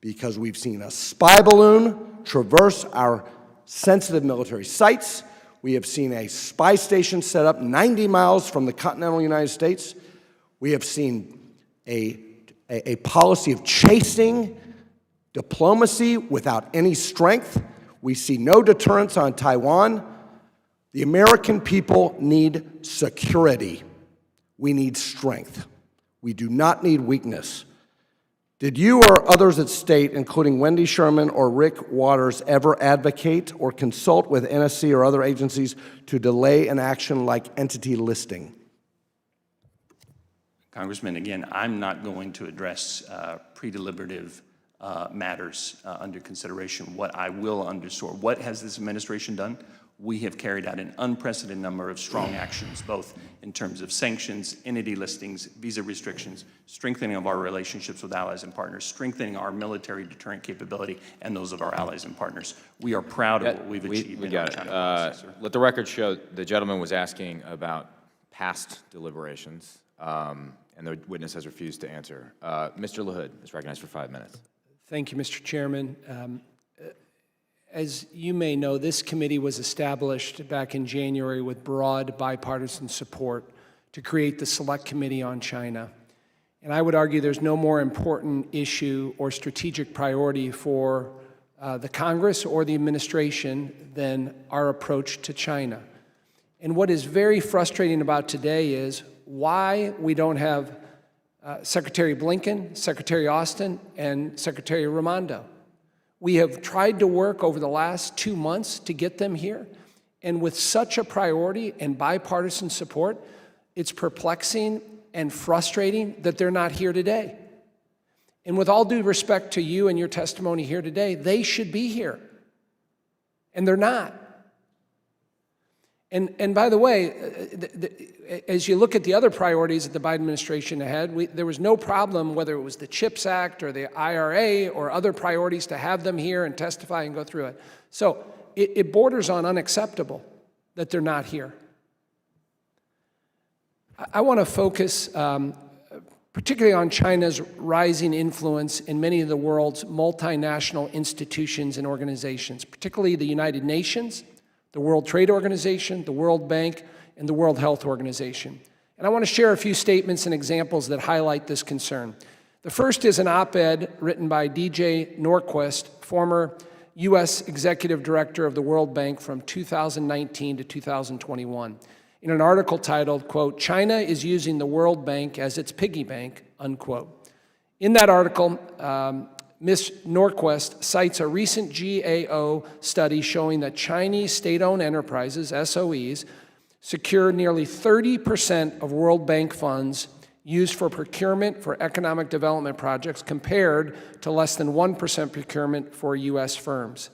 Because we've seen a spy balloon traverse our sensitive military sites. We have seen a spy station set up 90 miles from the continental United States. We have seen a policy of chasing diplomacy without any strength. We see no deterrence on Taiwan. The American people need security. We need strength. We do not need weakness. Did you or others at State, including Wendy Sherman or Rick Waters, ever advocate or consult with NSC or other agencies to delay an action like entity listing? Congressman, again, I'm not going to address pre-deliberative matters under consideration. What I will underscore, what has this administration done? We have carried out an unprecedented number of strong actions, both in terms of sanctions, entity listings, visa restrictions, strengthening of our relationships with allies and partners, strengthening our military deterrent capability, and those of our allies and partners. We are proud of what we've achieved. We got it. Let the record show the gentleman was asking about past deliberations, and the witness has refused to answer. Mr. LaHood is recognized for 5 minutes. Thank you, Mr. Chairman. As you may know, this committee was established back in January with broad bipartisan support to create the Select Committee on China. And I would argue there's no more important issue or strategic priority for the Congress or the administration than our approach to China. And what is very frustrating about today is why we don't have Secretary Blinken, Secretary Austin, and Secretary Raimondo. We have tried to work over the last 2 months to get them here, And with such a priority and bipartisan support, it's perplexing and frustrating that they're not here today. And with all due respect to you and your testimony here today, they should be here. And they're not. And by the way, as you look at the other priorities that the Biden administration had, there was no problem whether it was the CHIPS Act or the IRA or other priorities to have them here and testify and go through it. So it borders on unacceptable that they're not here. I want to focus particularly on China's rising influence in many of the world's multinational institutions and organizations, particularly the United Nations, the World Trade Organization, the World Bank, and the World Health Organization. And I want to share a few statements and examples that highlight this concern. The first is an op-ed written by DJ Norquist, former U.S. Executive Director of the World Bank from 2019 to 2021, in an article titled, quote, "China is using the World Bank as its piggy bank," unquote. In that article, Ms. Norquist cites a recent GAO study showing that Chinese state-owned enterprises, SOEs, secure nearly 30% of World Bank funds used for procurement for economic development projects compared to less than 1% procurement for U.S. firms.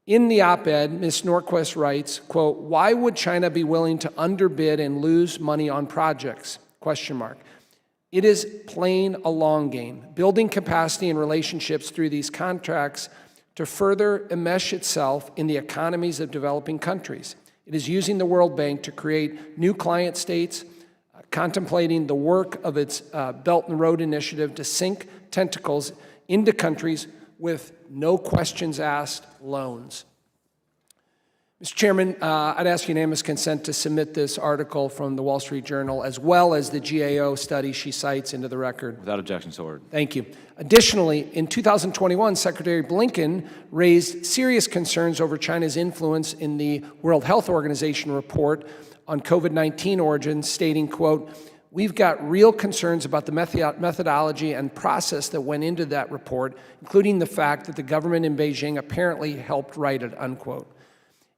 In the op-ed, Ms. Norquist writes, quote, "Why would China be willing to underbid and lose money on projects? Question mark. It is plain a long game, building capacity and relationships through these contracts to further enmesh itself in the economies of developing countries. It is using the World Bank to create new client states, contemplating the work of its Belt and Road Initiative to sink tentacles into countries with no questions asked loans." Mr. Chairman, I'd ask unanimous consent to submit this article from the Wall Street Journal as well as the GAO study she cites into the record. Without objection, so ordered. Thank you. Additionally, in 2021, Secretary Blinken raised serious concerns over China's influence in the World Health Organization report on COVID-19 origins, stating, quote, "We've got real concerns about the methodology and process that went into that report, including the fact that the government in Beijing apparently helped write it," unquote.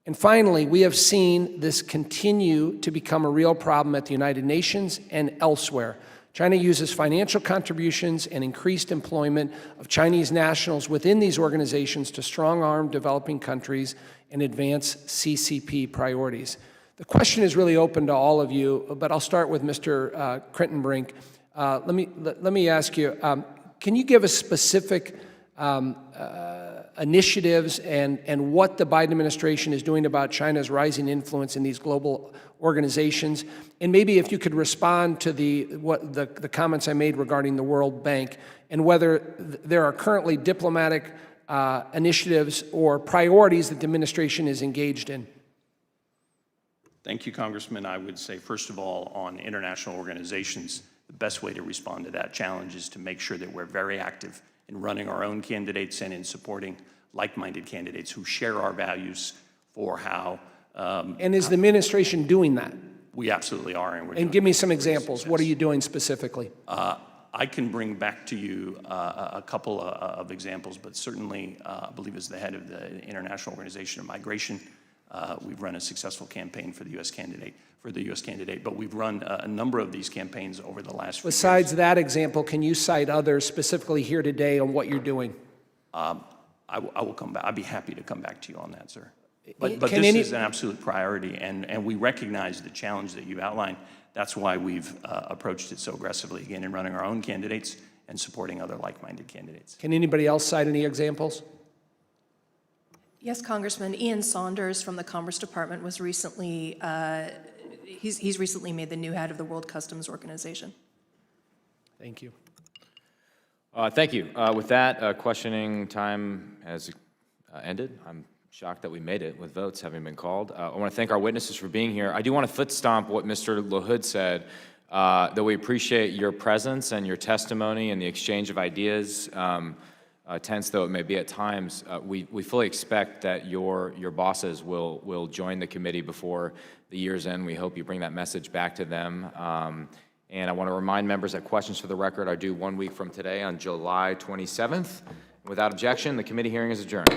And finally, we have seen this continue to become a real problem at the United Nations and elsewhere. China uses financial contributions and increased employment of Chinese nationals within these organizations to strong-arm developing countries and advance CCP priorities. The question is really open to all of you, but I'll start with Mr. Kritenbrink. Let me ask you, can you give us specific initiatives and what the Biden administration is doing about China's rising influence in these global organizations? And maybe if you could respond to the comments I made regarding the World Bank and whether there are currently diplomatic initiatives or priorities that the administration is engaged in. Thank you, Congressman. I would say, first of all, on international organizations, the best way to respond to that challenge is to make sure that we're very active in running our own candidates and in supporting like-minded candidates who share our values for how... and is the administration doing that? We absolutely are. And give me some examples. What are you doing specifically? I can bring back to you a couple of examples, but certainly, I believe as the head of the International Organization of Migration, we've run a successful campaign for the U.S. candidate, but we've run a number of these campaigns over the last few years. Besides that example, can you cite others specifically here today on what you're doing? I will come back. I'd be happy to come back to you on that, sir. But this is an absolute priority, and we recognize the challenge that you outlined. That's why we've approached it so aggressively, again, in running our own candidates and supporting other like-minded candidates. Can anybody else cite any examples? Yes, Congressman. Ian Saunders from the Commerce Department was recently, he's recently made the new head of the World Customs Organization. Thank you. Thank you. With that, questioning time has ended. I'm shocked that we made it with votes having been called. I want to thank our witnesses for being here. I do want to foot stomp what Mr. LaHood said, that we appreciate your presence and your testimony and the exchange of ideas. Tense though it may be at times, we fully expect that your bosses will join the committee before the year's end. We hope you bring that message back to them. And I want to remind members that questions for the record are due 1 week from today on July 27th. Without objection, the committee hearing is adjourned.